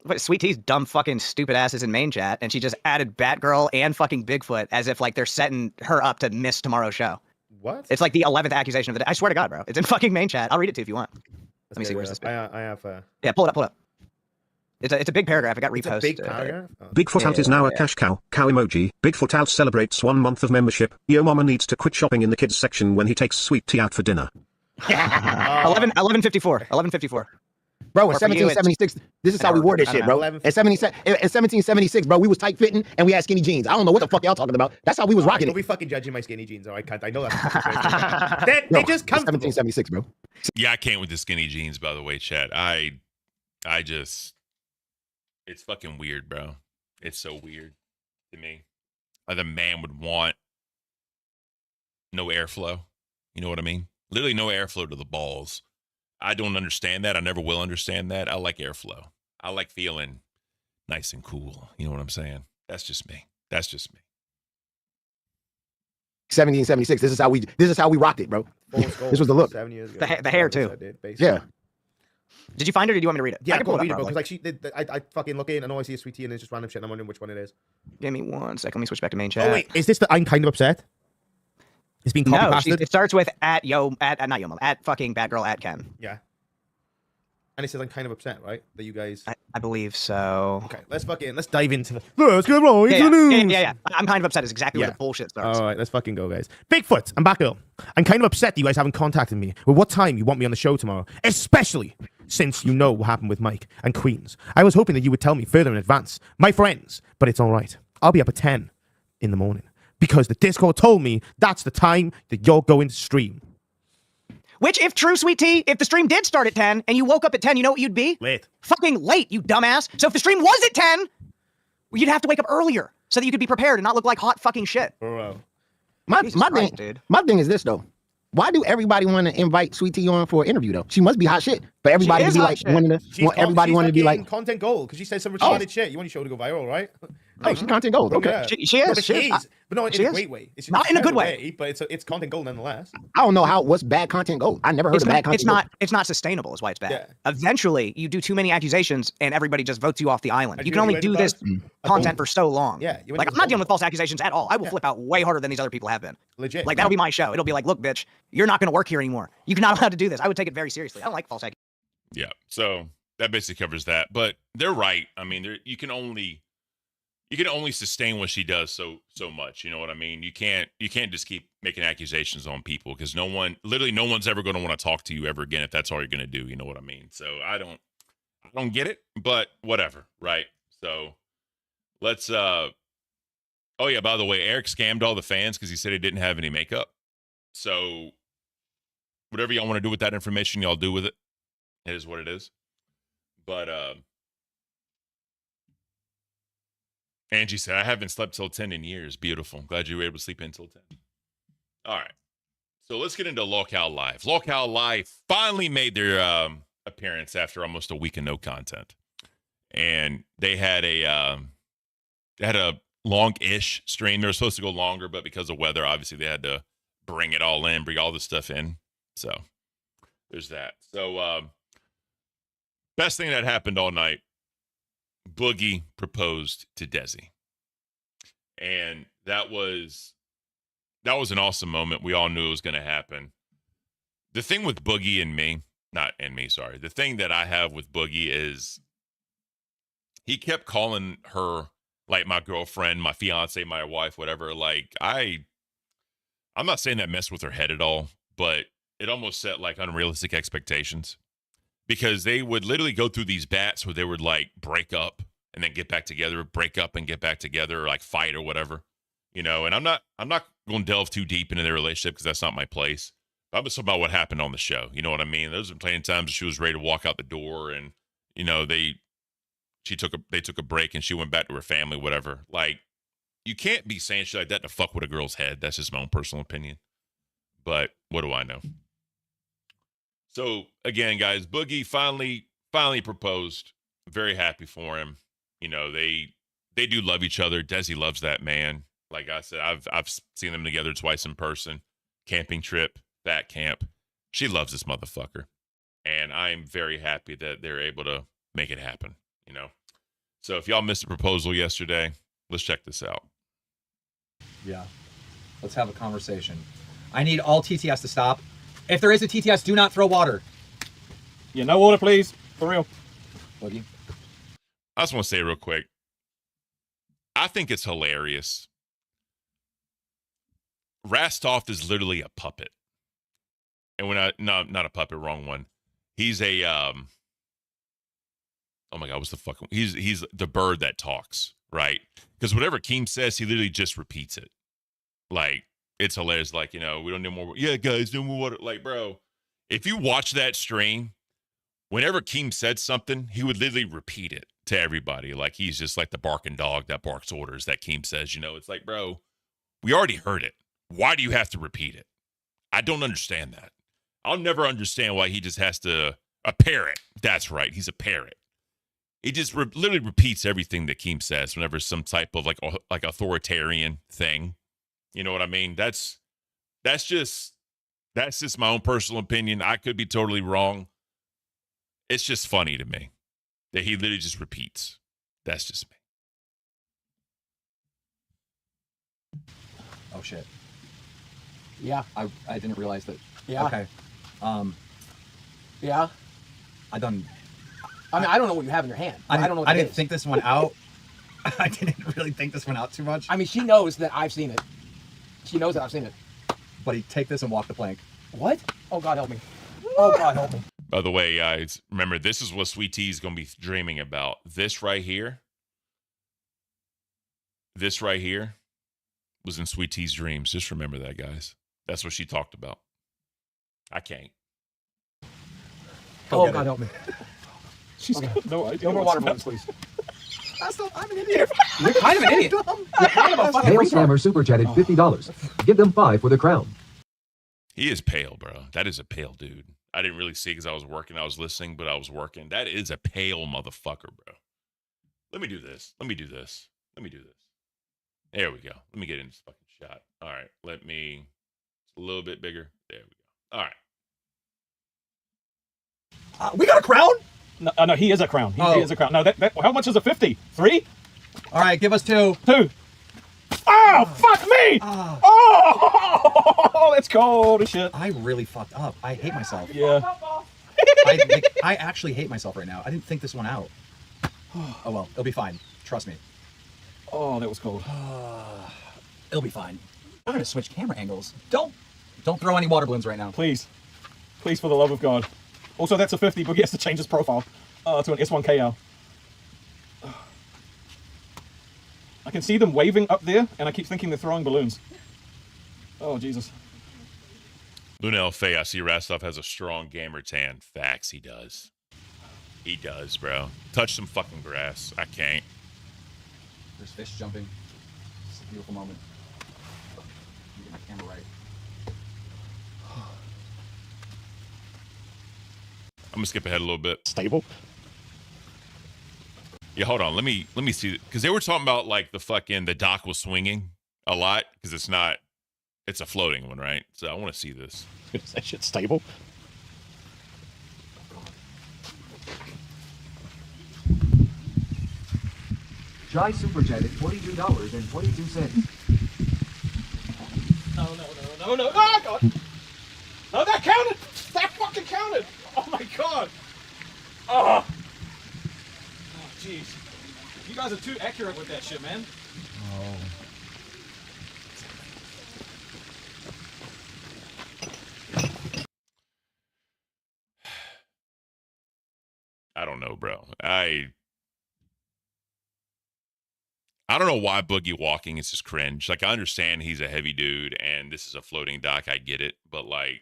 But Sweet Tea's dumb fucking stupid ass is in main chat, and she just added Batgirl and fucking Bigfoot as if like they're setting her up to miss tomorrow's show. What? It's like the 11th accusation of the day. I swear to God, bro. It's in fucking main chat. I'll read it to you if you want. Let me see. Where's this? I have. Yeah, pull it up. It's a big paragraph. It got reposted. Big paragraph? Bigfoot out is now a cash cow emoji. Bigfoot out celebrates 1 month of membership. Yo mama needs to quit shopping in the kids section when he takes Sweet Tea out for dinner. 1154. Bro, in 1776, this is how we wore this shit, bro. In 1776, bro, we was tight fitting and we had skinny jeans. I don't know what the fuck y'all talking about. That's how we was rocking Don't be fucking judging my skinny jeans, all right, cunt. I know that's they just come 1776, bro. Yeah, I can't with the skinny jeans, by the way, chat. I just, it's fucking weird, bro. It's so weird to me. The man would want no airflow. You know what I mean? Literally no airflow to the balls. I don't understand that. I never will understand that. I like airflow. I like feeling nice and cool. You know what I'm saying? That's just me. 1776. This is how we rocked it, bro. This was the look. 7 years ago. The hair too. Yeah. Did you find it, or do you want me to read it? Yeah, I can go pull it read it, up, bro. probably. Because like I fucking look in and all I see is Sweet Tea and it's just random shit and I'm wondering which one it is. Give me 1 second. Let me switch back to main chat. Oh wait, is this the I'm kind of upset? It's been copy pasted. It starts with at not yo mom, at fucking Batgirl at Ken. Yeah. And it says I'm kind of upset, right? That you guys. I believe so. Okay, let's dive into the. Let's get right into the news. Yeah. I'm kind of upset. Is exactly where the bullshit starts. All right, let's fucking go, guys. Bigfoot and Batgirl. I'm kind of upset that you guys haven't contacted me with what time you want me on the show tomorrow, especially since you know what happened with Mike and Queens. I was hoping that you would tell me further in advance, my friends, but it's all right. I'll be up at 10 in the morning because the Discord told me that's the time that you're going to stream. Which, if true, Sweet Tea, if the stream did start at 10 and you woke up at 10, you know what you'd be? Late. Fucking late, you dumbass. So if the stream was at 10, you'd have to wake up earlier so that you could be prepared and not look like hot fucking shit. Bro. My thing is this though. Why do everybody want to invite Sweet Tea on for an interview though? She must be hot shit. But everybody to be like everybody wanted to be like content gold because she said some retarded shit. You want your show to go viral, right? Oh, she's content gold. Okay, yeah. She is. But not in a great way. It's not in a good way. But it's content gold nonetheless. I don't know what's bad content gold. I never heard of bad content. It's not sustainable. Is why it's bad. Yeah. Eventually, you do too many accusations and everybody just votes you off the island. You can only do this content for so long. Yeah. Like I'm not dealing with false accusations at all. I will flip out way harder than these other people have been. Legit. Like that'll be my show. It'll be like, look, bitch, you're not going to work here anymore. You're not allowed to do this. I would take it very seriously. I don't like false accusations. Yeah. So that basically covers that. But they're right. I mean, you can only sustain what she does so much. You know what I mean? You can't just keep making accusations on people because literally no one's ever going to want to talk to you ever again if that's all you're going to do. You know what I mean? So I don't get it, but whatever, right? So let's oh yeah, by the way, Eric scammed all the fans because he said he didn't have any makeup. So whatever y'all want to do with that information, y'all do with it. It is what it is. But Angie said, I haven't slept till 10 in years. Beautiful. Glad you were able to sleep until 10. All right. So let's get into LCL Live. LCL Live finally made their appearance after almost a week of no content. And they had a long-ish stream. They were supposed to go longer, but because of weather, obviously they had to bring it all in, bring all this stuff in. So there's that. So best thing that happened all night, Boogie proposed to Desi. And that was an awesome moment. We all knew it was going to happen. The thing with Boogie the thing that I have with Boogie is he kept calling her like my girlfriend, my fiance, my wife, whatever. Like I'm not saying that messed with her head at all, but it almost set like unrealistic expectations. Because they would literally go through these bats where they would like break up and then get back together, break up and get back together, or like fight or whatever, you know. And I'm not going to delve too deep into their relationship because that's not my place. But I'm just talking about what happened on the show. You know what I mean? Those were plenty of times she was ready to walk out the door, and you know they took a break and she went back to her family, whatever. Like you can't be saying shit like that to fuck with a girl's head. That's just my own personal opinion. But what do I know? So again, guys, Boogie finally proposed. Very happy for him. You know, they do love each other. Desi loves that man. Like I said, I've seen them together twice in person. Camping trip, bat camp. She loves this motherfucker. And I'm very happy that they're able to make it happen, you know. So if y'all missed the proposal yesterday, let's check this out. Yeah. Let's have a conversation. I need all TTS to stop. If there is a TTS, do not throw water. Yeah, no water, please. For real. Boogie. I just want to say real quick. I think it's hilarious. Rastov is literally a puppet. And not a puppet, wrong one. He's a oh my God, what's the fucking he's the bird that talks, right? Because whatever Keem says, he literally just repeats it. Like it's hilarious. Like, you know, we don't need more. Yeah, guys, no more water. Like, bro, if you watch that stream, whenever Keem said something, he would literally repeat it to everybody. Like he's just like the barking dog that barks orders that Keem says. You know, it's like, bro, we already heard it. Why do you have to repeat it? I don't understand that. I'll never understand why he just has to a parrot. That's right. He's a parrot. He just literally repeats everything that Keem says whenever some type of like authoritarian thing. You know what I mean? That's just my own personal opinion. I could be totally wrong. It's just funny to me that he literally just repeats. That's just me. Oh shit. Yeah. I didn't realize that. Yeah. Okay. Yeah. I done. I mean, I don't know what you have in your hand. I don't know what I that didn't is. think this one out. I didn't really think this one out too much. I mean, she knows that I've seen it. She knows that I've seen it. Buddy, take this and walk the plank. What? Oh, God help me. Oh, God help me. By the way, guys, remember, this is what Sweet Tea is going to be dreaming about. This right here was in Sweet Tea's dreams. Just remember that, guys. That's what she talked about. I can't. Oh, God help me. She's Okay. got no idea. No more water balloons, please. I'm an idiot. You're kind of an idiot. You're kind of a fucking Hail retard. Scammer super chatted $50. Give them 5 for the crown. He is pale, bro. That is a pale dude. I didn't really see because I was working. I was listening, but I was working. That is a pale motherfucker, bro. Let me do this. Let me do this. Let me do this. There we go. Let me get in this fucking shot. All right. Let me. It's a little bit bigger. There we go. All right. We got a crown? No, he is a crown. He is a crown. No, that how much is a 50? 3? All right, give us 2. 2. Oh, fuck me! Oh, that's cold as shit. I really fucked up. I hate myself. Yeah. I actually hate myself right now. I didn't think this one out. Oh well, it'll be fine. Trust me. Oh, that was cold. It'll be fine. I'm gonna switch camera angles. Don't throw any water balloons right now. Please. Please, for the love of God. Also, that's a 50, but he has to change his profile to an S1KL. I can see them waving up there, and I keep thinking they're throwing balloons. Oh, Jesus. Lunel Faye, I see Rastov has a strong gamer tan. Facts, he does. He does, bro. Touch some fucking grass. I can't. There's fish jumping. It's a beautiful moment. Get my camera right. I'm gonna skip ahead a little bit. Stable. Yeah, hold on. Let me see, because they were talking about like the dock was swinging a lot because it's a floating one, right? So I want to see this. Is that shit stable? Jai super chatted $42.22. No. Oh, God. No, that counted. That fucking counted. Oh, my God. Oh, jeez. You guys are too accurate with that shit, man. Oh. I don't know, bro. I don't know why Boogie walking is just cringe. Like, I understand he's a heavy dude and this is a floating dock. I get it. But like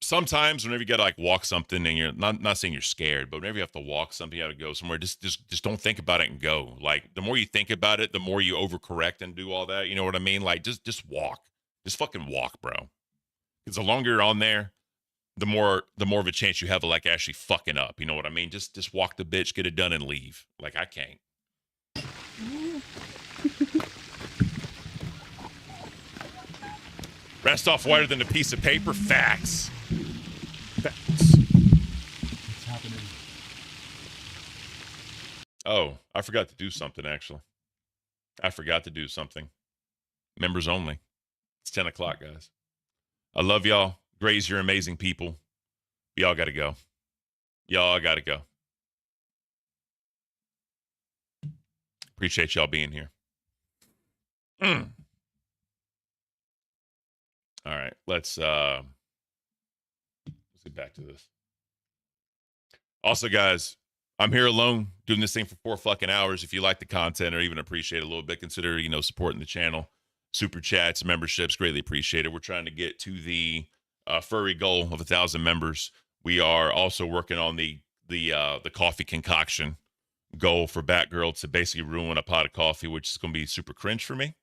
sometimes whenever you gotta like walk something and you're not saying you're scared, but whenever you have to walk something, you gotta go somewhere, just don't think about it and go. Like, the more you think about it, the more you overcorrect and do all that. You know what I mean? Like, just walk. Just fucking walk, bro. Because the longer you're on there, the more of a chance you have of like actually fucking up. You know what I mean? Just walk the bitch, get it done, and leave. Like, I can't. Rest off wider than a piece of paper. Facts. What's happening? Oh, I forgot to do something, actually. I forgot to do something. Members only. It's 10 o'clock, guys. I love y'all. Grays, you're amazing people. Y'all got to go. Y'all got to go. Appreciate y'all being here. All right, let's get back to this. Also, guys, I'm here alone doing this thing for 4 fucking hours. If you like the content or even appreciate it a little bit, consider, supporting the channel. Super chats, memberships, greatly appreciated. We're trying to get to the furry goal of 1,000 members. We are also working on the coffee concoction goal for Batgirl to basically ruin a pot of coffee, which is going to be super cringe for me.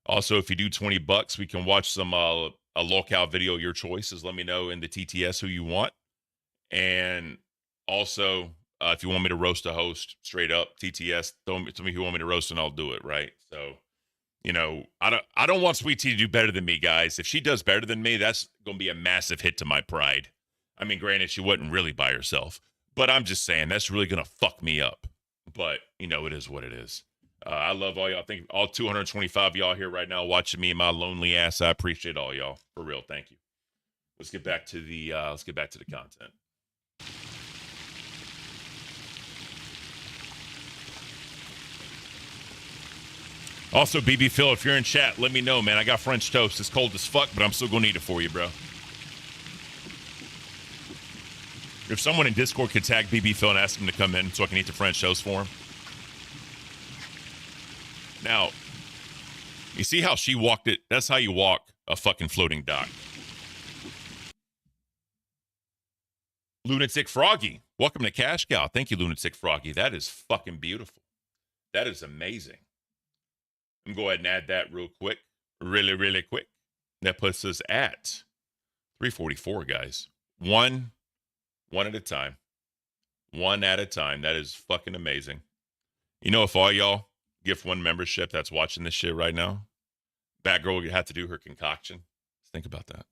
Also, if you do $20, we can watch some a locale video of your choices. Let me know in the TTS who you want. And also, if you want me to roast a host straight up, TTS, tell me who you want me to roast and I'll do it, right? So You know, I don't want Sweet Tea to do better than me, guys. If she does better than me, that's going to be a massive hit to my pride. I mean, granted, she wasn't really by herself, but I'm just saying that's really going to fuck me up. But, you know, it is what it is. I love all y'all. I think all 225 y'all here right now watching me and my lonely ass. I appreciate all y'all. For real. Thank you. Let's get back to the content. Also, BB Phil, if you're in chat, let me know, man. I got French toast. It's cold as fuck, but I'm still going to eat it for you, bro. If someone in Discord could tag BB Phil and ask him to come in so I can eat the French toast for him. Now, you see how she walked it? That's how you walk a fucking floating dock. Lunatic Froggy, welcome to Cash Cow. Thank you, Lunatic Froggy. That is fucking beautiful. That is amazing. I'm going to go ahead and add that real quick. Really quick. That puts us at 344, guys. One at a time. One at a time. That is fucking amazing. You know, if all y'all gift one membership that's watching this shit right now, Batgirl would have to do her concoction. Just think about that.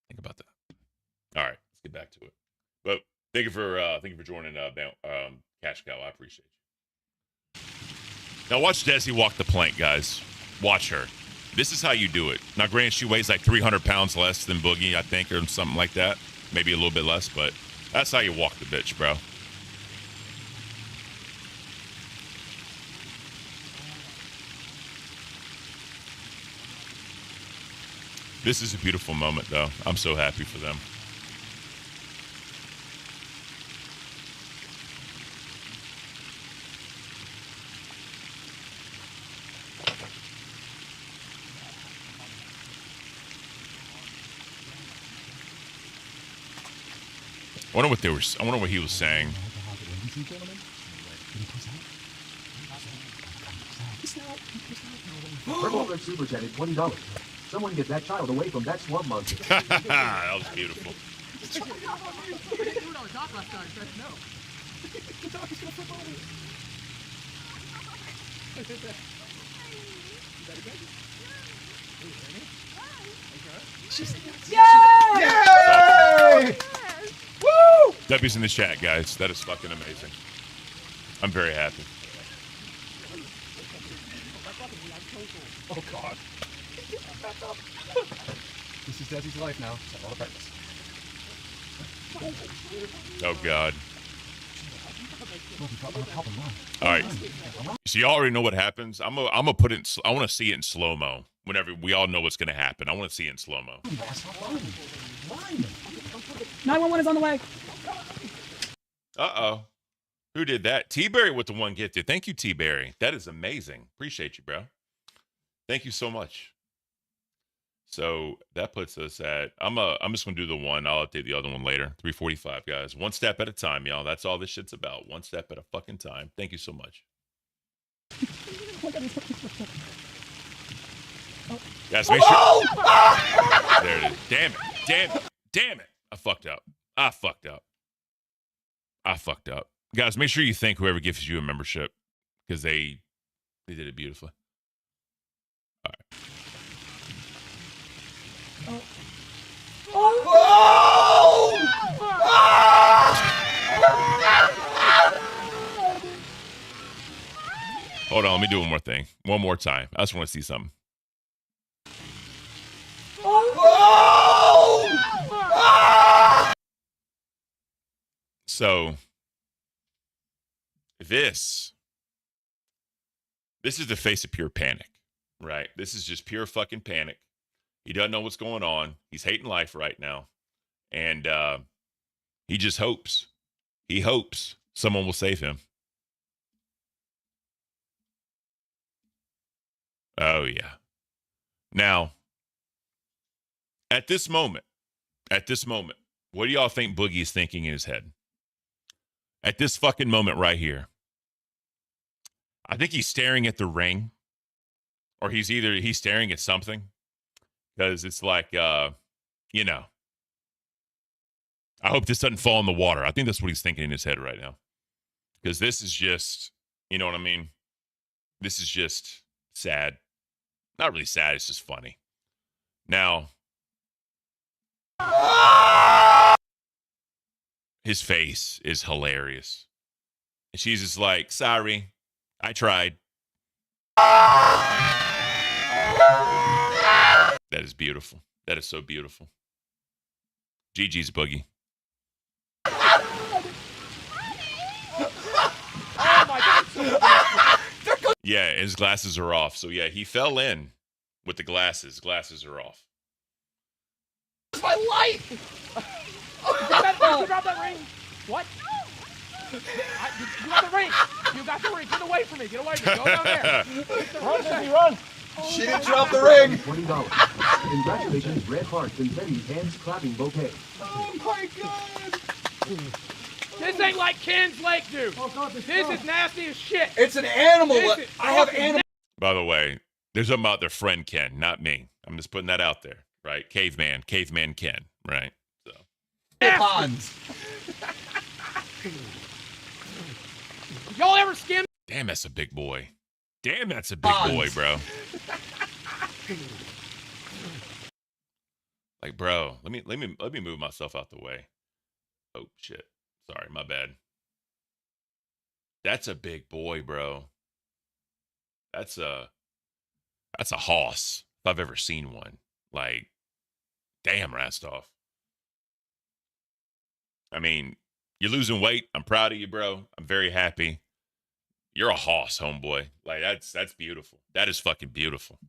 Think about that. All right, let's get back to it. But thank you for joining Cash Cow. I appreciate you. Now watch Desi walk the plank, guys. Watch her. This is how you do it. Now, granted, she weighs like 300 pounds less than Boogie, I think, or something like that. Maybe a little bit less, but that's how you walk the bitch, bro. This is a beautiful moment, though. I'm so happy for them. I wonder what he was saying. Purple Red Super Chat at $20. Someone get that child away from that swamp monster. That was beautiful. Yay! Woo! W's in the chat, guys. That is fucking amazing. I'm very happy. Oh, God. This is Desi's life now. It's all practice. Oh, God. All right. So you already know what happens. I'm gonna put it. I want to see it in slow mo. Whenever we all know what's gonna happen, I want to see it in slow mo. 911 is on the way. Uh-oh. Who did that? T-Berry with the one gifted. Thank you, T-Berry. That is amazing. Appreciate you, bro. Thank you so much. So that puts us at, I'm just going to do the one. I'll update the other one later. 345, guys. One step at a time, y'all. That's all this shit's about. One step at a fucking time. Thank you so much. Guys, make sure. There it is. Damn it. Damn it. Damn it. I fucked up. Guys, make sure you thank whoever gives you a membership because they did it beautifully. All right. Hold on, let me do one more thing. One more time. I just want to see something. So this is the face of pure panic, right? This is just pure fucking panic. He doesn't know what's going on. He's hating life right now. And he just hopes. He hopes someone will save him. Oh, yeah. Now, at this moment, what do y'all think Boogie is thinking in his head? At this fucking moment right here. I think he's staring at the ring. Or he's staring at something. Because it's like, you know. I hope this doesn't fall in the water. I think that's what he's thinking in his head right now. Because this is just, you know what I mean? This is just sad. Not really sad. It's just funny. Now, his face is hilarious. And she's just like, sorry, I tried. That is beautiful. That is so beautiful. GG's Boogie. Oh my God. Yeah, his glasses are off. So yeah, he fell in with the glasses. Glasses are off. It's my life. You got that ring. What? You got the ring. You got the ring. Get away from me. Get away from me. Go down there. Run, Sissy, run. She didn't drop the ring. $20. Congratulations, red hearts and Betty's hands clapping bouquet. Oh my God. This ain't like Ken's Lake, dude. This is nasty as shit. It's an animal. I have animals. By the way, there's something about their friend Ken, not me. I'm just putting that out there, right? Caveman Ken, right? So. Ponds. Y'all ever skin? Damn, that's a big boy. Damn, that's a big boy, bro. Like, bro, let me move myself out the way. Oh shit. Sorry, my bad. That's a big boy, bro. That's a hoss if I've ever seen one. Like, damn, Rastov. I mean, you're losing weight. I'm proud of you, bro. I'm very happy. You're a hoss, homeboy. Like, that's beautiful. That is fucking beautiful.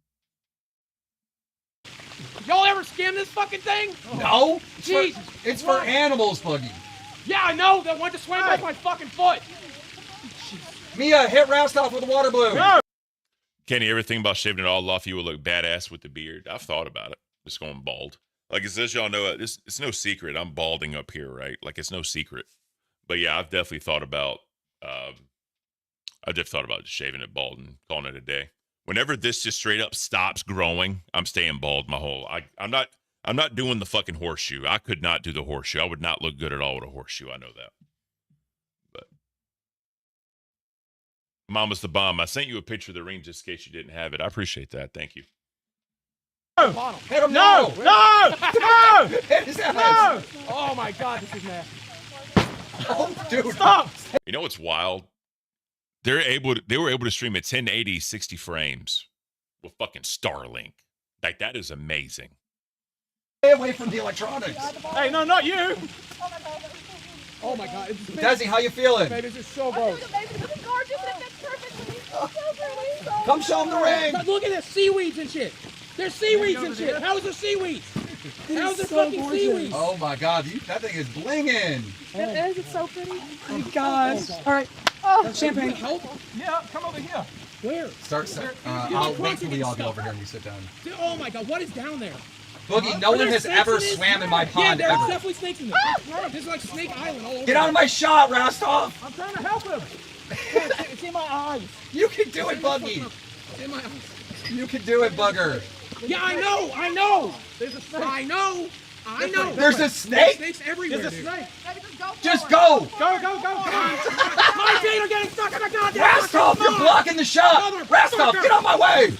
Y'all ever skin this fucking thing? No. Jesus. It's for animals, Boogie. Yeah, I know. That one just swam off my fucking foot. Mia, hit Rastov with a water balloon. No. Kenny, ever think about shaving it all off? You would look badass with the beard. I've thought about it. Just going bald. Like, as y'all know, it's no secret. I'm balding up here, right? Like, it's no secret. But yeah, I've definitely thought about just shaving it bald and calling it a day. Whenever this just straight up stops growing, I'm staying bald my whole. I'm not doing the fucking horseshoe. I could not do the horseshoe. I would not look good at all with a horseshoe. I know that. But Mama's the bomb. I sent you a picture of the ring just in case you didn't have it. I appreciate that. Thank you. Hit him No! now. No! No! Hit his ass. No! Oh my God, this is nasty. Oh, dude. Stop! You know what's wild? They were able to stream at 1080 60 frames with fucking Starlink. Like, that is amazing. Stay away from the electronics. Hey, no, not you. Oh my God. Desi, how you feeling? Baby, this is so gross. Come show him the ring. Look at this, seaweeds and shit. There's seaweeds and shit. How is there seaweeds? How is there fucking seaweeds? Oh my God, that thing is blinging. It is. It's so pretty. Oh my gosh. All right. Champagne. Help? Yeah, come over here. Where? I'll wait till we all get over here and you sit down. Dude, oh my God, what is down there? Boogie, no one has ever swam in my pond yeah, there's ever. definitely snakes in there. There's like Snake Island all over. Get out of my shot, Rastov! I'm trying to help him. It's in my eyes. You can do it, Buggy. It's in my eyes. You can do it, Bugger. Yeah, I know. There's a snake. I know. There's a snake? There's snakes everywhere. There's a dude. snake. Just go. Go. My feet are getting stuck in the goddamn. Rastov, you're blocking the shot. Rastov, get out my way.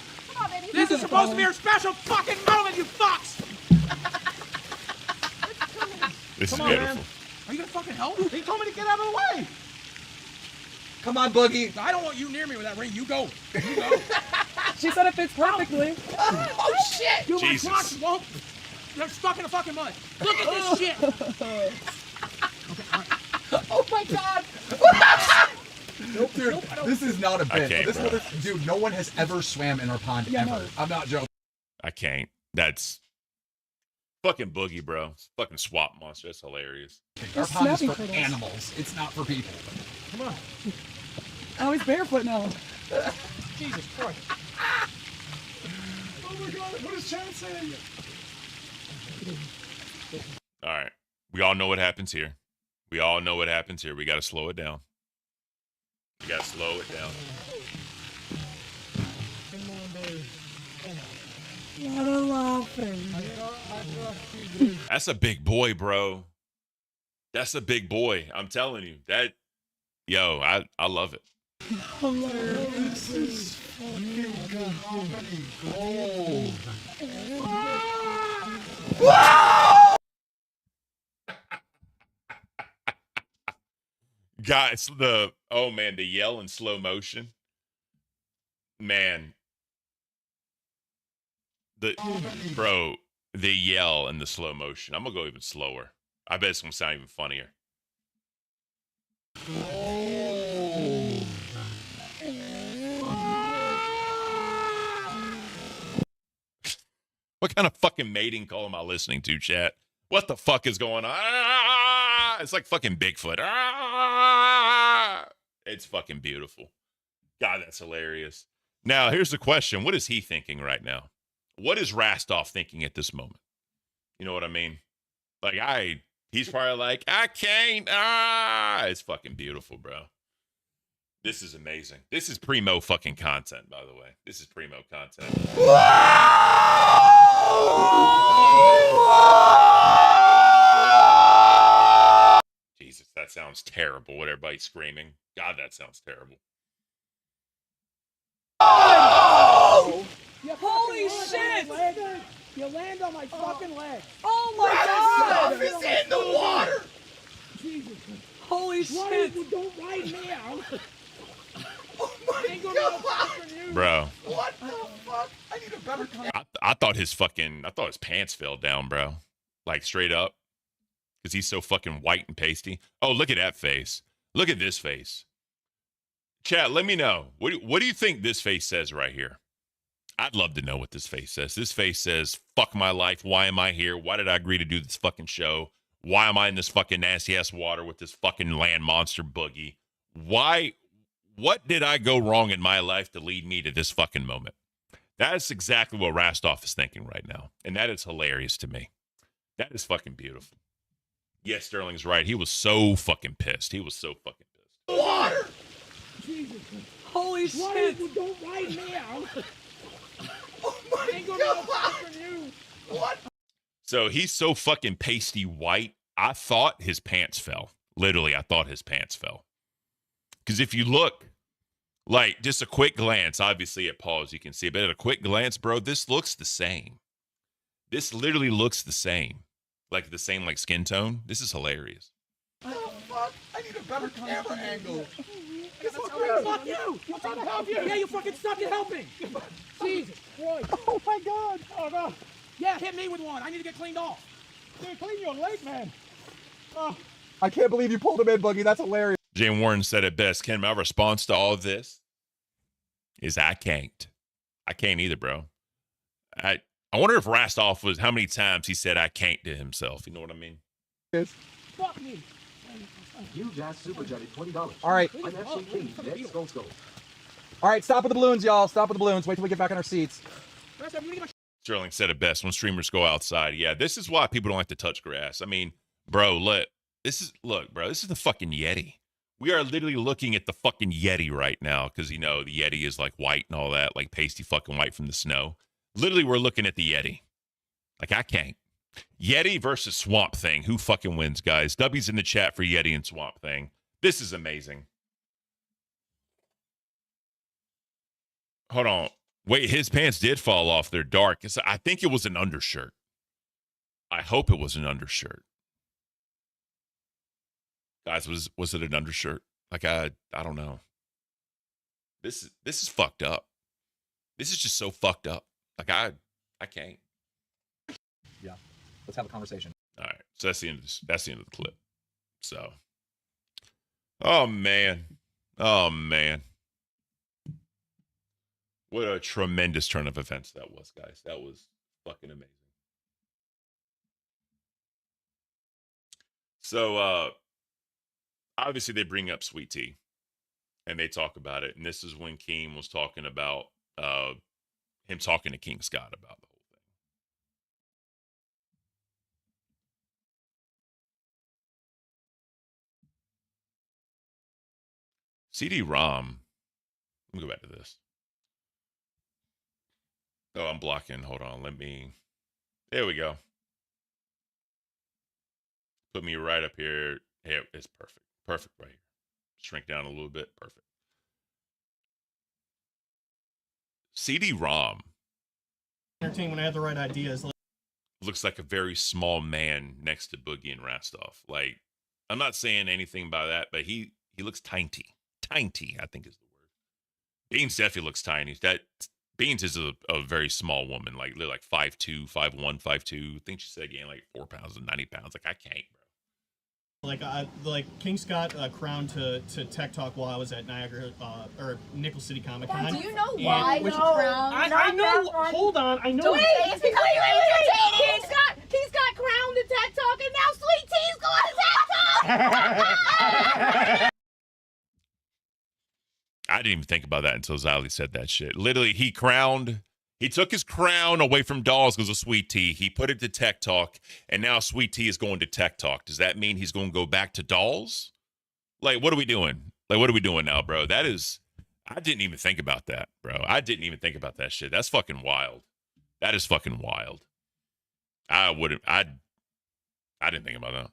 This is supposed to be your special fucking moment, you fucks. This is Come on, beautiful. man. Are you gonna fucking help? He told me to get out of the way. Come on, Boogie. I don't want you near me with that ring. You go. You go. She said it fits perfectly. Oh shit! Dude, Jesus. my Crocs won't. They're stuck in the fucking mud. Look at this shit. Oh my God. Nope, dude, this is not a bit. can't, bro. Dude, no one has ever swam in our pond ever. No. I'm not joking. I can't. That's fucking Boogie, bro. It's fucking swap monster. That's hilarious. Our pond is for animals. It's not for people. Come on. Oh, he's barefoot now. Jesus Christ. Oh my God, what is Chad saying? All right. We all know what happens here. We got to slow it down. Come on, baby. What a laughing. That's a big boy, bro. That's a big boy. I'm telling you. I love it. This is fucking comedy gold. Guys, oh man, the yell in slow motion. Man. Bro, the yell in the slow motion. I'm gonna go even slower. I bet it's gonna sound even funnier. What kind of fucking mating call am I listening to, chat? What the fuck is going on? Ah! It's like fucking Bigfoot. Ah! It's fucking beautiful. God, that's hilarious. Now, here's the question. What is he thinking right now? What is Rastov thinking at this moment? You know what I mean? Like, he's probably like, I can't. Ah! It's fucking beautiful, bro. This is amazing. This is primo fucking content, by the way. This is primo content. Jesus, that sounds terrible. What everybody's screaming. God, that sounds terrible. Oh! Holy shit! You land on my fucking leg. Oh my god! Rastov is in the water! Jesus. Holy shit! Don't ride me out. Oh my god! Bro. What the fuck? I need a better I thought his pants fell down, bro. Like straight up. Because he's so fucking white and pasty. Oh, look at that face. Look at this face. Chat, let me know. What do you think this face says right here? I'd love to know what this face says. This face says, fuck my life. Why am I here? Why did I agree to do this fucking show? Why am I in this fucking nasty ass water with this fucking land monster boogie? What did I go wrong in my life to lead me to this fucking moment? That is exactly what Rastov is thinking right now. And that is hilarious to me. That is fucking beautiful. Yes, Sterling's right. He was so fucking pissed. He was so fucking pissed. Water! Jesus. Holy shit! Don't ride me out. Oh my god! What? So he's so fucking pasty white. I thought his pants fell. Literally, I thought his pants fell. Because if you look, like, just a quick glance, obviously at pause you can see, but at a quick glance, bro, this looks the same. This literally looks the same. Like the same, like, skin tone. This is hilarious. What the fuck? I need a better camera angle. Fuck you! I'm trying to help you! Yeah, you fucking suck at helping! Jesus Christ! Oh my god! Oh no! Yeah, hit me with one. I need to get cleaned off. Dude, clean your leg, man. Oh. I can't believe you pulled him in, Boogie. That's hilarious. Jane Warren said it best. Ken, my response to all of this is I can't. I can't either, bro. I wonder if Rastov was, how many times he said I can't to himself. You know what I mean? Fuck me. Huge ass super jetted $20. All right. I'm FC King. Next, go. All right, stop with the balloons, y'all. Stop with the balloons. Wait till we get back on our seats. Sterling said it best when streamers go outside. Yeah, this is why people don't like to touch grass. I mean, bro, this is the fucking Yeti. We are literally looking at the fucking Yeti right now because, you know, the Yeti is like white and all that, like pasty fucking white from the snow. Literally, we're looking at the Yeti. Like, I can't. Yeti versus Swamp Thing. Who fucking wins, guys? W's in the chat for Yeti and Swamp Thing. This is amazing. Hold on. Wait, his pants did fall off. They're dark. I think it was an undershirt. I hope it was an undershirt. Guys, was it an undershirt? Like, I don't know. This is fucked up. This is just so fucked up. Like, I can't. Yeah. Let's have a conversation. All right. So that's the end of the clip. So. Oh man. What a tremendous turn of events that was, guys. That was fucking amazing. So obviously they bring up Sweet Tea and they talk about it. And this is when Keem was talking about him talking to King Scott about the whole thing. CD-ROM. Let me go back to this. Oh, I'm blocking. Hold on. There we go. Put me right up here. Here, it's perfect. Perfect right here. Shrink down a little bit. Perfect. CD-ROM Entertain when I have the right ideas. looks like a very small man next to Boogie and Rastov. Like, I'm not saying anything by that, but he looks tiny. Tiny, I think is the word. Beans definitely looks tiny. That Beans is a very small woman, like 5'2", 5'1", 5'2". I think she said gained like 4 pounds and 90 pounds. Like, I can't, bro. Like King Scott crowned to Tech Talk while I was at Niagara or Nickel City Comic Con. Do you know why the crown? I know. Hold on. I know. Wait, it's because you're entertaining. King Scott crowned to Tech Talk, and now Sweet Tea's going to Tech Talk. I didn't even think about that until Zali said that shit. Literally, he took his crown away from Dolls because of Sweet Tea. He put it to Tech Talk, and now Sweet Tea is going to Tech Talk. Does that mean he's going to go back to Dolls? Like, what are we doing? Like, what are we doing now, bro? I didn't even think about that, bro. I didn't even think about that shit. That's fucking wild. That is fucking wild. I didn't think about that.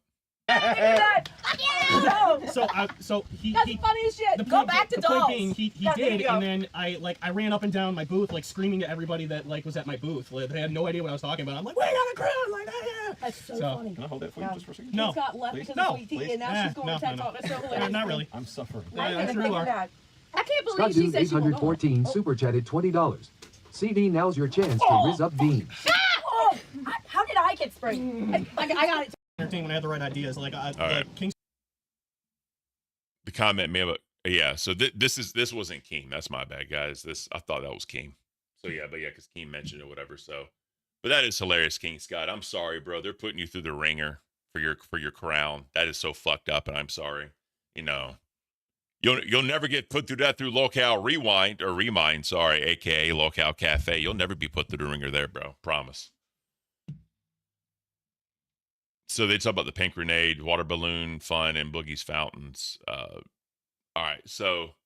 So he That's the funniest shit. Go back to Dolls. The point being, he did, and then I ran up and down my booth, like screaming at everybody that was at my booth. Like, they had no idea what I was talking about. I'm like, we got a crowd, like yeah. That's so funny. Can I hold that for you just for a second? No. King Scott left because of Sweet Tea, and now she's going to Tech Talk. That's so hilarious. Not really. I'm suffering. I didn't even think of that. I can't believe Scott she Dude said she was 814 super chatted $20. CD, now's your chance to rizz up Beans. Oh, how did I get sprayed? I got it. Entertain when I have the right ideas. Like King. The comment may have so this wasn't Keem. That's my bad, guys. I thought that was Keem. So yeah, because Keem mentioned it, whatever. So, but that is hilarious, King Scott. I'm sorry, bro. They're putting you through the ringer for your crown. That is so fucked up, and I'm sorry. You know, you'll never get put through that through Locale Remind, sorry, aka Locale Cafe. You'll never be put through the ringer there, bro. Promise. So they talk about the pink grenade, water balloon fun, and Boogie's fountains. All right, so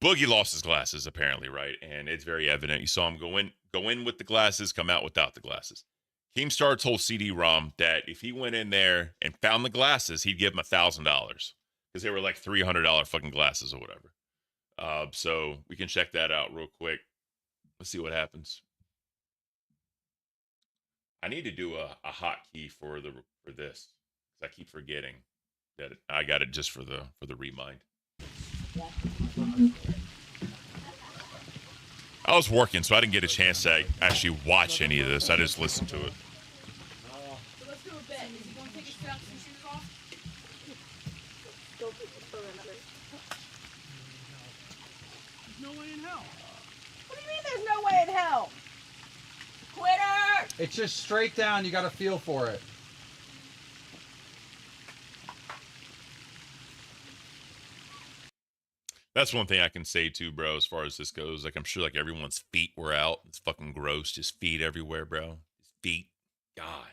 Boogie lost his glasses apparently, right? And it's very evident. You saw him go in with the glasses, come out without the glasses. Keemstar told CD-ROM that if he went in there and found the glasses, he'd give him $1,000 because they were like $300 fucking glasses or whatever. So we can check that out real quick. Let's see what happens. I need to do a hotkey for this because I keep forgetting that I got it just for the remind. I was working, so I didn't get a chance to actually watch any of this. I just listened to it. So let's do a bet. Is he going to take his straps and shoes off? Go for another. There's no way in hell. What do you mean there's no way in hell? Quitter! It's just straight down. You got to feel for it. That's one thing I can say too, bro, as far as this goes. Like, I'm sure like everyone's feet were out. It's fucking gross. Just feet everywhere, bro. Feet. God.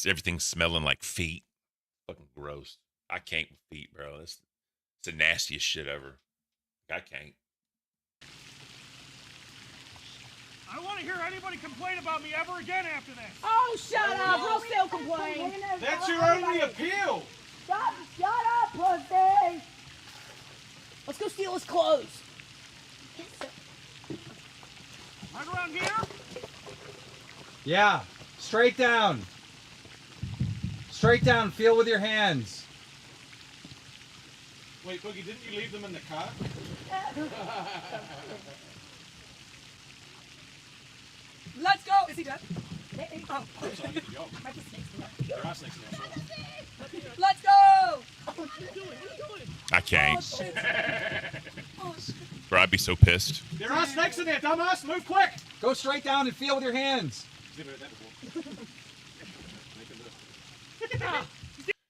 Everything's smelling like feet. Fucking gross. I can't with feet, bro. It's the nastiest shit ever. I can't. I don't want to hear anybody complain about me ever again after this. Oh, shut up. We'll still complain. That's your only appeal. Shut up, pussy. Let's go steal his clothes. Right around here? Yeah. Straight down. Straight down. Feel with your hands. Wait, Boogie, didn't you leave them in the car? Let's go. Is he dead? Oh. There are snakes in there. Let's go. I can't. Oh, shit. Oh, shit. Bro, I'd be so pissed. There are snakes in there, dumbass. Move quick. Go straight down and feel with your hands.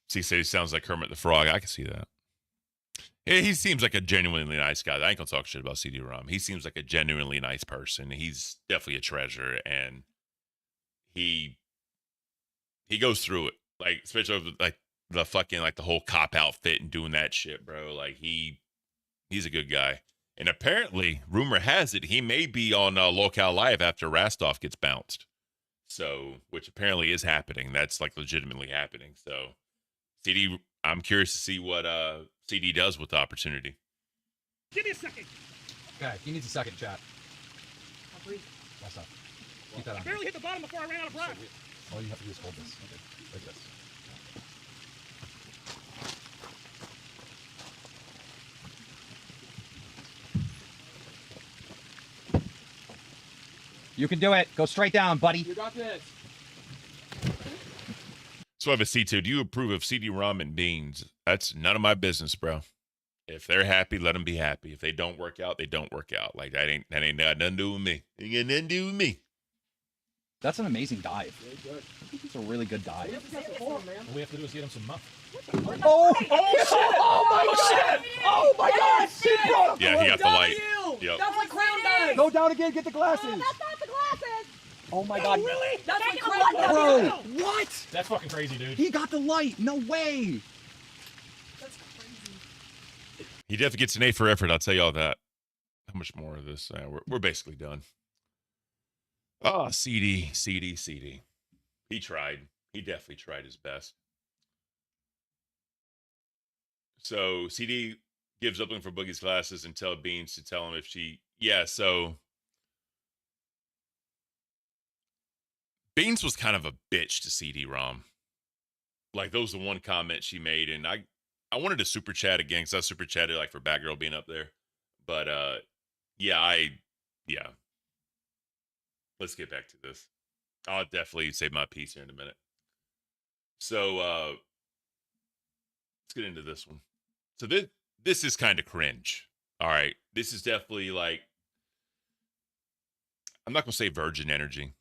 See, he sounds like Kermit the Frog. I can see that. Yeah, he seems like a genuinely nice guy. I ain't gonna talk shit about CD-ROM. He seems like a genuinely nice person. He's definitely a treasure, and he goes through it. Like, especially with, like the fucking like the whole cop outfit and doing that shit, bro. Like he's a good guy. And apparently, rumor has it he may be on Locale Live after Rastov gets bounced. So, which apparently is happening. That's like legitimately happening. So, CD, I'm curious to see what CD does with the opportunity. Give me a second. Okay, he needs a second, chat. That's up. Keep that I on. barely hit the bottom before I ran out of breath. All you have to do is hold this. Okay. Like this. You can do it. Go straight down, buddy. You got this. So I have a C2. Do you approve of CD-ROM and beans? That's none of my business, bro. If they're happy, let them be happy. If they don't work out, they don't work out. Like that ain't got nothing to do with me. Ain't got nothing to do with me. That's an amazing dive. It's a really good dive. All we have to do is get him some muff. Oh shit! Oh my shit! Oh my god! She broke. Yeah, he got the light. Yep. That's like crown dive. Go down again. Get the glasses. That's not the glasses. Oh my god! Really? That's like Bro, crown dive. what? That's fucking crazy, dude. He got the light. No way. He definitely gets an A for effort. I'll tell you all that. How much more of this? We're basically done. Oh, CD. He tried. He definitely tried his best. So CD gives up looking for Boogie's glasses and tell Beans to tell him if she. Yeah, so Beans was kind of a bitch to CD-ROM. Like, that was the one comment she made, and I wanted to super chat again because I super chatted like for Batgirl being up there. But yeah. Let's get back to this. I'll definitely save my piece here in a minute. So let's get into this one. So this is kind of cringe. All right. This is definitely like, I'm not gonna say virgin energy,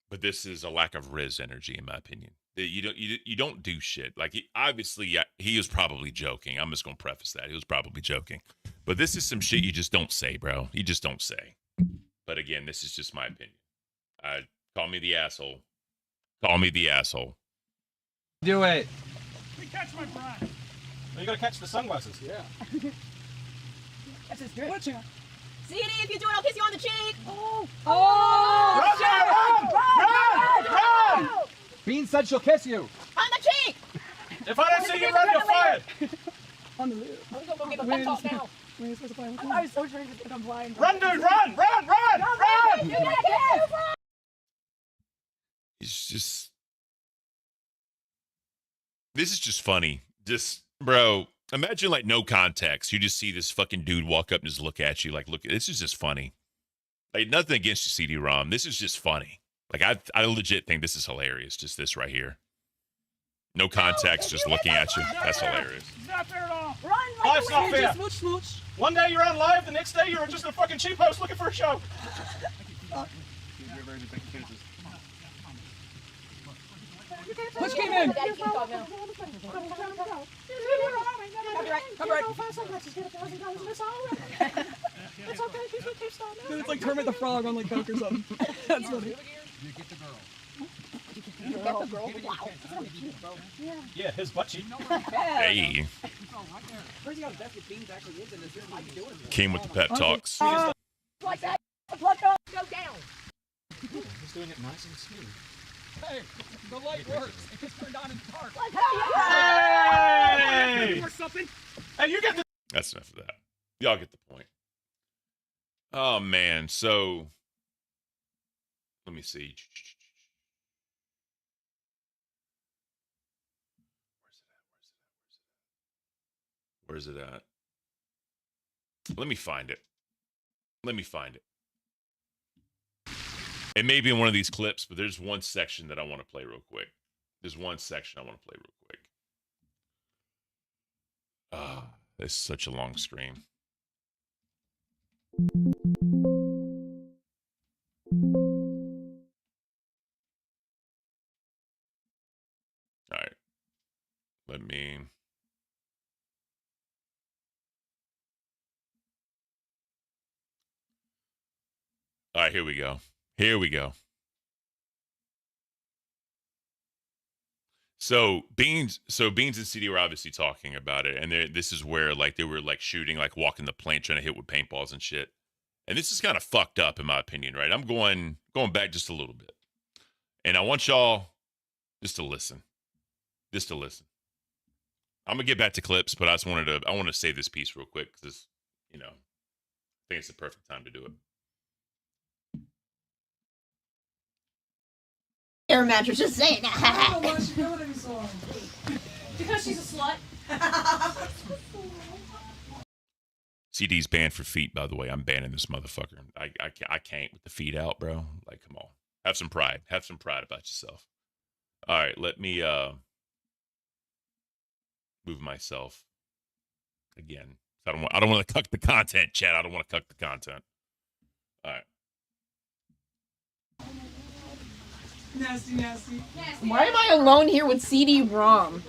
but this is a lack of Riz energy, in my opinion. You don't do shit. Like, obviously, he was probably joking. I'm just gonna preface that he was probably joking, but this is some shit you just don't say, bro. You just don't say. But again, this is just my opinion. Call me the asshole. Call me the asshole. Do it. We catch my bride. You gotta catch the sunglasses. Yeah. That's just good. Watch out. CD, if you do it, I'll kiss you on the cheek. Oh. Run! Bean said she'll kiss you. On the cheek. If I don't see you run, you're fired. On the lip. I'm gonna go give a pep talk now. I was so trying to think I'm blind. Run, dude, run! It's just, this is just funny. Just, bro, imagine like no context. You just see this fucking dude walk up and just look at you like, look, this is just funny. Like, nothing against you, CD-ROM. This is just funny. Like, I legit think this is hilarious. Just this right here. No context, just looking at you. That's hilarious. It's not fair at all. Run, Life's not fair. Smooch, smooch. One day you're on live, the next day you're just a fucking cheap host looking for a show. Push came in. Copyright. It's okay. She's with Keep Stop. Dude, it's like Kermit the Frog on like Coke or something. That's funny. You get the girl. You get the girl? Wow. Yeah, his butt cheek. Hey. Where's he got best beans actually is in this? How you doing? Came with the pep talks. Like that. Blood go down. He's doing it nice and smooth. Hey, the light works. It gets turned on in the dark. Hey! Or something. Hey, you get the. That's enough of that. Y'all get the point. Oh, man. So, let me see. Where's it at? Let me find it. It may be in one of these clips, but there's one section that I want to play real quick. Ah, this is such a long stream. All right. Let me. All right, here we go. So Beans and CD were obviously talking about it, and this is where like they were like shooting, like walking the plane, trying to hit with paintballs and shit. And this is kind of fucked up in my opinion, right? I'm going back just a little bit, and I want y'all just to listen. I'm gonna get back to clips, but I want to say this piece real quick because, you know, think it's the perfect time to do it. Air mattress, just saying. Because she's a slut. CD's banned for feet, by the way. I'm banning this motherfucker. I can't with the feet out, bro. Like, come on. Have some pride. Have some pride about yourself. All right, let me move myself again. I don't want to cuck the content, chat. I don't want to cuck the content. All right. Nasty, nasty. Why am I alone here with CD-ROM?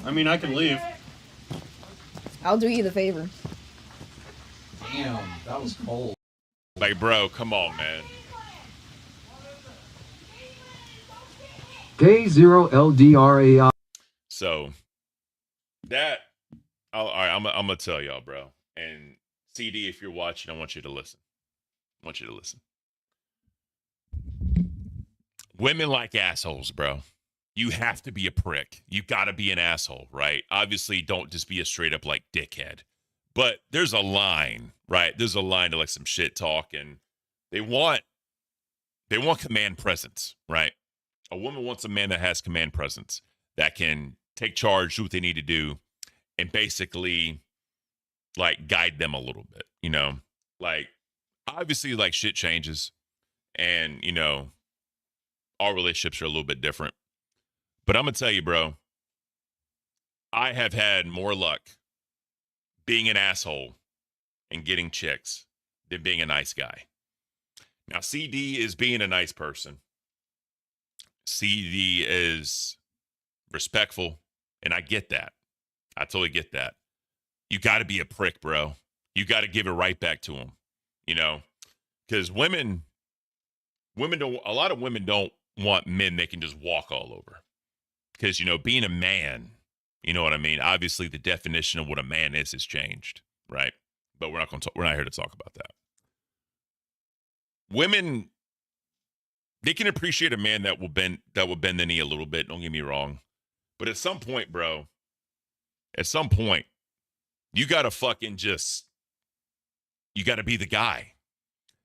I mean, I can leave. I'll do you the favor. Damn, that was cold. Like, bro, come on, man. K0LDRAI. So that, all right, I'm gonna tell y'all, bro. And CD, if you're watching, I want you to listen. I want you to listen. Women like assholes, bro. You have to be a prick. You got to be an asshole, right? Obviously, don't just be a straight up like dickhead. But there's a line, right? There's a line to like some shit talk, and they want command presence, right? A woman wants a man that has command presence, that can take charge, do what they need to do, and basically like guide them a little bit, you know? Like, obviously, like shit changes, and you know, our relationships are a little bit different. But I'm going to tell you, bro, I have had more luck being an asshole and getting chicks than being a nice guy. Now, CD is being a nice person. CD is respectful, and I get that. I totally get that. You got to be a prick, bro. You got to give it right back to them, you know? Because a lot of women don't want men they can just walk all over. Because, you know, being a man, you know what I mean? Obviously, the definition of what a man is has changed, right? But we're not here to talk about that. Women, they can appreciate a man that will bend the knee a little bit. Don't get me wrong, but at some point, bro, you gotta you gotta be the guy.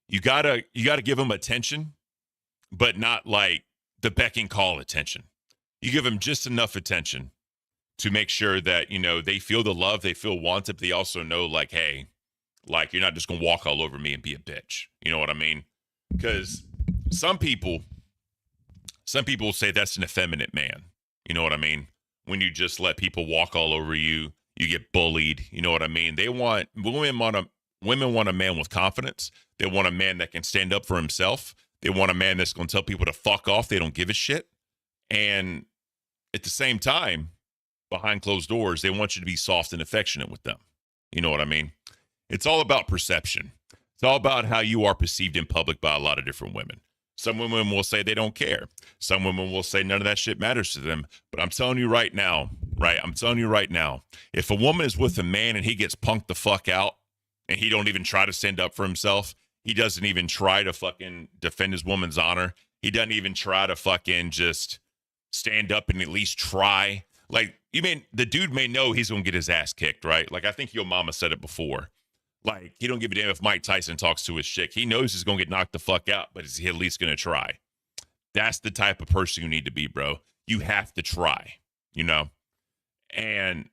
You gotta give him attention, but not like the beck and call attention. You give them just enough attention to make sure that, you know, they feel the love, they feel wanted, but they also know, like, hey, like, you're not just going to walk all over me and be a bitch. You know what I mean? Because some people say that's an effeminate man. You know what I mean? When you just let people walk all over you, you get bullied. You know what I mean? Women want a man with confidence. They want a man that can stand up for himself. They want a man that's going to tell people to fuck off. They don't give a shit. And at the same time, behind closed doors, they want you to be soft and affectionate with them. You know what I mean? It's all about perception. It's all about how you are perceived in public by a lot of different women. Some women will say they don't care. Some women will say none of that shit matters to them. But I'm telling you right now, if a woman is with a man and he gets punked the fuck out and he don't even try to stand up for himself, he doesn't even try to fucking defend his woman's honor. He doesn't even try to fucking just stand up and at least try. Like, the dude may know he's going to get his ass kicked, right? Like, I think your mama said it before. Like, he don't give a damn if Mike Tyson talks to his chick. He knows he's going to get knocked the fuck out, but he's at least going to try. That's the type of person you need to be, bro. You have to try, you know? And,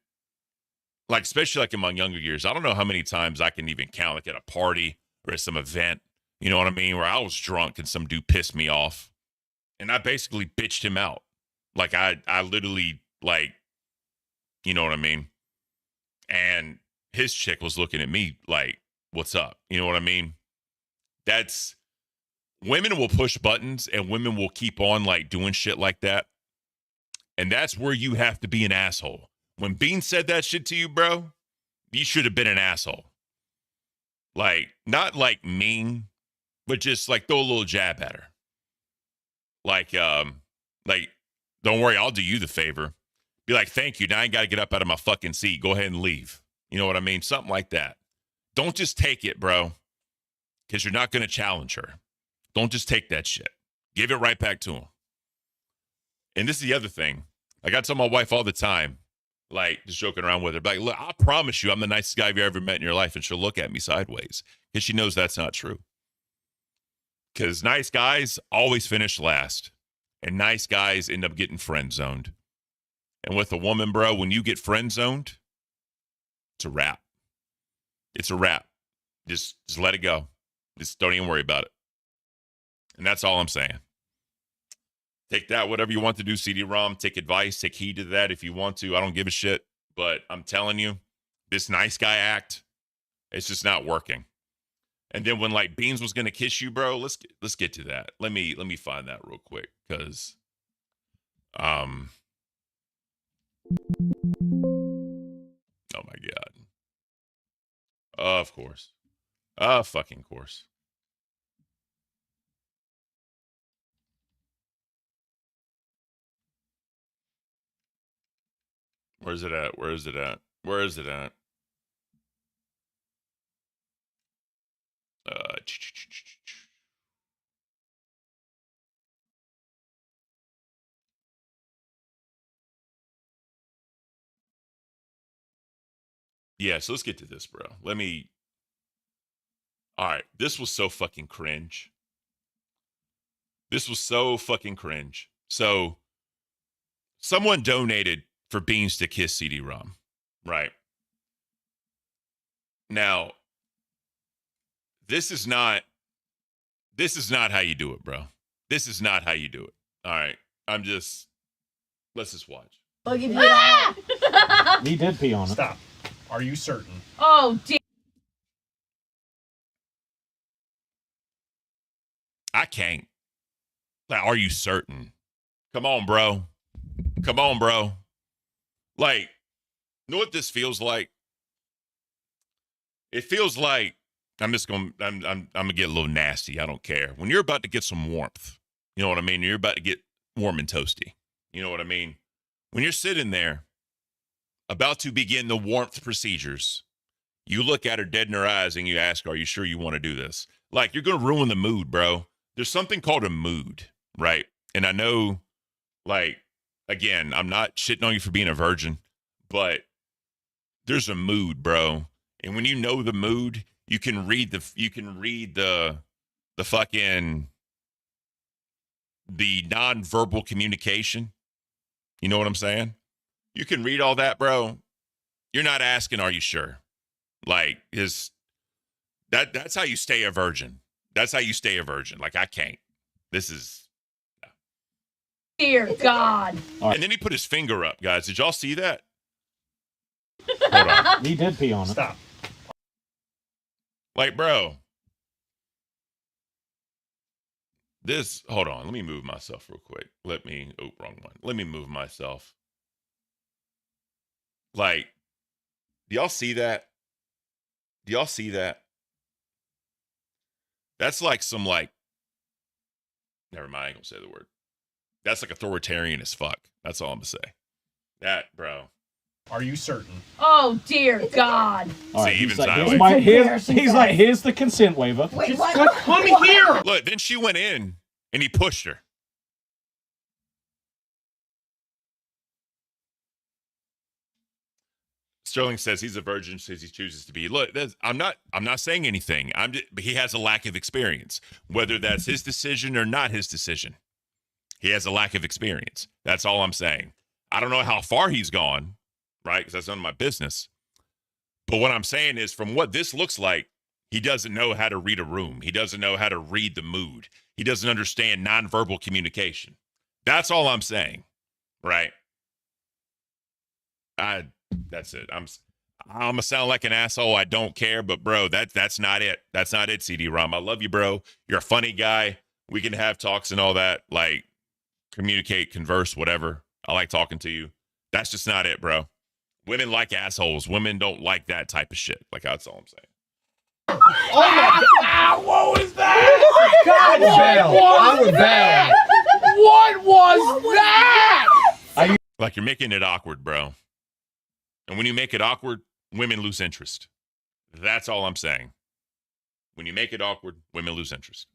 like, especially, like, in my younger years, I don't know how many times I can even count, like, at a party or at some event, you know what I mean, where I was drunk and some dude pissed me off. And I basically bitched him out. Like, I literally, like, you know what I mean? And his chick was looking at me like, what's up? You know what I mean? Women will push buttons and women will keep on, like, doing shit like that. And that's where you have to be an asshole. When Bean said that shit to you, bro, you should have been an asshole. Like, not like mean, but just, like, throw a little jab at her. Like, don't worry, I'll do you the favor. Be like, thank you. Now I ain't got to get up out of my fucking seat. Go ahead and leave. You know what I mean? Something like that. Don't just take it, bro, because you're not going to challenge her. Don't just take that shit. Give it right back to him. And this is the other thing. Like, I tell my wife all the time, like just joking around with her. Like, look, I promise you, I'm the nicest guy you've ever met in your life, and she'll look at me sideways because she knows that's not true. Because nice guys always finish last, and nice guys end up getting friend zoned. And with a woman, bro, when you get friend zoned, it's a wrap. It's a wrap. Just let it go. Just don't even worry about it. And that's all I'm saying. Take that, whatever you want to do, CD-ROM. Take advice. Take heed to that if you want to. I don't give a shit. But I'm telling you, this nice guy act, it's just not working. And then when like Beans was gonna kiss you, bro, let's get to that. Let me find that real quick, because oh my God. Of course. Fucking course. Where's it at? Where is it at? Where is it at? Yeah, so let's get to this, bro. All right, this was so fucking cringe. This was so fucking cringe. So, someone donated for Beans to kiss CD-ROM, right? Now, this is not how you do it, bro. This is not how you do it. All right, let's just watch. He did pee on it. Stop. Are you certain? Oh, dear. I can't. Like, are you certain? Come on, bro. Come on, bro. Like, you know what this feels like? It feels like I'm gonna get a little nasty. I don't care. When you're about to get some warmth, you know what I mean? You're about to get warm and toasty. You know what I mean? When you're sitting there about to begin the warmth procedures, you look at her dead in her eyes and you ask, are you sure you want to do this? Like, you're going to ruin the mood, bro. There's something called a mood, right? And I know, like, again, I'm not shitting on you for being a virgin, but there's a mood, bro. And when you know the mood, you can read the fucking, the nonverbal communication. You know what I'm saying? You can read all that, bro. You're not asking, are you sure? Like, that's how you stay a virgin. That's how you stay a virgin. Like, I can't. This is. Dear God. And then he put his finger up, guys. Did y'all see that? Hold on. He did pee on it. Stop. Like, bro. Hold on. Let me move myself real quick. Wrong one. Let me move myself. Like, do y'all see that? Do y'all see that? That's like some, like, never mind, I ain't gonna say the word. That's like authoritarian as fuck. That's all I'm gonna say. That, bro. Are you certain? Oh, dear God. All right, See, he's even like, silent. he's like, here's the consent waiver. Wait, Just what? come here. Look, then she went in and he pushed her. Sterling says he's a virgin, says he chooses to be. Look, I'm not saying anything. But he has a lack of experience. Whether that's his decision or not his decision, he has a lack of experience. That's all I'm saying. I don't know how far he's gone, right? Because that's none of my business. But what I'm saying is, from what this looks like, he doesn't know how to read a room. He doesn't know how to read the mood. He doesn't understand nonverbal communication. That's all I'm saying, right? That's it. I'm gonna sound like an asshole. I don't care, but bro, that's not it. That's not it, CD-ROM. I love you, bro. You're a funny guy. We can have talks and all that, like communicate, converse, whatever. I like talking to you. That's just not it, bro. Women like assholes. Women don't like that type of shit. Like, that's all I'm saying. Oh my God! What was that? God, I would bail. What was that? Like, you're making it awkward, bro. And when you make it awkward, women lose interest. That's all I'm saying. When you make it awkward, women lose interest.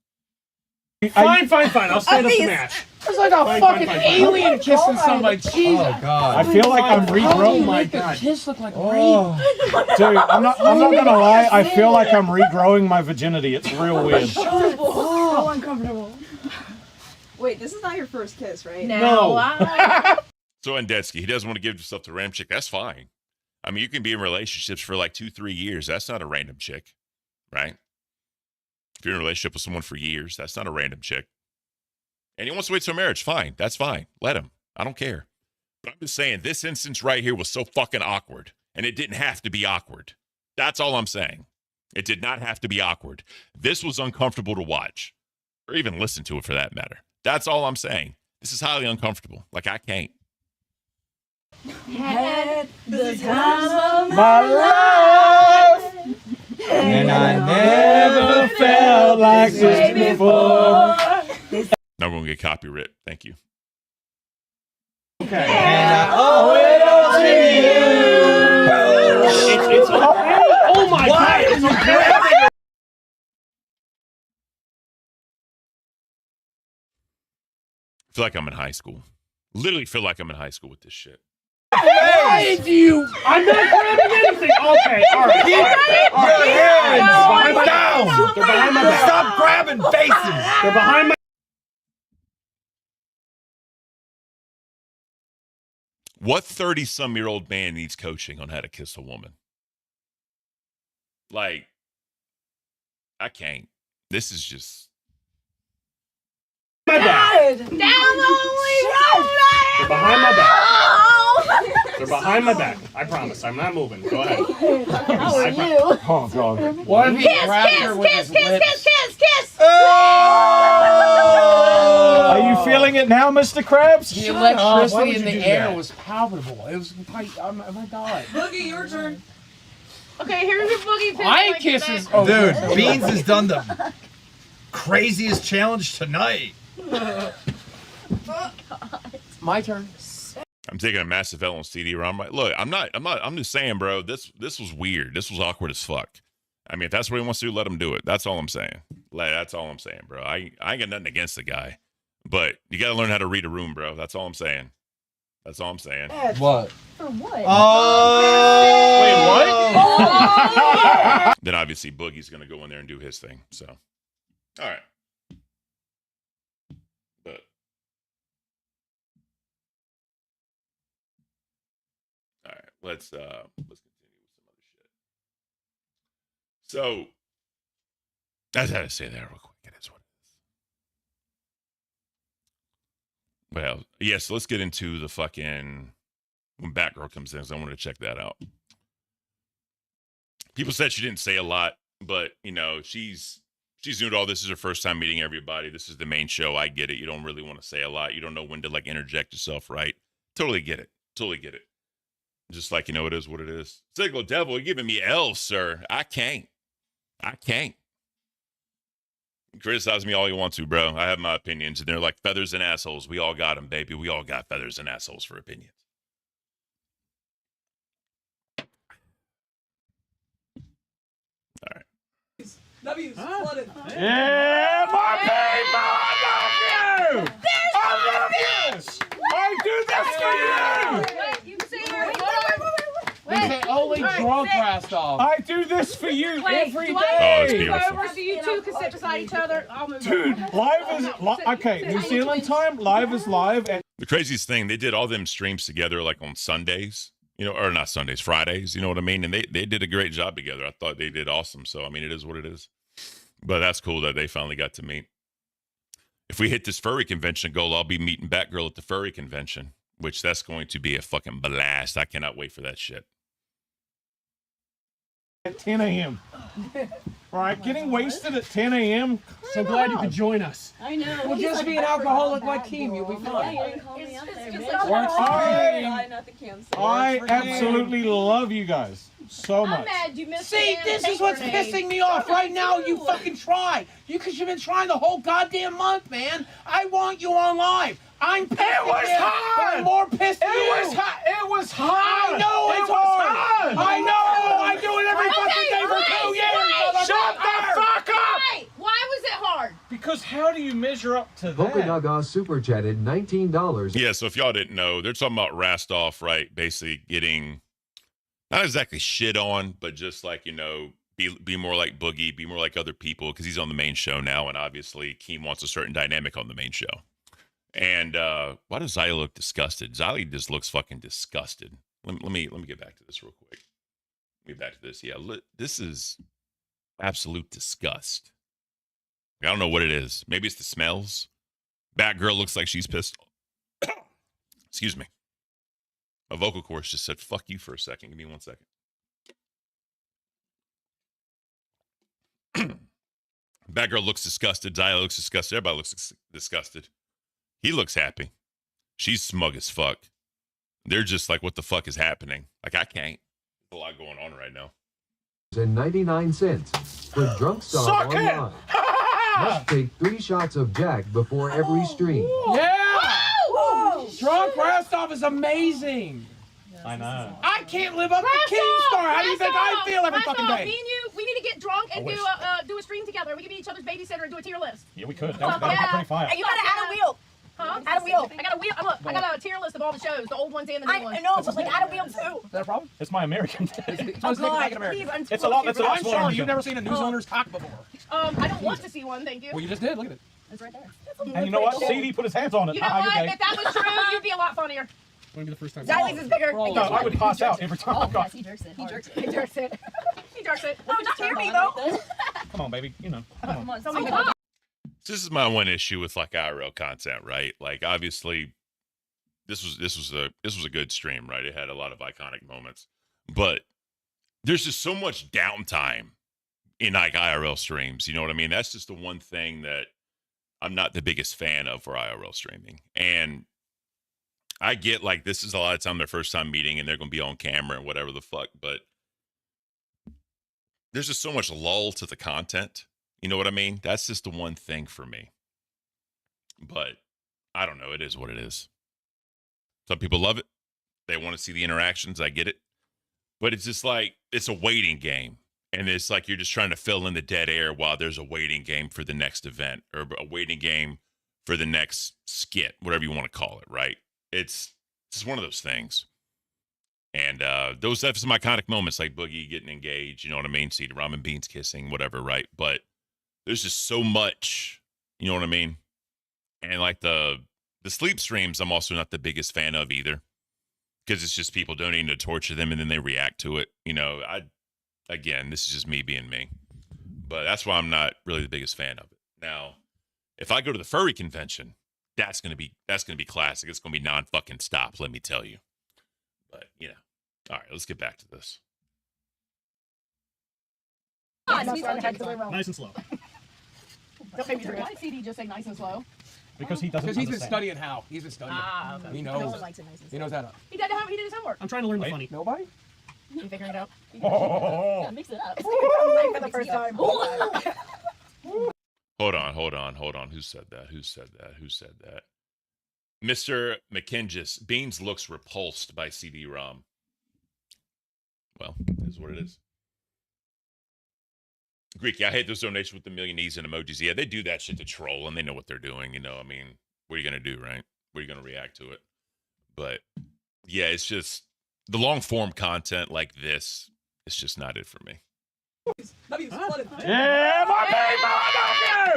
Fine. I'll stand up the match. It's like a fucking alien kissing somebody. Jesus. Oh God. I feel like I'm regrowing. Oh my God. Kiss look like Dude, I'm not gonna lie. I feel like I'm regrowing my virginity. It's real weird. So uncomfortable. Wait, this is not your first kiss, right? No. So Andetsky, he doesn't want to give himself to random chick. That's fine. I mean, you can be in relationships for like 2-3 years. That's not a random chick, right? If you're in a relationship with someone for years, that's not a random chick. And he wants to wait till marriage. Fine. That's fine. Let him. I don't care. But I'm just saying, this instance right here was so fucking awkward. And it didn't have to be awkward. That's all I'm saying. It did not have to be awkward. This was uncomfortable to watch. Or even listen to it for that matter. That's all I'm saying. This is highly uncomfortable. Like, I can't. Had the time of My life. And I never felt like this before. Now we're going to get copyright. Thank you. Okay. And I owe it all to you. It's okay. Oh my God. It's okay. I feel like I'm in high school. Literally feel like I'm in high school with this shit. Why do you? I'm not grabbing anything. Okay, all right. Your hands down. They're behind my back. Stop grabbing faces. They're behind my. What 30-some-year-old man needs coaching on how to kiss a woman? Like, I can't. This is just. My back. Down the only road They're behind my back. They're behind my back. I promise. I'm not moving. Go ahead. How are you? Oh, God. What if he Kiss, grabbed kiss, her with kiss, his lips? kiss. Are you feeling it now, Mr. Krabs? The Why electricity would in you the do air that? was palpable. It was quite. Oh my God. Boogie, your turn. Okay, here's your boogie. My kisses. Oh, dude, Beans has done the craziest challenge tonight. My turn. I'm taking a massive L on CD-ROM. Look, I'm just saying, bro, this was weird. This was awkward as fuck. I mean, if that's what he wants to do, let him do it. That's all I'm saying. That's all I'm saying, bro. I ain't got nothing against the guy. But you got to learn how to read a room, bro. That's all I'm saying. That's all I'm saying. What? For what? Oh! Wait, what? Oh! Then obviously Boogie's going to go in there and do his thing. So, all right. But all right, let's continue with some other shit. So, I just had to say that real quick. It is what it is. Well, yeah, so let's get into the fucking when Batgirl comes in, so I wanted to check that out. People said she didn't say a lot, but you know, she's new to all this. Is her first time meeting everybody. This is the main show. I get it. You don't really want to say a lot. You don't know when to like interject yourself, right? Totally get it. Totally get it. Just like, you know, it is what it is. Siglo Devil, you're giving me L's, sir. I can't. Criticize me all you want to, bro. I have my opinions, and they're like feathers and assholes. We all got them, baby. We all got feathers and assholes for opinions. All right. W's flooded. Yeah, my people, I love you! I love you! I do this for you! Wait, you say your They only drunk brassed off. I do this for you every do day! that's beautiful. Over so you two can sit beside each other. I'll move. Dude, live is okay. New Zealand time, live is live, and The craziest thing, they did all them streams together like on Sundays, you know, or not Sundays, Fridays, you know what I mean? And they did a great job together. I thought they did awesome. So, I mean, it is what it is. But that's cool that they finally got to meet. If we hit this furry convention goal, I'll be meeting Batgirl at the furry convention, which that's going to be a fucking blast. I cannot wait for that shit. at 10 a.m. All right, getting wasted at 10 a.m. So glad you could join us. I know. We'll just be an alcoholic like Keem. You'll be fine. I absolutely love you guys so much. I'm mad you missed. See, this is what's pissing me off right now. You fucking try. Because you've been trying the whole goddamn month, man. I want you on live. I'm pissed. It was hard. I'm more pissed than you. It was hard. I know it it's was hard. I know. I do it every fucking day for 2 years. Shut the fuck up. Why was it hard? Because how do you measure up to that? Gaga super chatted $19. Yeah, so if y'all didn't know, they're talking about Rastov, right? Basically getting not exactly shit on, but just like, you know, be more like Boogie, be more like other people, because he's on the main show now, and obviously Keem wants a certain dynamic on the main show. And why does Xylee look disgusted? Xylee just looks fucking disgusted. Let me get back to this real quick. Let me get back to this. Yeah, this is absolute disgust. I don't know what it is. Maybe it's the smells. Batgirl looks like she's pissed. Excuse me. A vocal course just said, fuck you for a second. Give me 1 second. Batgirl looks disgusted. Xylee looks disgusted. Everybody looks disgusted. He looks happy. She's smug as fuck. They're just like, what the fuck is happening? Like, I can't. There's a lot going on right now. And 99 cents for Drunk Star Suck it! Online. Must take 3 shots of Jack before every stream. Yeah! Drunk Rastov is amazing. I know. I can't live up to Keemstar. How do you think I feel every fucking day? Me and you, we need to get drunk and do a stream together. We can be each other's babysitter and do a tier list. Yeah, we could. That would be pretty fun. And you gotta add a wheel. Huh? Add a wheel. I got a wheel. Look, I got a tier list of all the shows, the old ones and the new ones. I know, but like add a wheel too. Is that a problem? It's my American. Oh, God, please, It's a lot. It's a lot smaller. You've never seen a news owner's cock before. I don't want to see one, thank you. Well, you just did. Look at it. It's right there. And you know what? CD put his hands on it. You know what? If that was true, you'd be a lot funnier. Wouldn't be the first time. Xylie's is bigger. No, I would pass out every time. Oh, yes, he jerks it. He jerks it. He jerks it. He jerks it. No, not near me though. Come on, baby. You know. Come on. This is my one issue with like IRL content, right? Like, obviously, this was a good stream, right? It had a lot of iconic moments, but there's just so much downtime in like IRL streams. You know what I mean? That's just the one thing that I'm not the biggest fan of for IRL streaming. And I get like this is a lot of time their first time meeting and they're going to be on camera and whatever the fuck, but there's just so much lull to the content. You know what I mean? That's just the one thing for me. But I don't know. It is what it is. Some people love it. They want to see the interactions. I get it. But it's just like, it's a waiting game. And it's like you're just trying to fill in the dead air while there's a waiting game for the next event or a waiting game for the next skit, whatever you want to call it, right? It's just one of those things. And those have some iconic moments like Boogie getting engaged, you know what I mean? See the ramen beans kissing, whatever, right? But there's just so much, you know what I mean? And like the sleep streams, I'm also not the biggest fan of either. Because it's just people donating to torture them and then they react to it. You know, again, this is just me being me. But that's why I'm not really the biggest fan of it. Now, if I go to the furry convention, that's gonna be classic. It's gonna be non-fucking stop, let me tell you. But you know. All right, let's get back to this. Nice and slow. Why did CD just say nice and slow? Because he doesn't. Because he's been studying how. He's been studying. Ah, okay. He knows. He knows that. He did his homework. I'm trying to learn the funny. Nobody? You figuring it out? Oh. Mix it up. For the first time. Hold on. Who said that? Mr. McKingis, Beans looks repulsed by CD-ROM. Well, it is what it is. Greek, I hate those donations with the million knees and emojis. Yeah, they do that shit to troll, and they know what they're doing. You know, I mean, what are you going to do, right? What are you going to react to it? But, yeah, it's just the long-form content like this, it's just not it for me. Yeah, my baby, I love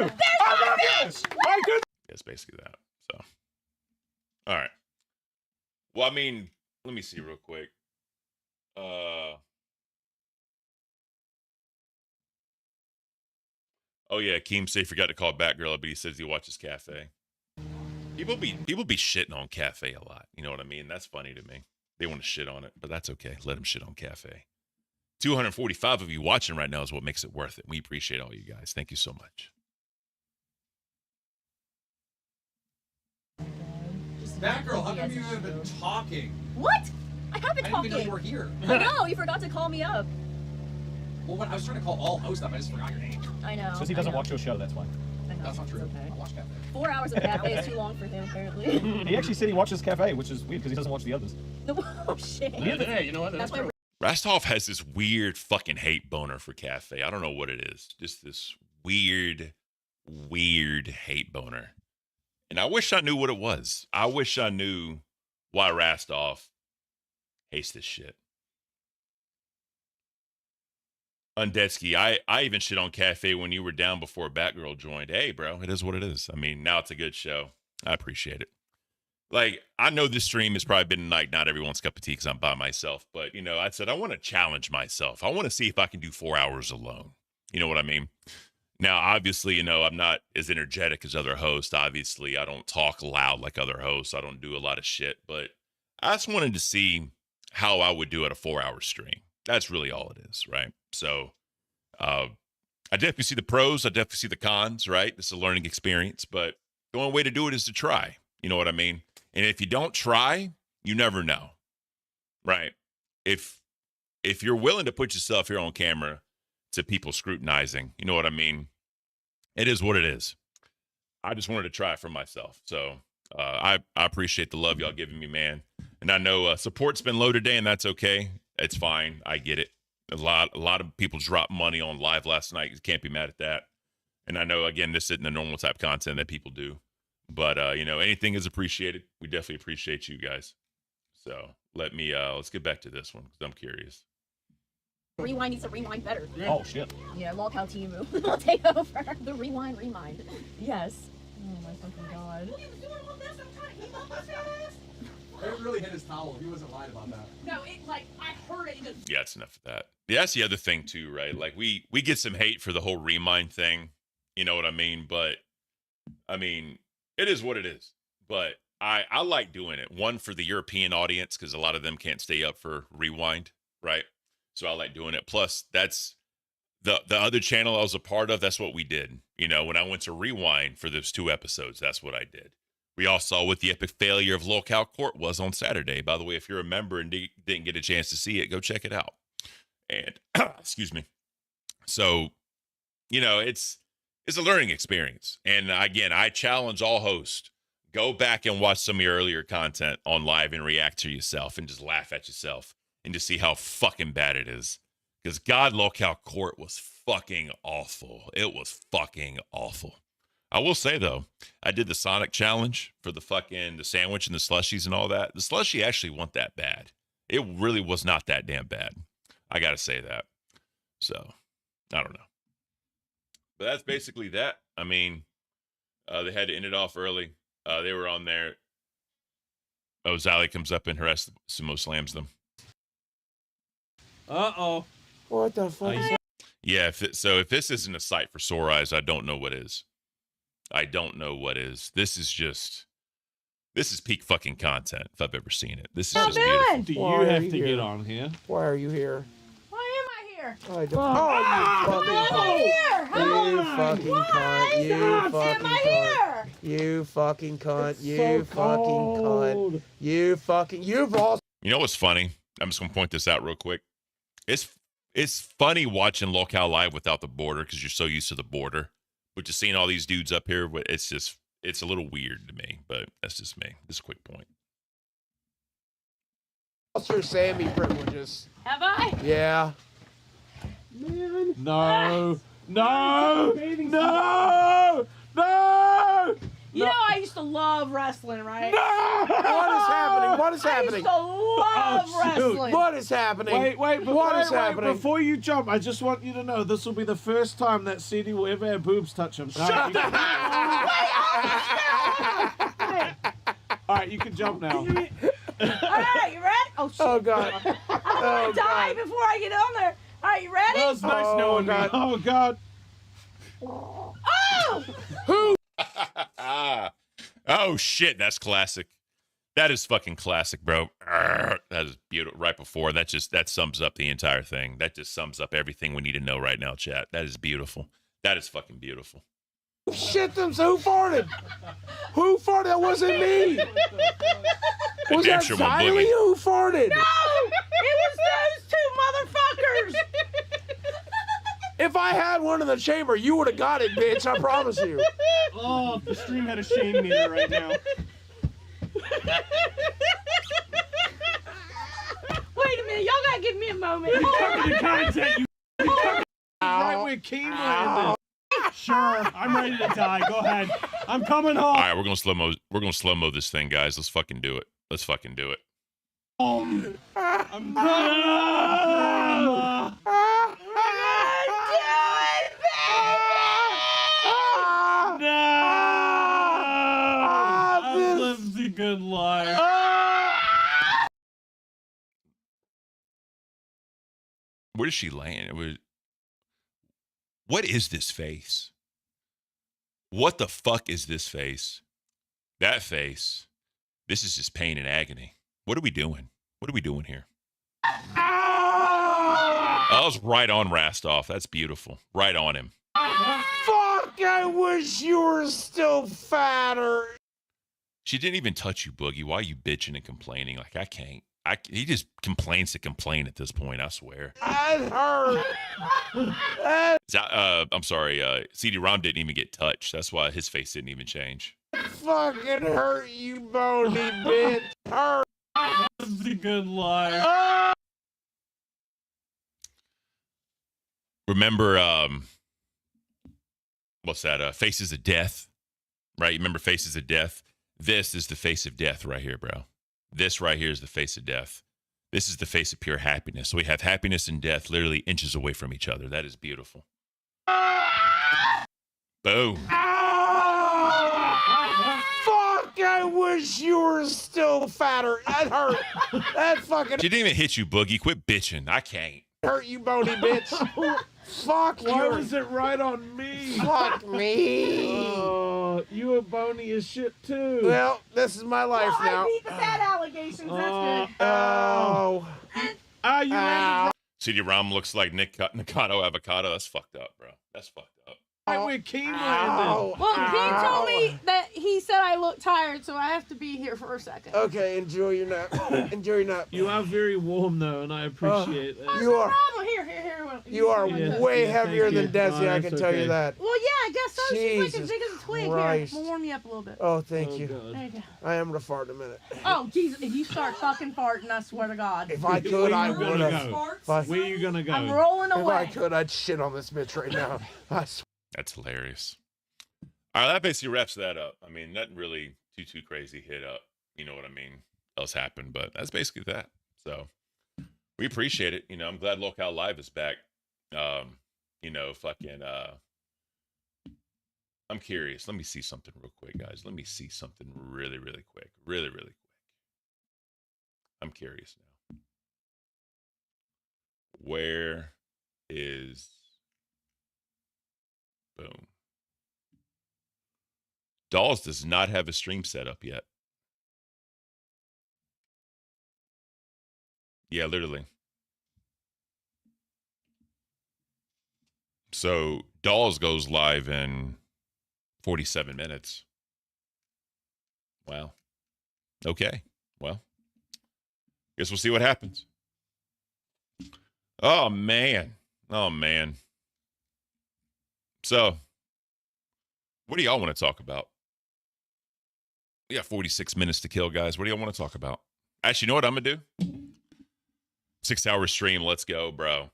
you! I love you! It's basically that, so. All right. Well, I mean, let me see real quick. Oh yeah, Keem say forgot to call Batgirl, but he says he watches Cafe. People be shitting on Cafe a lot. You know what I mean? That's funny to me. They want to shit on it, but that's okay. Let them shit on Cafe. 245 of you watching right now is what makes it worth it. We appreciate all you guys. Thank you so much. Batgirl, how come you haven't been talking? What? I have been I didn't talking. even know you were here. I know, you forgot to call me up. Well, when I was trying to call all hosts up, I just forgot your name. I know. Because he doesn't watch your show, that's why. I know. That's not true. Okay. I watch Cafe. 4 hours of cafe is too long for him, apparently. He actually said he watches Cafe, which is weird because he doesn't watch the others. Oh, shit. Yeah, you know what? That's why. Rastov has this weird fucking hate boner for Cafe. I don't know what it is. Just this weird weird hate boner. And I wish I knew what it was. I wish I knew why Rastov hates this shit. Undetsky, I even shit on Cafe when you were down before Batgirl joined. Hey, bro, it is what it is. I mean, now it's a good show. I appreciate it. Like, I know this stream has probably been like not everyone's cup of tea because I'm by myself, but, you know, I said I want to challenge myself. I want to see if I can do 4 hours alone. You know what I mean? Now, obviously, you know, I'm not as energetic as other hosts. Obviously, I don't talk loud like other hosts. I don't do a lot of shit, but I just wanted to see how I would do at a 4-hour stream. That's really all it is, right? So I definitely see the pros. I definitely see the cons, right? This is a learning experience, but the only way to do it is to try. You know what I mean? And if you don't try, you never know, right? If you're willing to put yourself here on camera to people scrutinizing, you know what I mean? It is what it is. I just wanted to try it for myself. So I appreciate the love y'all giving me, man. And I know support's been low today, and that's okay. It's fine. I get it. A lot of people dropped money on live last night. You can't be mad at that. And I know, again, this isn't the normal type of content that people do. But, you know, anything is appreciated. We definitely appreciate you guys. So let's get back to this one because I'm curious. Rewind needs to rewind better. Oh, shit. Yeah, lockout team will take over. The rewind. Yes. Oh my fucking god. It really hit his towel. He wasn't lying about that. No, I heard it. He goes, Yeah, it's enough of that. Yeah, that's the other thing too, right? Like we get some hate for the whole rewind thing. You know what I mean? But I mean, it is what it is. But I like doing it. One, for the European audience, because a lot of them can't stay up for rewind, right? So I like doing it. Plus, that's the other channel I was a part of. That's what we did. You know, when I went to rewind for those 2 episodes, that's what I did. We all saw what the epic failure of Locale Court was on Saturday. By the way, if you're a member and didn't get a chance to see it, go check it out. And excuse me. So, you know, it's a learning experience. And again, I challenge all hosts, go back and watch some of your earlier content on live and react to yourself and just laugh at yourself and just see how fucking bad it is. Because God, Locale Court was fucking awful. It was fucking awful. I will say, though, I did the Sonic challenge for the sandwich and the slushies and all that. The slushie actually wasn't that bad. It really was not that damn bad. I got to say that. So, I don't know. But that's basically that. I mean, they had to end it off early. They were on there. Oh, Zali comes up and harass Sumo slams them. Uh-oh. What the fuck? Yeah, if this isn't a sight for sore eyes, I don't know what is. I don't know what is. This is peak fucking content if I've ever seen it. This is just beautiful. Do you have to get on here? Why are you here? why am I here? I don't. You fucking cunt. You fucking cunt. You fucking cunt. You fucking cunt. You fucking you've lost. You know what's funny? I'm just gonna point this out real quick. It's funny watching Locale Live without the border because you're so used to the border. But just seeing all these dudes up here, it's a little weird to me. But that's just me. Just a quick point. Lost your Sammy privileges. Have I? Yeah. Man. No. No. No. No. You know I used to love wrestling, right? No! What is happening? What is happening? I used to love wrestling. What is happening? Wait, happening? before you jump, I just want you to know this will be the first time that CD will ever have boobs touch him. Shut up! Alright, you can jump now. Alright, you ready? Oh, shit. Oh, God. I'm gonna die before I get on there. Alright, you ready? Well, it's nice knowing me. Oh, God. Oh! Who? Oh shit, that's classic. That is fucking classic, bro. That is beautiful. Right before that sums up the entire thing. That just sums up everything we need to know right now, chat. That is beautiful. That is fucking beautiful. Shit them. So who farted? Who farted? That wasn't me. Was that Xylee who farted? No, it was those two motherfuckers. If I had one in the chamber, you would have got it, bitch. I promise you. Oh, the stream had a shame meter right now. Wait a minute, y'all gotta give me a moment. You're talking to content, you right where Keen landed. Sure, I'm ready to die. Go ahead. I'm coming home. All right, we're gonna slow mo. We're gonna slow mo this thing, guys. Let's fucking do it. Let's fucking do it. I'm coming. I've lived a good life. Where does she land? What is this face? What the fuck is this face? That face. This is just pain and agony. What are we doing? What are we doing here? I was right on Rastov. That's beautiful. Right on him. Fuck, I wish you were still fatter. She didn't even touch you, Boogie. Why are you bitching and complaining? Like, I can't. He just complains to complain at this point, I swear. That hurt. I'm sorry. CD-ROM didn't even get touched. That's why his face didn't even change. Fucking hurt, you bony bitch. Hurt. It's a good life. Remember, what's that? Faces of Death, right? You remember Faces of Death? This is the face of death right here, bro. This right here is the face of death. This is the face of pure happiness. So we have happiness and death literally inches away from each other. That is beautiful. Boom. Fuck, I wish you were still fatter. That hurt. That fucking She didn't even hit you, Boogie. Quit bitching. I can't. hurt, you bony bitch. Fuck you. Why was it right on me? Fuck me. Oh, you a bony as shit too. Well, this is my life now. I beat the fat allegations. That's good. Oh. You ready? CD-ROM looks like Nikado Avocado. That's fucked up, bro. That's fucked up. Right where Keen landed. Well, King told me that he said I look tired, so I have to be here for a second. Okay, enjoy your nap. Enjoy your nap. You are very warm though, and I appreciate that. You are. Here. You are way heavier than Desi, I can tell you that. Well, yeah, I guess so. She's like Jesus as big as a twig. Christ. Here, we'll warm you up a little bit. Oh, thank you. There you go. I am gonna fart in a minute. Oh, Jesus, if you start fucking farting, I swear to God. If I could, I would have. Where you gonna go? I'm rolling away. If I could, I'd shit on this bitch right now. I swear. That's hilarious. All right, that basically wraps that up. I mean, nothing really too crazy hit up. You know what I mean? Else happened, but that's basically that. So we appreciate it. You know, I'm glad Locale Live is back. You know, fucking. I'm curious. Let me see something real quick, guys. Let me see something really quick. Really quick. I'm curious now. Where is? Boom. Dolls does not have a stream set up yet. Yeah, literally. So Dolls goes live in 47 minutes. Wow. Okay. Well, guess we'll see what happens. Oh, man. So, what do y'all want to talk about? We got 46 minutes to kill, guys. What do y'all want to talk about? Actually, you know what I'm gonna do? 6-hour stream. Let's go, bro.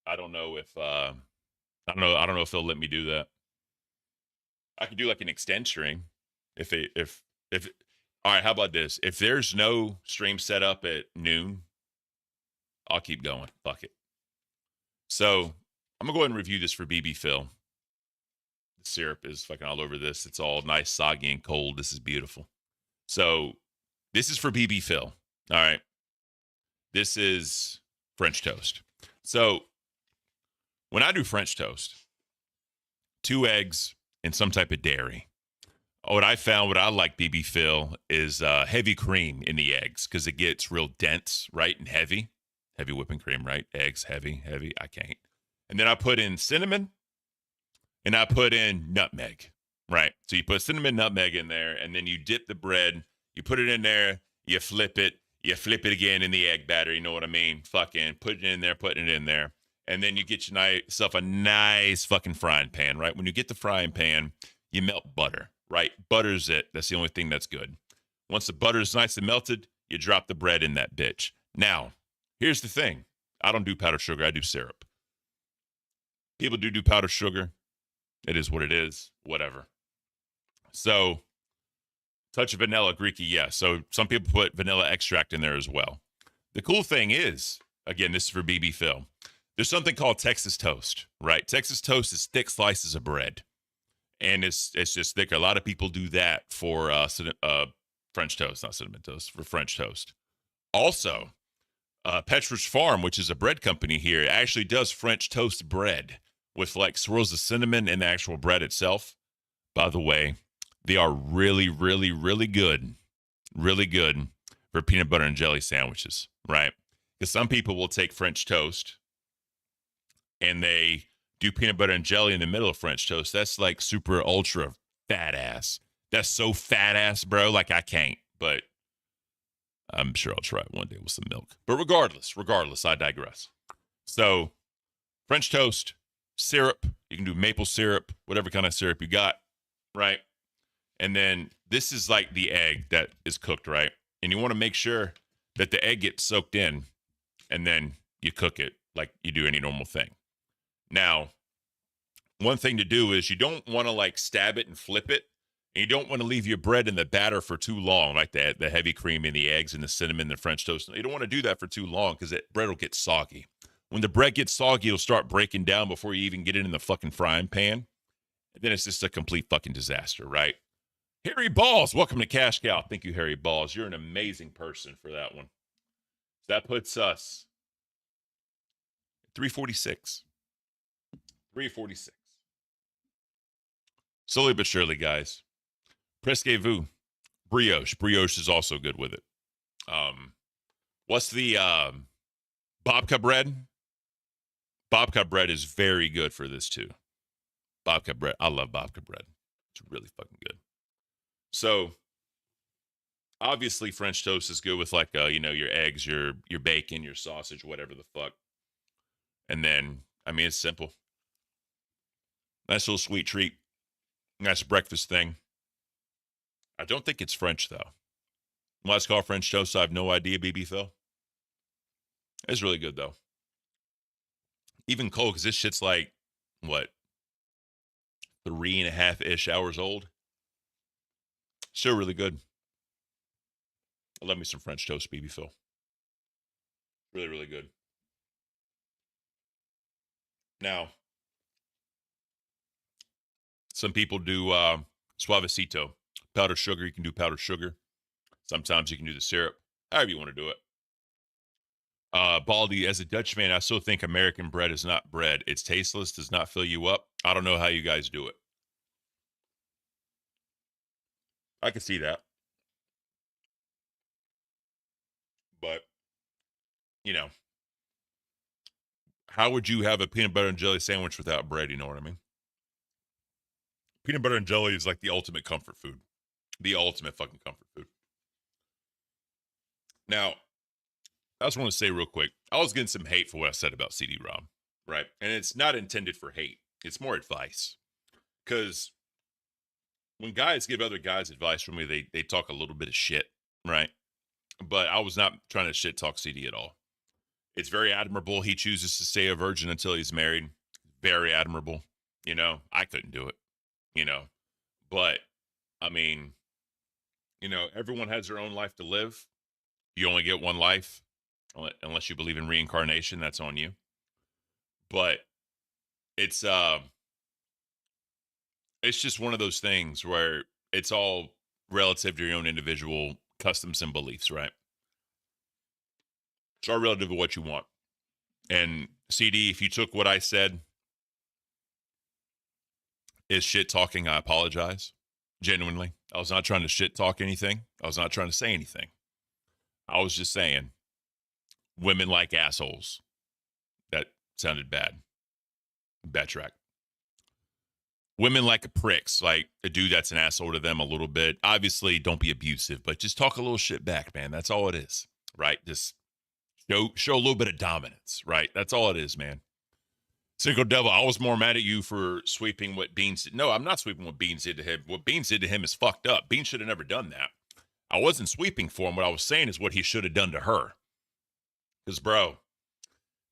I don't know if they'll let me do that. I could do like an extend stream. If all right, how about this? If there's no stream set up at noon, I'll keep going. Fuck it. So I'm gonna go ahead and review this for BB Phil. The syrup is fucking all over this. It's all nice, soggy, and cold. This is beautiful. So this is for BB Phil. All right. This is French toast. So when I do French toast, 2 eggs and some type of dairy. What I like, BB Phil, is heavy cream in the eggs because it gets real dense, right, and heavy. Heavy whipping cream, right? Eggs, heavy. I can't. And then I put in cinnamon and I put in nutmeg, right? So you put cinnamon, nutmeg in there, and then you dip the bread, you put it in there, you flip it again in the egg batter, you know what I mean? Fucking put it in there. And then you get yourself a nice fucking frying pan, right? When you get the frying pan, you melt butter, right? Butter's it. That's the only thing that's good. Once the butter is nice and melted, you drop the bread in that bitch. Now, here's the thing. I don't do powdered sugar. I do syrup. People do powdered sugar. It is what it is. Whatever. So, touch of vanilla, Greeky, yeah. So some people put vanilla extract in there as well. The cool thing is, again, this is for BB Phil. There's something called Texas toast, right? Texas toast is thick slices of bread, and it's just thicker. A lot of people do that for French toast, not cinnamon toast, for French toast. Also, Petrus Farm, which is a bread company here, actually does French toast bread with like swirls of cinnamon in the actual bread itself. By the way, they are really, really, really good for peanut butter and jelly sandwiches, right? Because some people will take French toast and they do peanut butter and jelly in the middle of French toast. That's like super ultra fat ass. That's so fat ass, bro. Like I can't, but I'm sure I'll try it one day with some milk. But regardless, I digress. So French toast, syrup, you can do maple syrup, whatever kind of syrup you got, right? And then this is like the egg that is cooked, right? And you want to make sure that the egg gets soaked in and then you cook it like you do any normal thing. Now, one thing to do is you don't want to like stab it and flip it. And you don't want to leave your bread in the batter for too long, like the heavy cream and the eggs and the cinnamon and the French toast. You don't want to do that for too long because that bread will get soggy. When the bread gets soggy, it'll start breaking down before you even get it in the fucking frying pan. And then it's just a complete fucking disaster, right? Harry Balls, welcome to Cash Cow. Thank you, Harry Balls. You're an amazing person for that one. That puts us at 346. 346. Slowly but surely, guys. Presque-vous. Brioche. Brioche is also good with it. What's the babka bread? Babka bread is very good for this too. Babka bread. I love babka bread. It's really fucking good. So, obviously, French toast is good with like, your eggs, your bacon, your sausage, whatever the fuck. And then, I mean, it's simple. Nice little sweet treat. Nice breakfast thing. I don't think it's French, though. Why it's called French toast, I have no idea, BB Phil. It's really good, though. Even cold, because this shit's like, what, 3.5-ish hours old? Still really good. I love me some French toast, BB Phil. Really, really good. Now, some people do suavecito. Powdered sugar, you can do powdered sugar. Sometimes you can do the syrup. However you want to do it. Baldy, as a Dutchman, I still think American bread is not bread. It's tasteless, does not fill you up. I don't know how you guys do it. I can see that. But, how would you have a peanut butter and jelly sandwich without bread? You know what I mean? Peanut butter and jelly is like the ultimate comfort food. The ultimate fucking comfort food. Now, I just want to say real quick, I was getting some hate for what I said about CD-ROM, right? And it's not intended for hate. It's more advice. Because when guys give other guys advice from me, they talk a little bit of shit, right? But I was not trying to shit talk CD at all. It's very admirable. He chooses to stay a virgin until he's married. Very admirable. I couldn't do it, But, I mean, everyone has their own life to live. You only get one life. Unless you believe in reincarnation, that's on you. But it's just one of those things where it's all relative to your own individual customs and beliefs, right? It's all relative to what you want. And CD, if you took what I said is shit talking, I apologize. Genuinely. I was not trying to shit talk anything. I was not trying to say anything. I was just saying women like assholes. That sounded bad. Backtrack. Women like pricks, like a dude that's an asshole to them a little bit. Obviously, don't be abusive, but just talk a little shit back, man. That's all it is, right? Just show a little bit of dominance, right? That's all it is, man. Cinco Devil, I was more mad at you for sweeping what Beans did. No, I'm not sweeping what Beans did to him. What Beans did to him is fucked up. Beans should have never done that. I wasn't sweeping for him. What I was saying is what he should have done to her. Because, bro,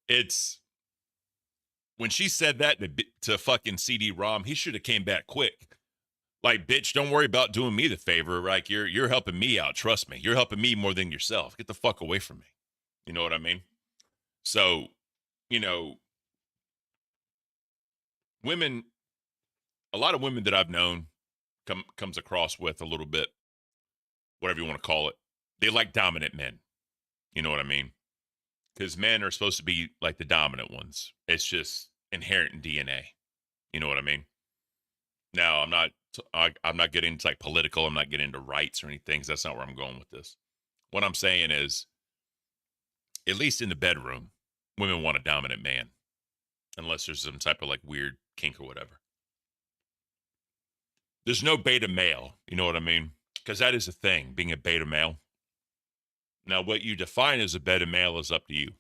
it's when she said that to fucking CD-ROM, he should have came back quick. Like, bitch, don't worry about doing me the favor. Like, you're helping me out. Trust me. You're helping me more than yourself. Get the fuck away from me. You know what I mean? So, you know, women, a lot of women that I've known comes across with a little bit, whatever you want to call it. They like dominant men. You know what I mean? Because men are supposed to be like the dominant ones. It's just inherent in DNA. You know what I mean? Now, I'm not getting into like political. I'm not getting into rights or anything. 'Cause that's not where I'm going with this. What I'm saying is, at least in the bedroom, women want a dominant man, unless there's some type of like weird kink or whatever. There's no beta male. You know what I mean? Because that is a thing, being a beta male. Now, what you define as a beta male is up to you.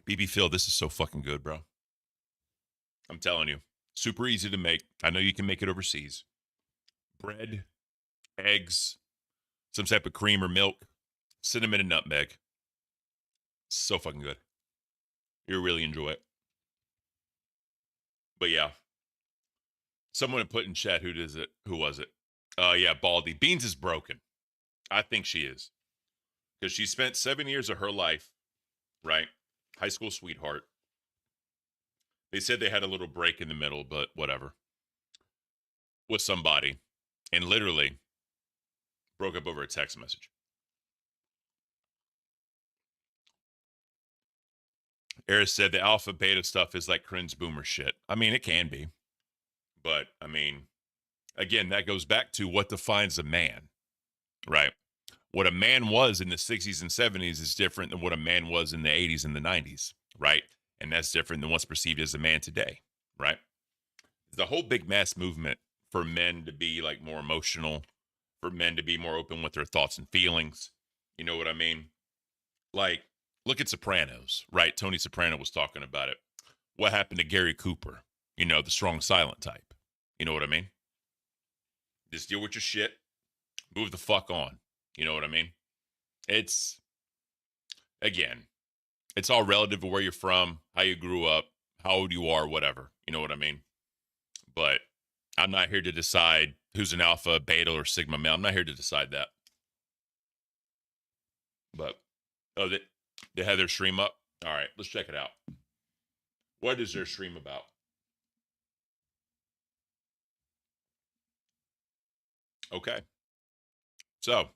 BB Phil, this is so fucking good, bro. I'm telling you. Super easy to make. I know you can make it overseas. Bread, eggs, some type of cream or milk, cinnamon and nutmeg. So fucking good. You'll really enjoy it. But yeah. Someone had put in chat, who was it? Yeah, Baldy. Beans is broken. I think she is. Because she spent 7 years of her life, right? High school sweetheart. They said they had a little break in the middle, but whatever. With somebody. And literally broke up over a text message. Eris said the alpha beta stuff is like cringe boomer shit. I mean, it can be. But, I mean, again, that goes back to what defines a man, right? What a man was in the 60s and 70s is different than what a man was in the 80s and the 90s, right? And that's different than what's perceived as a man today, right? The whole big mass movement for men to be like more emotional, for men to be more open with their thoughts and feelings. You know what I mean? Like, look at Sopranos, right? Tony Soprano was talking about it. What happened to Gary Cooper? You know, the strong silent type. You know what I mean? Just deal with your shit. Move the fuck on. You know what I mean? It's, again, it's all relative to where you're from, how you grew up, how old you are, whatever. You know what I mean? But I'm not here to decide who's an alpha, beta, or sigma male. I'm not here to decide that. But, oh, they had their stream up? All right, let's check it out. What is their stream about? Okay. So,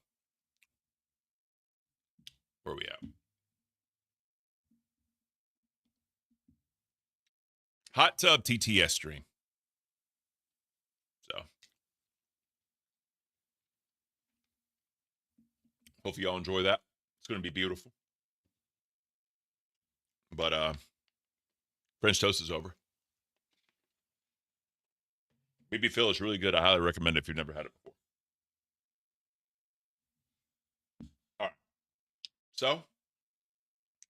where are we at? Hot Tub TTS stream. So, hopefully y'all enjoy that. It's going to be beautiful. But, French toast is over. BB Phil is really good. I highly recommend it if you've never had it before. All right. So,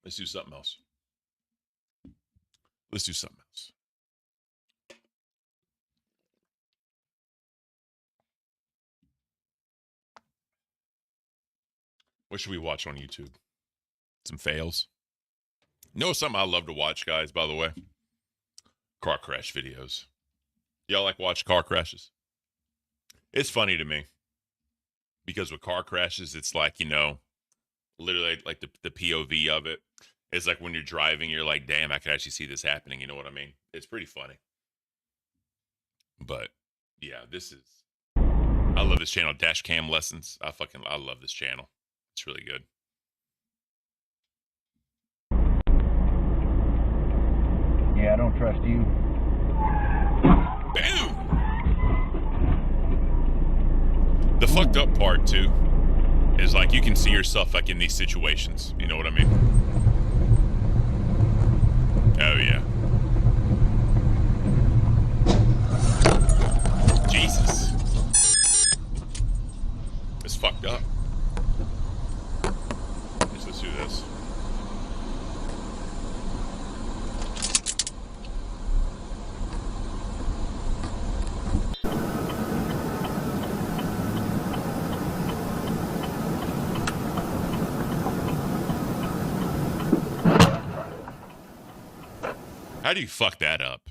let's do something else. Let's do something else. What should we watch on YouTube? Some fails. You know something I love to watch, guys, by the way? Car crash videos. Y'all like watch car crashes? It's funny to me. Because with car crashes, it's like, you know, literally like the POV of it. It's like when you're driving, you're like, damn, I could actually see this happening. You know what I mean? It's pretty funny. But, yeah, I love this channel, Dash Cam Lessons. I love this channel. It's really good. Yeah, I don't trust you. Boom! The fucked up part, too, is like you can see yourself like in these situations. You know what I mean? Oh, yeah. Jesus. It's fucked up. Let's do this. How do you fuck that up?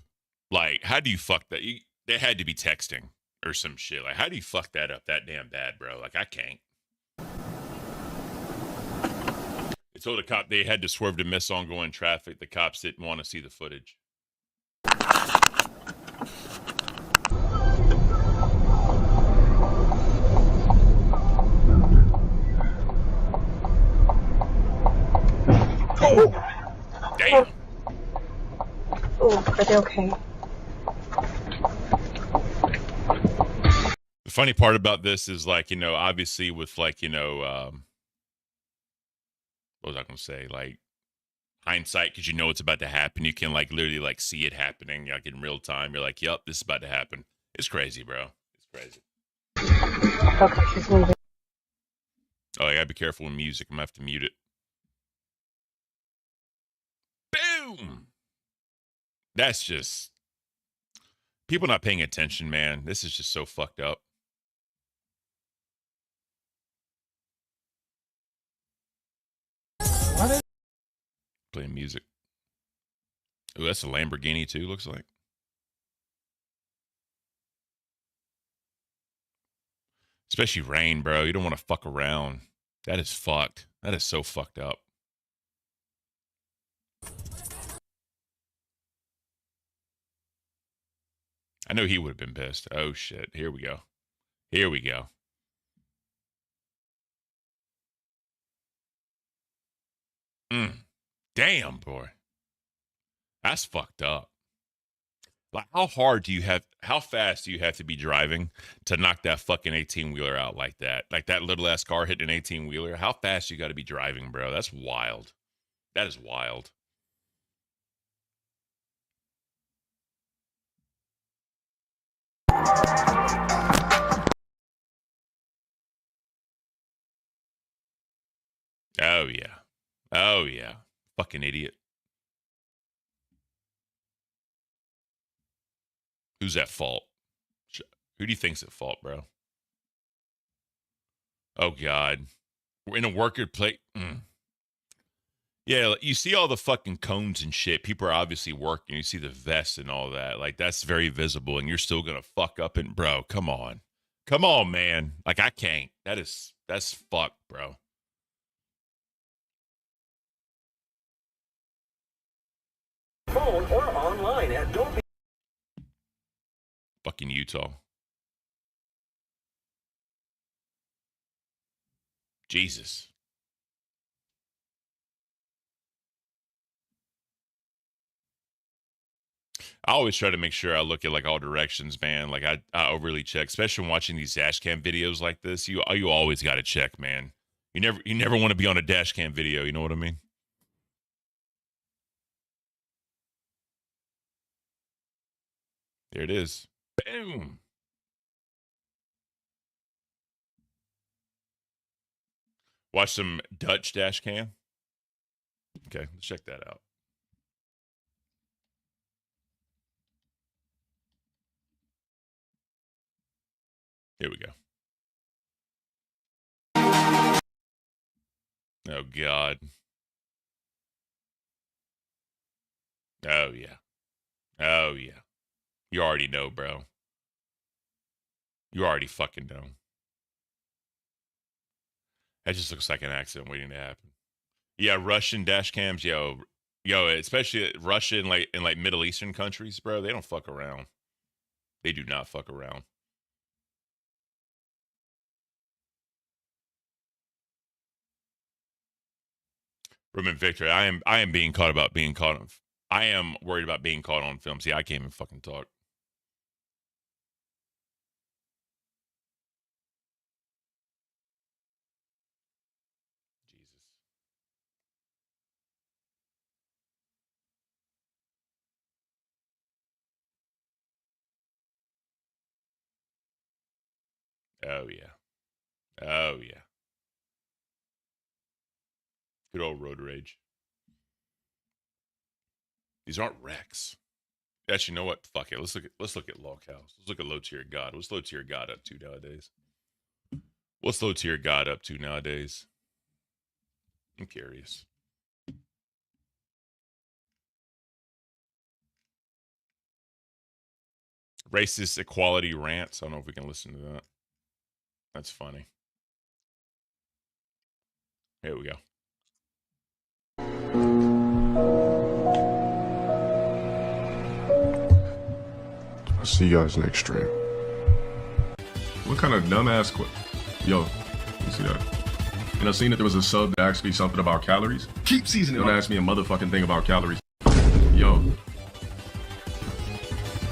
Like, how do you fuck that? They had to be texting or some shit. Like, how do you fuck that up that damn bad, bro? Like, I can't. They told a cop they had to swerve to miss ongoing traffic. The cops didn't want to see the footage. Damn. Oh, are they okay? The funny part about this is, like, you know, obviously with, like, you know, what was I going to say? Like, hindsight, because you know it's about to happen. You can, like, literally, like, see it happening, like, in real time. You're like, yep, this is about to happen. It's crazy, bro. It's crazy. Okay, she's moving. Oh, I gotta be careful with music. I'm gonna have to mute it. Boom! That's just... people not paying attention, man. This is just so fucked up. Playing music. Oh, that's a Lamborghini too, looks like. Especially rain, bro. You don't want to fuck around. That is fucked. That is so fucked up. I know he would have been pissed. Oh, shit. Here we go. Here we go. Damn, boy. That's fucked up. Like, how fast do you have to be driving to knock that fucking 18-wheeler out like that? Like, that little ass car hitting an 18-wheeler? How fast you got to be driving, bro? That's wild. That is wild. Oh, yeah. Oh, yeah. Fucking idiot. Who's at fault? Who do you think's at fault, bro? Oh, God. We're in a worker place. Yeah, you see all the fucking cones and shit. People are obviously working. You see the vest and all that. Like, that's very visible, and you're still going to fuck up. And, bro, come on. Come on, man. Like, I can't. That's fucked, bro. Phone or online at Don't Be. Fucking Utah. Jesus. I always try to make sure I look at, like, all directions, man. Like, I overly check, especially when watching these dash cam videos like this. You always got to check, man. You never want to be on a dash cam video. You know what I mean? There it is. Boom. Watch some Dutch dash cam. Okay, let's check that out. Here we go. Oh, God. Oh, yeah. Oh, yeah. You already know, bro. You already fucking know. That just looks like an accident waiting to happen. Yeah, Russian dash cams, yo, especially Russia and like Middle Eastern countries, bro. They don't fuck around. They do not fuck around. Roman Victor, I am being caught about being caught on. I am worried about being caught on film. See, I can't even fucking talk. Oh, yeah. Oh, yeah. Good old road rage. These aren't wrecks. Actually, you know what? Fuck it. Let's look at Log House. Let's look at Low Tier God. What's Low Tier God up to nowadays? What's Low Tier God up to nowadays? I'm curious. Racist equality rants. I don't know if we can listen to that. That's funny. Here we go. I'll see you guys next stream. What kind of dumbass Yo, you see that? And I seen that there was a sub that asked me something about calories. Keep seasoning. Don't ask me a motherfucking thing about calories. Yo.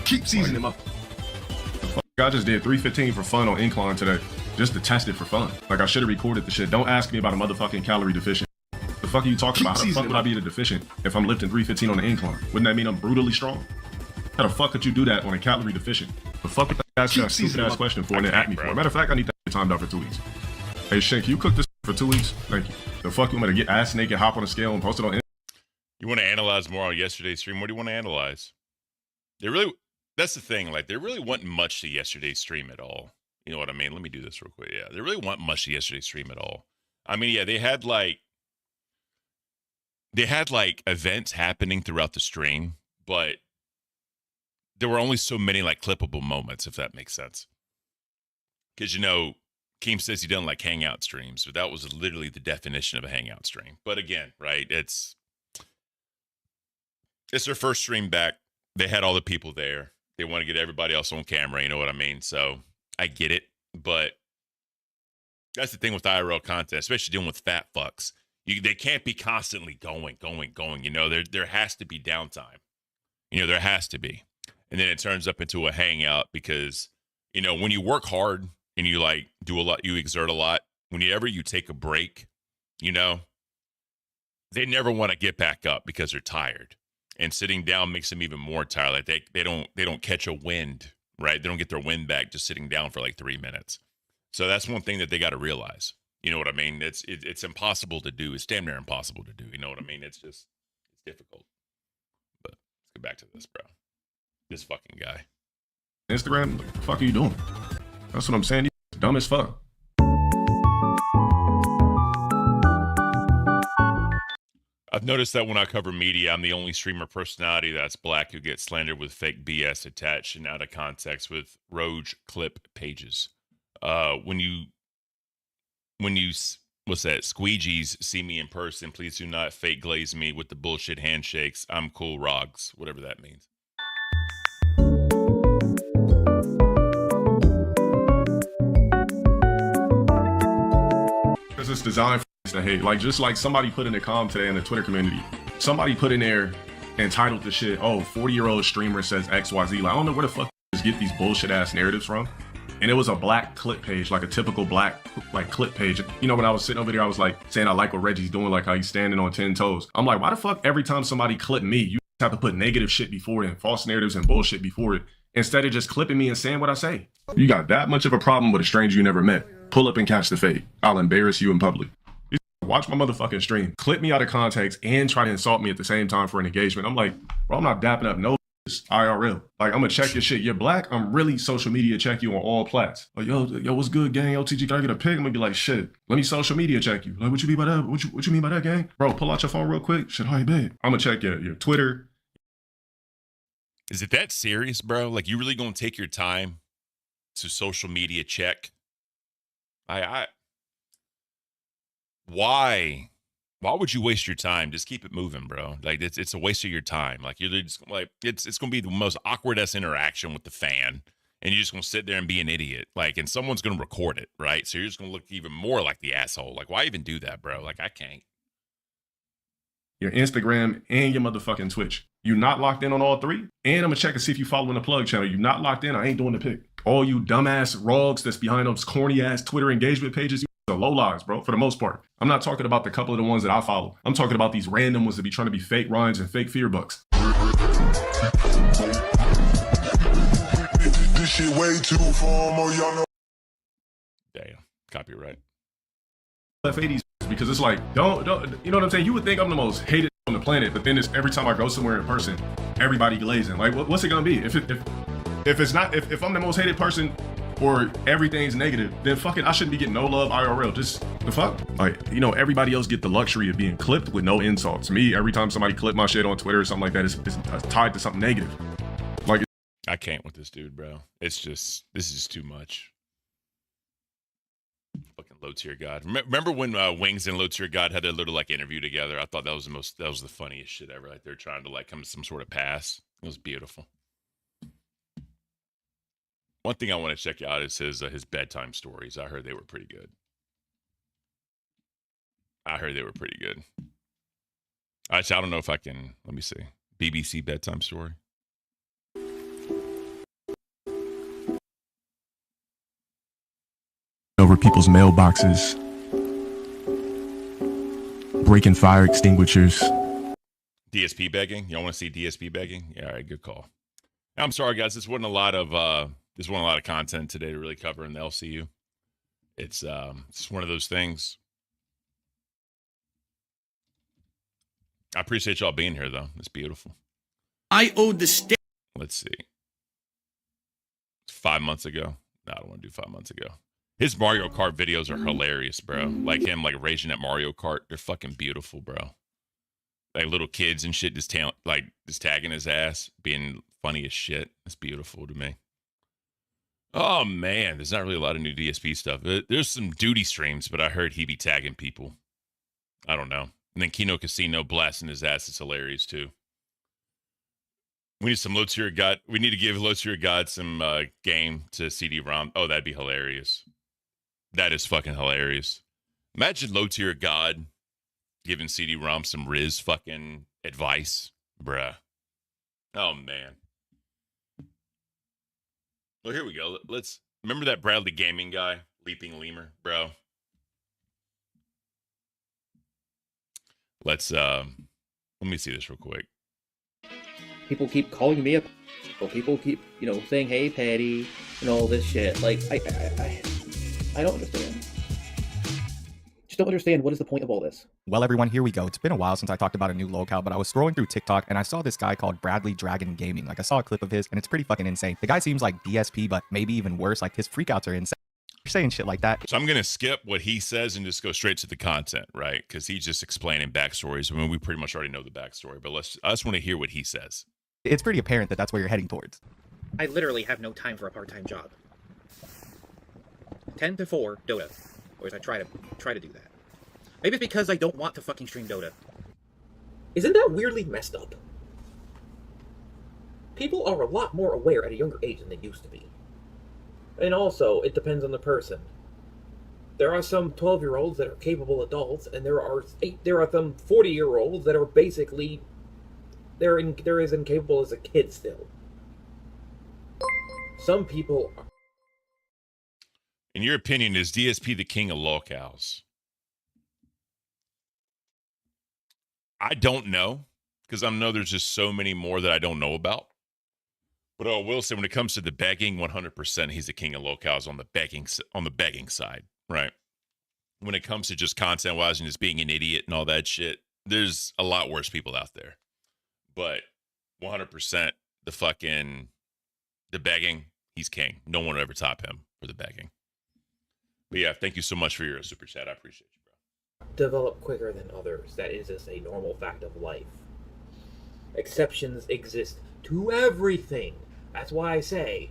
Keep seasoning them up. I just did 315 for fun on Incline today. Just to test it for fun. Like, I should have recorded the shit. Don't ask me about a motherfucking calorie deficient. The fuck are you talking about? How the fuck would I be a deficient if I'm lifting 315 on the incline? Wouldn't that mean I'm brutally strong? How the fuck could you do that on a calorie deficient? The fuck would I ask you that stupid ass question for and then at me for? Matter of fact, I need that timed out for 2 weeks. Hey, Shank, you cook this for 2 weeks? Thank you. The fuck you want me to get ass naked, hop on a scale, and post it on Instagram? You want to analyze more on yesterday's stream? What do you want to analyze? That's the thing. Like, there really wasn't much to yesterday's stream at all. You know what I mean? Let me do this real quick. Yeah, there really wasn't much to yesterday's stream at all. I mean, yeah, they had like events happening throughout the stream, but there were only so many like clippable moments, if that makes sense. Because, you know, Keem says he doesn't like hangout streams, but that was literally the definition of a hangout stream. But again, right, it's their first stream back. They had all the people there. They want to get everybody else on camera, you know what I mean? So I get it, but that's the thing with IRL content, especially dealing with fat fucks. They can't be constantly going. You know, there has to be downtime. You know, there has to be. And then it turns up into a hangout because, you know, when you work hard and you like do a lot, you exert a lot, whenever you take a break, you know, they never want to get back up because they're tired. And sitting down makes them even more tired. Like they don't catch a wind, right? They don't get their wind back just sitting down for like 3 minutes. So that's one thing that they got to realize. You know what I mean? It's impossible to do. It's damn near impossible to do. You know what I mean? It's difficult. But let's get back to this, bro. This fucking guy. Instagram, what the fuck are you doing? That's what I'm saying. You're dumb as fuck. I've noticed that when I cover media, I'm the only streamer personality that's black who gets slandered with fake BS attached and out of context with rogue clip pages. When you what's that? Squeegees see me in person, please do not fake glaze me with the bullshit handshakes. I'm cool, Rogs, whatever that means. Because it's designed for us to hate. Like, just like somebody put in a comment today in the Twitter community. Somebody put in there entitled the shit, oh, 40-year-old streamer says XYZ. Like, I don't know where the fuck get these bullshit ass narratives from. And it was a black clip page, like a typical black like clip page. You know, when I was sitting over there, I was like saying I like what Reggie's doing, like how he's standing on 10 toes. I'm like, why the fuck every time somebody clip me, you have to put negative shit before it and false narratives and bullshit before it, instead of just clipping me and saying what I say? You got that much of a problem with a stranger you never met. Pull up and catch the fade. I'll embarrass you in public. Watch my motherfucking stream. Clip me out of context and try to insult me at the same time for an engagement. I'm like, bro, I'm not dapping up no IRL. Like, I'm gonna check your shit. You're black, I'm really social media check you on all plats. Like, yo, what's good, gang? LTG, can I get a pic? I'm gonna be like, shit, let me social media check you. Like, what you mean by that? What you mean by that, gang? Bro, pull out your phone real quick. Shit, how you been? I'm gonna check your Twitter. Is it that serious, bro? Like, you really gonna take your time to social media check? Why would you waste your time? Just keep it moving, bro. Like, it's a waste of your time. Like, you're just like, it's gonna be the most awkward ass interaction with the fan, and you're just gonna sit there and be an idiot. Like, and someone's gonna record it, right? So you're just gonna look even more like the asshole. Like, why even do that, bro? Like, I can't. Your Instagram and your motherfucking Twitch. You not locked in on all three? And I'm gonna check and see if you following the plug channel. You not locked in, I ain't doing the pick. All you dumbass rogues that's behind those corny ass Twitter engagement pages, you are low lives, bro, for the most part. I'm not talking about the couple of the ones that I follow. I'm talking about these random ones that be trying to be fake Ryans and fake fear bucks. This shit way too formal, y'all know. Damn, copyright. F80s, because it's like, don't, you know what I'm saying? You would think I'm the most hated on the planet, but then it's every time I go somewhere in person, everybody glazing. Like, what's it gonna be? If I'm the most hated person or everything's negative, then fuck it, I shouldn't be getting no love IRL. Just the fuck? Like, you know, everybody else get the luxury of being clipped with no insults. Me, every time somebody clip my shit on Twitter or something like that, it's tied to something negative. Like, I can't with this dude, bro. This is just too much. Fucking low tier god. Remember when Wings and low tier god had their little like interview together? I thought that was the funniest shit ever. Like they're trying to like come to some sort of pass. It was beautiful. One thing I want to check out is his bedtime stories. I heard they were pretty good. Actually, I don't know if I can. Let me see. BBC bedtime story. Over people's mailboxes, breaking fire extinguishers. DSP begging. Y'all want to see DSP begging? Yeah, all right, good call. I'm sorry, guys. This wasn't a lot of content today to really cover in the LCU. It's one of those things. I appreciate y'all being here, though. It's beautiful. I owe the state. Let's see. 5 months ago. No, I don't want to do 5 months ago. His Mario Kart videos are hilarious, bro. Like him, like raging at Mario Kart. They're fucking beautiful, bro. Like little kids and shit just tagging his ass, being funny as shit. It's beautiful to me. Oh, man. There's not really a lot of new DSP stuff. There's some duty streams, but I heard he be tagging people. I don't know. And then Kino Casino blasting his ass is hilarious, too. We need some low tier god. We need to give low tier god some game to CD-ROM. Oh, that'd be hilarious. That is fucking hilarious. Imagine low tier god giving CD-ROM some Riz fucking advice. Bruh. Oh, man. Well, here we go. Let's remember that Bradley Gaming guy, Leaping Lemur, bro. Let me see this real quick. People keep calling me up. People keep, saying, "Hey, Patty," and all this shit. Like, I don't understand. Just don't understand what is the point of all this. Well, everyone, here we go. It's been a while since I talked about a new locale, but I was scrolling through TikTok and I saw this guy called Bradley Dragon Gaming. Like, I saw a clip of his and it's pretty fucking insane. The guy seems like DSP, but maybe even worse. Like, his freakouts are insane. Saying shit like that. So I'm going to skip what he says and just go straight to the content, right? Because he's just explaining backstories. I mean, we pretty much already know the backstory, but I just want to hear what he says. It's pretty apparent that that's where you're heading towards. I literally have no time for a part-time job. 10 to 4 Dota. Or as I try to do that. Maybe it's because I don't want to fucking stream Dota. Isn't that weirdly messed up? People are a lot more aware at a younger age than they used to be. And also, it depends on the person. There are some 12-year-olds that are capable adults, and there are some 40-year-olds that are basically they're as incapable as a kid still. Some people are... In your opinion, is DSP the king of locales? I don't know, because I know there's just so many more that I don't know about. But I will say, when it comes to the begging, 100%, he's the king of locales on the begging side, right? When it comes to just content-wise and just being an idiot and all that shit, there's a lot worse people out there. But 100%, the begging, he's king. No one will ever top him for the begging. But yeah, thank you so much for your super chat. I appreciate you, bro. Develop quicker than others. That is just a normal fact of life. Exceptions exist to everything. That's why I say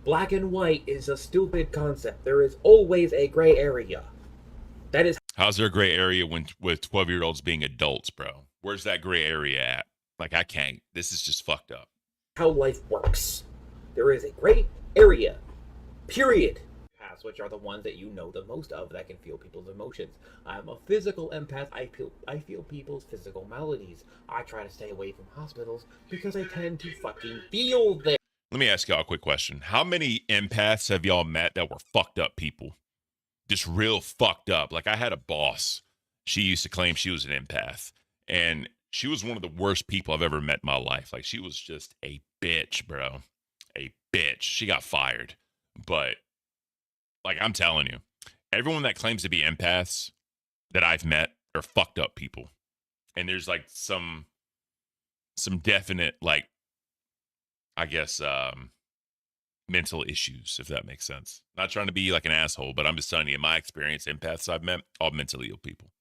black and white is a stupid concept. There is always a gray area. That is... How's there a gray area with 12-year-olds being adults, bro? Where's that gray area at? Like, I can't. This is just fucked up. How life works. There is a gray area. Period. Which are the ones that you know the most of that can feel people's emotions. I'm a physical empath. I feel people's physical maladies. I try to stay away from hospitals because I tend to fucking feel them. Let me ask y'all a quick question. How many empaths have y'all met that were fucked up people? Just real fucked up. Like, I had a boss. She used to claim she was an empath. And she was one of the worst people I've ever met in my life. Like, she was just a bitch, bro. A bitch. She got fired. But... like, I'm telling you, everyone that claims to be empaths that I've met are fucked up people. And there's, like, some definite, like, I guess, mental issues, if that makes sense. Not trying to be, like, an asshole, but I'm just telling you, in my experience, empaths I've met, all mentally ill people.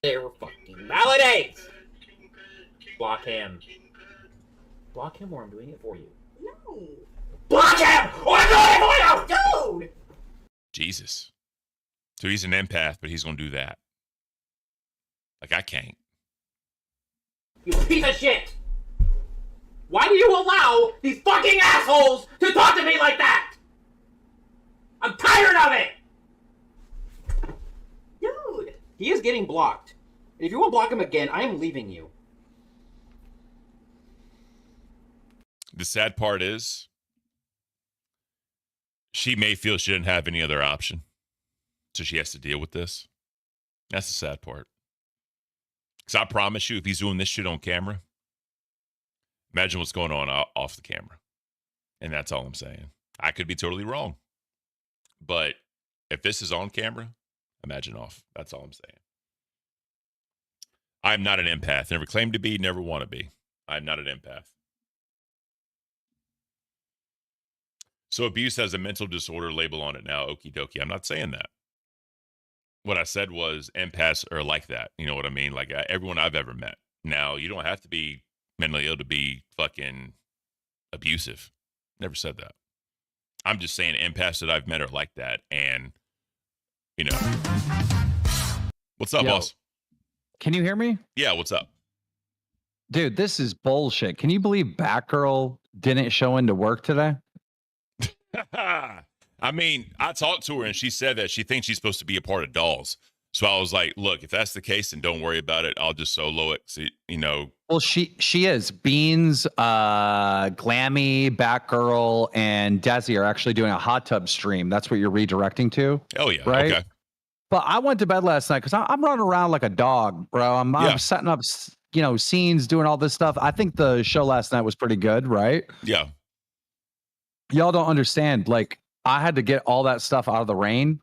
They're fucking validates! Block him. Block him or I'm doing it for you. No. Block him or I'm doing it for you! Dude! Jesus. So he's an empath, but he's going to do that. Like, I can't. You piece of shit! Why do you allow these fucking assholes to talk to me like that? I'm tired of it! Dude! He is getting blocked. If you won't block him again, I am leaving you. The sad part is, she may feel she didn't have any other option. So she has to deal with this. That's the sad part. Because I promise you, if he's doing this shit on camera, imagine what's going on off the camera. And that's all I'm saying. I could be totally wrong. But if this is on camera, imagine off. That's all I'm saying. I'm not an empath. Never claimed to be, never want to be. I'm not an empath. So abuse has a mental disorder label on it now. Okie dokie. I'm not saying that. What I said was empaths are like that. You know what I mean? Like everyone I've ever met. Now, you don't have to be mentally ill to be fucking abusive. Never said that. I'm just saying empaths that I've met are like that. And, you know. What's up, boss? Can you hear me? Yeah, what's up? Dude, this is bullshit. Can you believe Batgirl didn't show into work today? I mean, I talked to her and she said that she thinks she's supposed to be a part of Dolls. So I was like, look, if that's the case, then don't worry about it. I'll just solo it. So, you know. Well, she is. Beans, Glammy, Batgirl, and Desi are actually doing a hot tub stream. That's what you're redirecting to. Oh, yeah. Right? Okay. But I went to bed last night because I'm running around like a dog, bro. I'm setting up, scenes, doing all this stuff. I think the show last night was pretty good, right? Yeah. Y'all don't understand. Like, I had to get all that stuff out of the rain.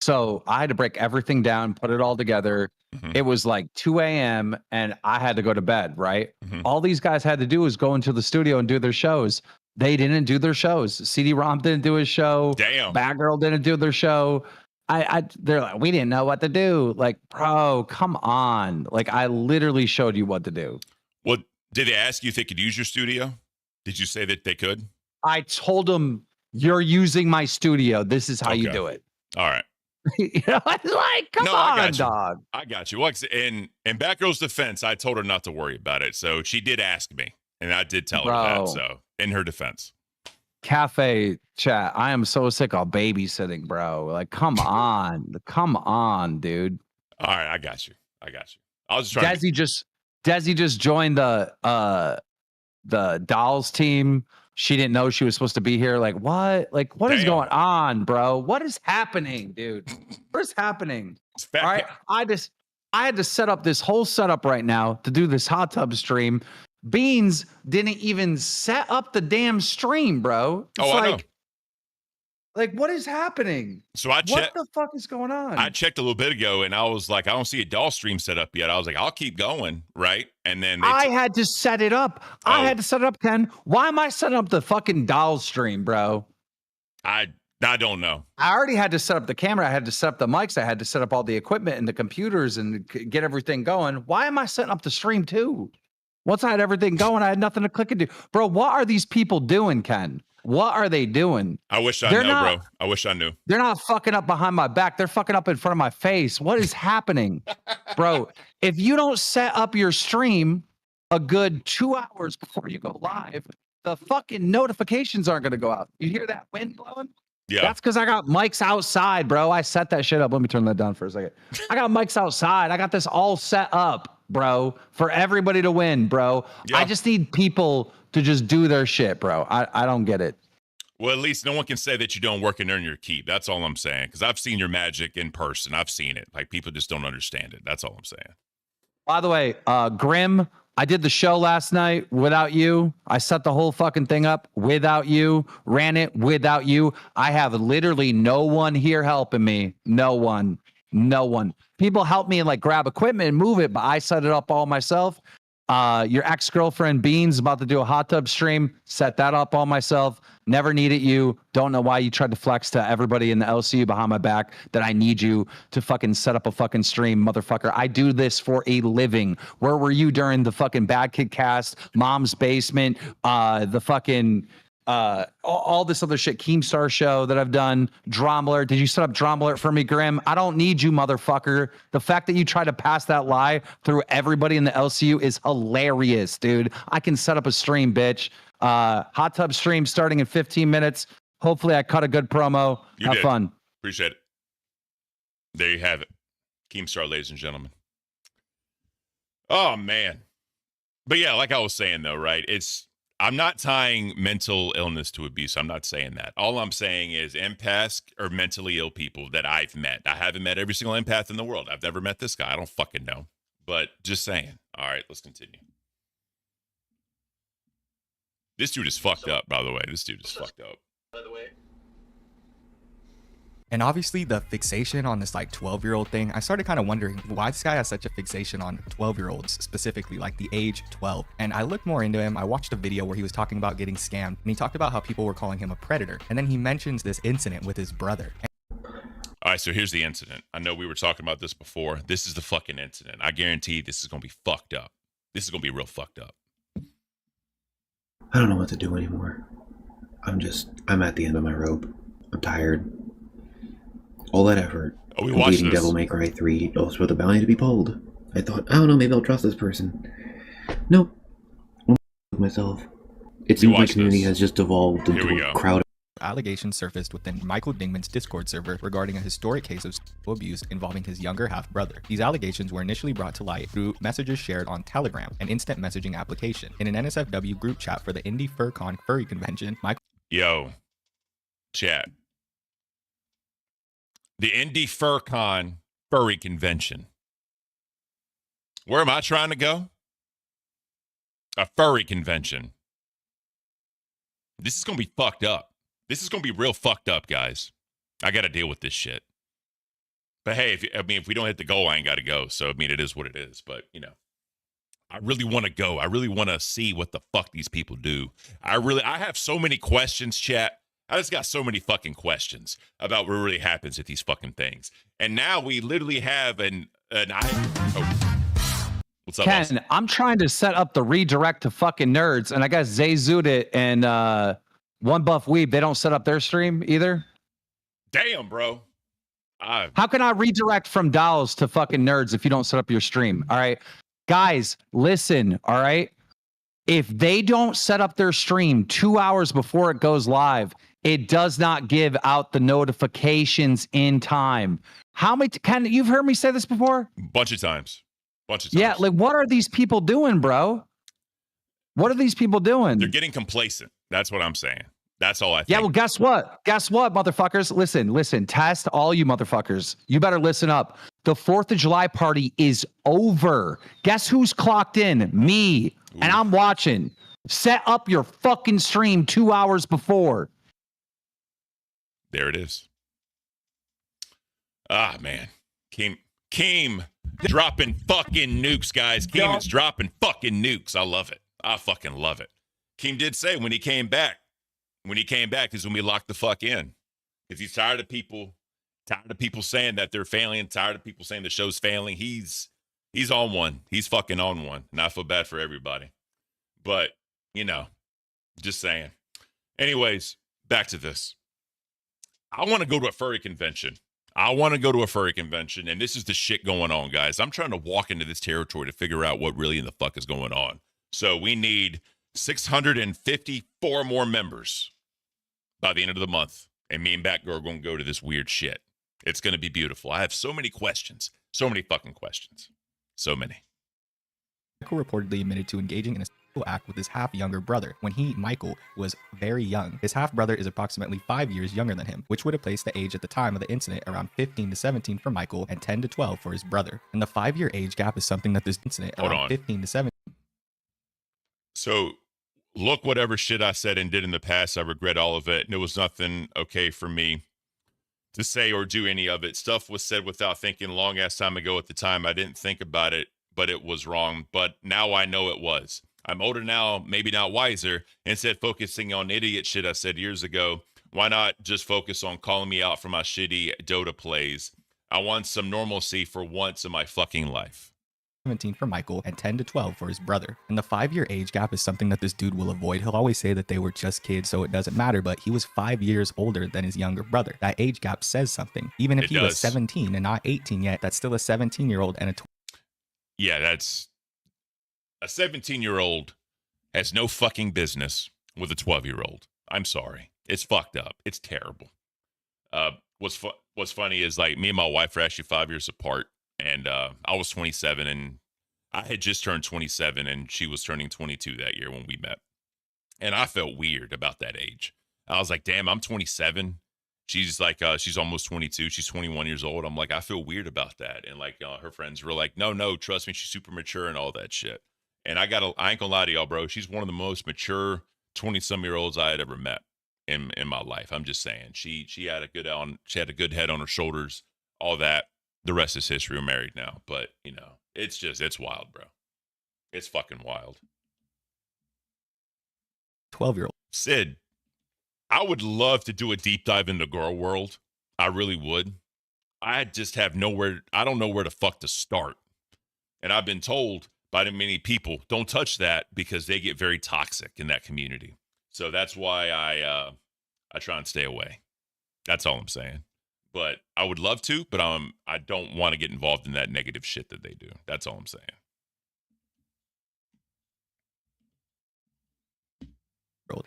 So I had to break everything down, put it all together. Mm-hmm. It was like 2 a.m. and I had to go to bed, right? Mm-hmm. All these guys had to do was go into the studio and do their shows. They didn't do their shows. CD-ROM didn't do his show. Damn. Batgirl didn't do their show. They're like, we didn't know what to do. Like, bro, come on. Like, I literally showed you what to do. Well, did they ask you if they could use your studio? Did you say that they could? I told them, you're using my studio. This is how you do it. All right. You know, it's like, come on, dog. I got you. Well, in Batgirl's defense, I told her not to worry about it. So she did ask me, and I did tell her that. So in her defense. Cafe chat, I am so sick of babysitting, bro. Like, come on. Come on, dude. All right, I got you. I was just trying Desi just joined the Dolls team. She didn't know she was supposed to be here. Like, what? Like, what is going on, bro? What is happening, dude? What is happening? All right. I had to set up this whole setup right now to do this hot tub stream. Beans didn't even set up the damn stream, bro. It's I know. Like, what is happening? So I checked. What the fuck is going on? I checked a little bit ago, and I was like, I don't see a doll stream set up yet. I was like, I'll keep going, right? And then I had to set it up. I had to set it up, Ken. Why am I setting up the fucking doll stream, bro? I don't know. I already had to set up the camera. I had to set up the mics. I had to set up all the equipment and the computers and get everything going. Why am I setting up the stream too? Once I had everything going, I had nothing to click and do. Bro, what are these people doing, Ken? What are they doing? I wish I knew, bro. I wish I knew. They're not fucking up behind my back. They're fucking up in front of my face. What is happening? Bro, if you don't set up your stream a good 2 hours before you go live, the fucking notifications aren't going to go out. You hear that wind blowing? Yeah. That's because I got mics outside, bro. I set that shit up. Let me turn that down for a second. I got mics outside. I got this all set up, bro, for everybody to win, bro. Yeah. I just need people to just do their shit, bro. I don't get it. Well, at least no one can say that you don't work and earn your keep. That's all I'm saying. Because I've seen your magic in person. I've seen it. Like, people just don't understand it. That's all I'm saying. By the way, Grim, I did the show last night without you. I set the whole fucking thing up without you. Ran it without you. I have literally no one here helping me. No one. People help me and like grab equipment and move it, but I set it up all myself. Your ex-girlfriend Beans about to do a hot tub stream. Set that up all myself. Never needed you. Don't know why you tried to flex to everybody in the LCU behind my back that I need you to fucking set up a fucking stream, motherfucker. I do this for a living. Where were you during the fucking Bad Kid Cast, Mom's Basement, the fucking all this other shit, Keemstar show that I've done, Drama Alert? Did you set up Drama Alert for me, Grim? I don't need you, motherfucker. The fact that you try to pass that lie through everybody in the LCU is hilarious, dude. I can set up a stream, bitch. Hot tub stream starting in 15 minutes. Hopefully I cut a good promo. You Have did. fun. Appreciate it. There you have it. Keemstar, ladies and gentlemen. Oh, man. But yeah, like I was saying, though, right? I'm not tying mental illness to abuse. I'm not saying that. All I'm saying is empaths or mentally ill people that I've met. I haven't met every single empath in the world. I've never met this guy. I don't fucking know. But just saying. All right, let's continue. This dude is fucked up, by the way. This dude is fucked up. By the way. And obviously the fixation on this like 12-year-old thing, I started kind of wondering why this guy has such a fixation on 12-year-olds, specifically like the age 12. And I looked more into him. I watched a video where he was talking about getting scammed, and he talked about how people were calling him a predator. And then he mentions this incident with his brother. All right, so here's the incident. I know we were talking about this before. This is the fucking incident. I guarantee this is going to be fucked up. This is going to be real fucked up. I don't know what to do anymore. I'm at the end of my rope. I'm tired. All that effort. Oh, we watched this. Devil May Cry 3 was for the bounty to be pulled. I thought, I don't know, maybe I'll trust this person. Nope. I'm with myself. It seems my community has just evolved into a crowd. Allegations surfaced within Michael Dingman's Discord server regarding a historic case of sexual abuse involving his younger half-brother. These allegations were initially brought to light through messages shared on Telegram, an instant messaging application. In an NSFW group chat for the Indie FurCon Furry Convention, Michael... Yo, chat. The Indie FurCon Furry Convention. Where am I trying to go? A furry convention. This is going to be fucked up. This is going to be real fucked up, guys. I got to deal with this shit. But hey, if we don't hit the goal, I ain't got to go. So, I mean, it is what it is. But, you know, I really want to go. I really want to see what the fuck these people do. I have so many questions, chat. I just got so many fucking questions about what really happens at these fucking things. And now we literally have what's up, Ken, Austin? I'm trying to set up the redirect to fucking nerds, and I got Zay Zudit and One Buff Weeb. They don't set up their stream either. Damn, bro. How can I redirect from dolls to fucking nerds if you don't set up your stream? All right, guys, listen. All right, if they don't set up their stream 2 hours before it goes live, it does not give out the notifications in time. How many? You've heard me say this before? Bunch of times. Yeah, like what are these people doing, bro? What are these people doing? They're getting complacent. That's what I'm saying. That's all I think. Yeah, well, guess what? Guess what, motherfuckers? Listen, test all you motherfuckers. You better listen up. The 4th of July party is over. Guess who's clocked in? Me. Ooh. And I'm watching. Set up your fucking stream 2 hours before. There it is. Ah, man. Keem dropping fucking nukes, guys. Keem is dropping fucking nukes. I love it. I fucking love it. Keem did say when he came back is when we locked the fuck in. Because he's tired of people saying that they're failing, tired of people saying the show's failing. He's on one. He's fucking on one. And I feel bad for everybody. But, you know, just saying. Anyways, back to this. I want to go to a furry convention. And this is the shit going on, guys. I'm trying to walk into this territory to figure out what really in the fuck is going on. So we need 654 more members by the end of the month. And me and Batgirl are going to go to this weird shit. It's going to be beautiful. I have so many questions. So many fucking questions. So many. Michael reportedly admitted to engaging in a sexual act with his half-younger brother when he, Michael, was very young. His half-brother is approximately 5 years younger than him, which would have placed the age at the time of the incident around 15 to 17 for Michael and 10 to 12 for his brother. And the 5-year age gap is something that this incident around 15 to 17. So, look, whatever shit I said and did in the past, I regret all of it. And it was nothing okay for me to say or do any of it. Stuff was said without thinking long ass time ago at the time. I didn't think about it. but it was wrong. But now I know it was. I'm older now, maybe not wiser. Instead focusing on idiot shit I said years ago, why not just focus on calling me out for my shitty Dota plays? I want some normalcy for once in my fucking life. 17 for Michael and 10 to 12 for his brother. And the 5-year age gap is something that this dude will avoid. He'll always say that they were just kids, so it doesn't matter, but he was 5 years older than his younger brother. That age gap says something. Even if he was 17 and not 18 yet, that's still a 17-year-old and a yeah, that's a 17-year-old has no fucking business with a 12-year-old. I'm sorry. It's fucked up. It's terrible. What's funny is, like, me and my wife are actually 5 years apart, and I was 27 and I had just turned 27 and she was turning 22 that year when we met. And I felt weird about that age. I was like, damn, I'm 27. She's like, she's almost 22. She's 21 years old. I'm like, I feel weird about that. And like, her friends were like, no, trust me. She's super mature and all that shit. And I ain't gonna lie to y'all, bro. She's one of the most mature 20-some-year-olds I had ever met in my life. I'm just saying, she had a good head on her shoulders, all that. The rest is history. We're married now, but you know, it's wild, bro. It's fucking wild. 12-year-old. Sid, I would love to do a deep dive into girl world. I really would. I just have I don't know where the fuck to start. And I've been told by the many people, don't touch that because they get very toxic in that community. So that's why I try and stay away. That's all I'm saying. But I would love to, but I don't want to get involved in that negative shit that they do. That's all I'm saying.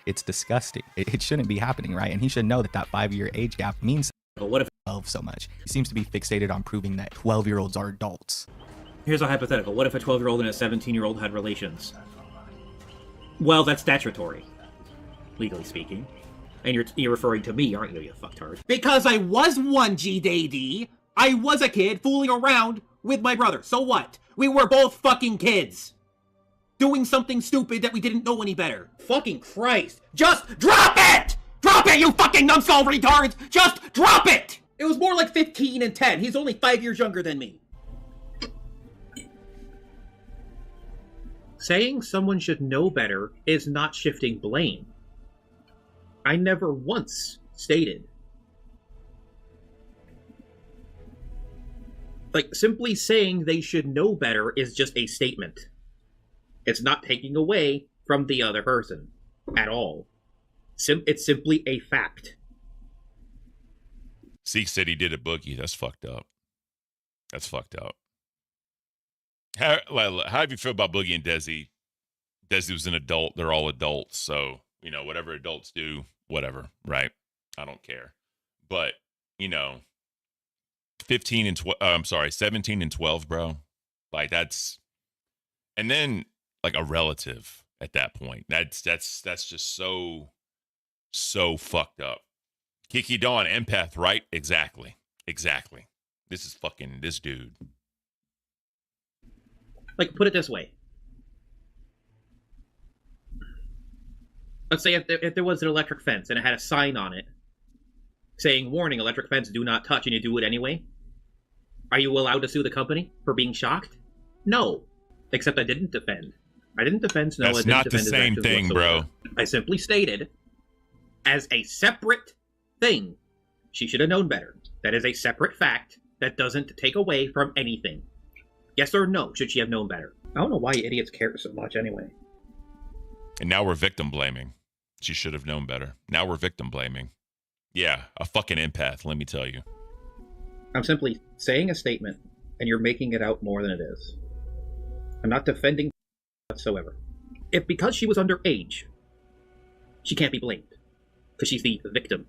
It's disgusting. It shouldn't be happening, right? And he should know that 5-year age gap means so much. He seems to be fixated on proving that 12-year-olds are adults. Here's a hypothetical. What if a 12-year-old and a 17-year-old had relations? Well, that's statutory, legally speaking. And you're referring to me, aren't you, you fucktard? Because I was one, G-Day-D. I was a kid fooling around with my brother. So what? We were both fucking kids. Doing something stupid that we didn't know any better. Fucking Christ. Just drop it! Drop it, you fucking numbskull retards! Just drop it! It was more like 15 and 10. He's only 5 years younger than me. Saying someone should know better is not shifting blame. I never once stated. Like, simply saying they should know better is just a statement. It's not taking away from the other person at all. It's simply a fact. Zeke said he did a boogie. That's fucked up. That's fucked up. How do you feel about Boogie and Desi? Desi was an adult. They're all adults. So, you know, whatever adults do, whatever, right? I don't care. But, you know, 17 and 12, bro. Like, that's, and then like a relative at that point. That's just so fucked up. Kiki Dawn, empath, right? Exactly. This is fucking this dude. Like, put it this way. Let's say if there was an electric fence and it had a sign on it saying, warning, electric fence, do not touch, and you do it anyway. Are you allowed to sue the company for being shocked? No. Except I didn't defend. I didn't defend Snow. That's not the same thing, bro. I simply stated, as a separate thing, she should have known better. That is a separate fact that doesn't take away from anything. Yes or no, should she have known better? I don't know why idiots care so much anyway. And now we're victim blaming. She should have known better. Now we're victim blaming. Yeah, a fucking empath, let me tell you. I'm simply saying a statement, and you're making it out more than it is. I'm not defending whatsoever. If because she was underage, she can't be blamed. Because she's the victim.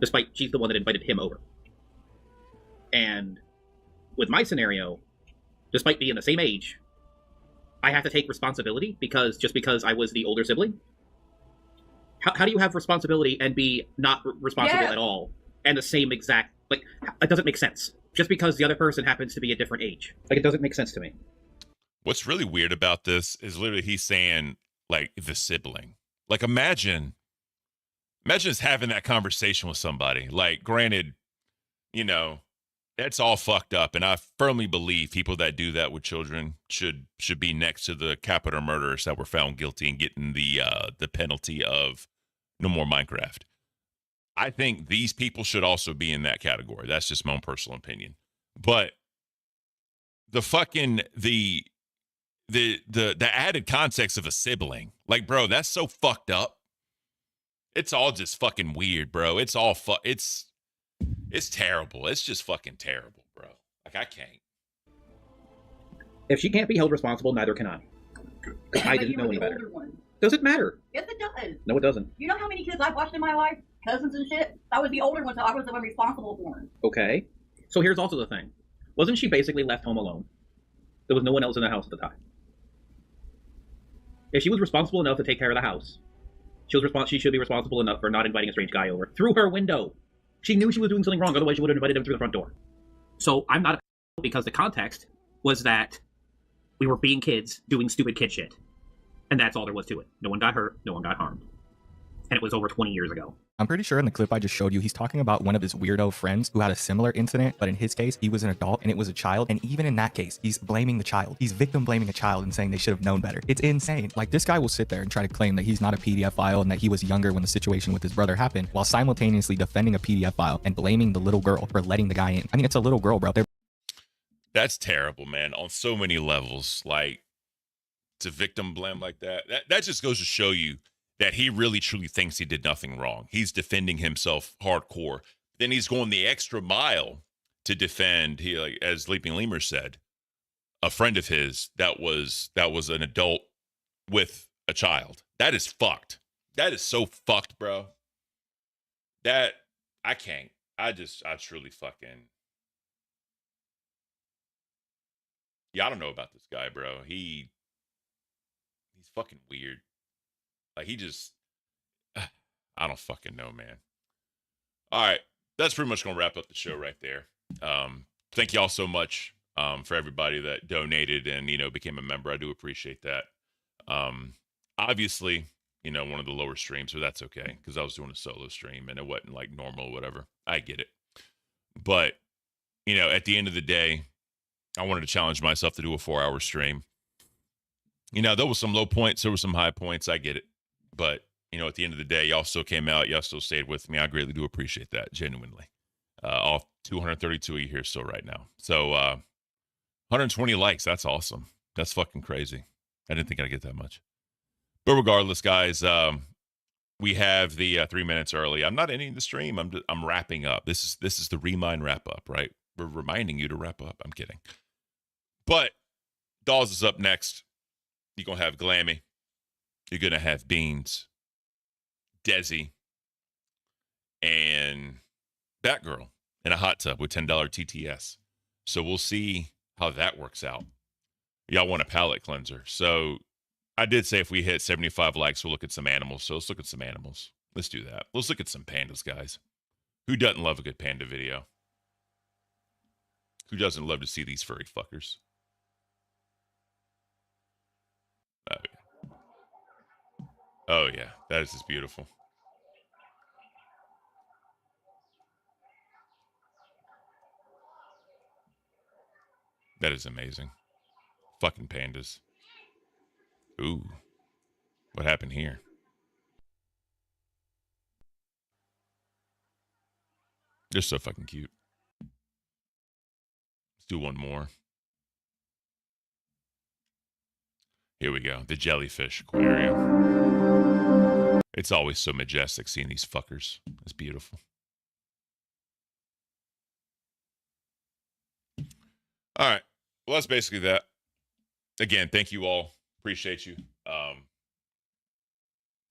Despite she's the one that invited him over. And with my scenario, despite being the same age, I have to take responsibility because I was the older sibling? How do you have responsibility and be not responsible at all? And the same exact, like, it doesn't make sense. Just because the other person happens to be a different age. Like, it doesn't make sense to me. What's really weird about this is literally he's saying, like, the sibling. Like, imagine just having that conversation with somebody. Like, granted, you know, That's all fucked up, and I firmly believe people that do that with children should be next to the capital murderers that were found guilty and getting the penalty of no more Minecraft. I think these people should also be in that category. That's just my own personal opinion. But the fucking the added context of a sibling, like, bro, that's so fucked up. It's all just fucking weird, bro. It's all it's terrible. It's just fucking terrible, bro. Like, I can't. If she can't be held responsible, neither can I. I didn't know any better. Does it matter? Yes, it does. No, it doesn't. You know how many kids I've watched in my life? Cousins and shit? I was the older one, so I was the one responsible for them. Okay. So here's also the thing. Wasn't she basically left home alone? There was no one else in the house at the time. If she was responsible enough to take care of the house, she should be responsible enough for not inviting a strange guy over through her window. She knew she was doing something wrong, otherwise she would have invited him through the front door. So I'm not a because the context was that we were being kids doing stupid kid shit. And that's all there was to it. No one got hurt, no one got harmed. And it was over 20 years ago. I'm pretty sure in the clip I just showed you, he's talking about one of his weirdo friends who had a similar incident, but in his case, he was an adult and it was a child. And even in that case, he's blaming the child. He's victim blaming a child and saying they should have known better. It's insane. Like, this guy will sit there and try to claim that he's not a PDF file and that he was younger when the situation with his brother happened, while simultaneously defending a PDF file and blaming the little girl for letting the guy in. I mean, it's a little girl, bro. That's terrible, man, on so many levels. Like, to victim blame like that just goes to show you that he really truly thinks he did nothing wrong. He's defending himself hardcore. Then he's going the extra mile to defend, like, as Leaping Lemur said, a friend of his that was an adult with a child. That is fucked. That is so fucked, bro. That I can't. I truly fucking. Yeah, I don't know about this guy, bro. He's fucking weird. Like, he just, I don't fucking know, man. All right. That's pretty much going to wrap up the show right there. Thank you all so much for everybody that donated and, became a member. I do appreciate that. Obviously, one of the lower streams, but that's okay because I was doing a solo stream and it wasn't like normal or whatever. I get it. But, at the end of the day, I wanted to challenge myself to do a 4-hour stream. There was some low points. There were some high points. I get it. But, at the end of the day, y'all still came out. Y'all still stayed with me. I greatly do appreciate that, genuinely. All 232 of you here still right now. So 120 likes. That's awesome. That's fucking crazy. I didn't think I'd get that much. But regardless, guys, we have the 3 minutes early. I'm not ending the stream. I'm wrapping up. This is the Remind wrap up, right? We're reminding you to wrap up. I'm kidding. But Dolls is up next. You're going to have Glammy. You're going to have Beans, Desi, and Batgirl in a hot tub with $10 TTS. So we'll see how that works out. Y'all want a palate cleanser. So I did say if we hit 75 likes, we'll look at some animals. So let's look at some animals. Let's do that. Let's look at some pandas, guys. Who doesn't love a good panda video? Who doesn't love to see these furry fuckers? Oh, yeah. Oh, yeah. That is just beautiful. That is amazing. Fucking pandas. Ooh. What happened here? They're so fucking cute. Let's do one more. Here we go. The jellyfish aquarium. It's always so majestic seeing these fuckers. It's beautiful. All right. Well, that's basically that. Again, thank you all. Appreciate you. Thank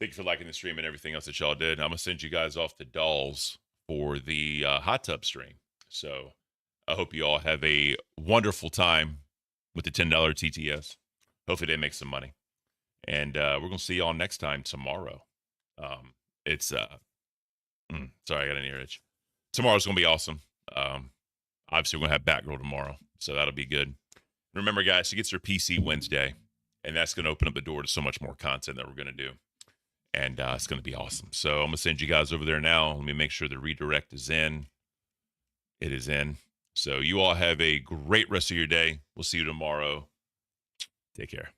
you for liking the stream and everything else that y'all did. I'm going to send you guys off to Dolls for the hot tub stream. So I hope you all have a wonderful time with the $10 TTS. Hopefully they make some money. And we're going to see y'all next time tomorrow. Sorry, I got an ear itch. Tomorrow's going to be awesome. Obviously, we're going to have Batgirl tomorrow. So that'll be good. Remember, guys, she gets her PC Wednesday. And that's going to open up the door to so much more content that we're going to do. And it's going to be awesome. So I'm going to send you guys over there now. Let me make sure the redirect is in. It is in. So you all have a great rest of your day. We'll see you tomorrow. Take care.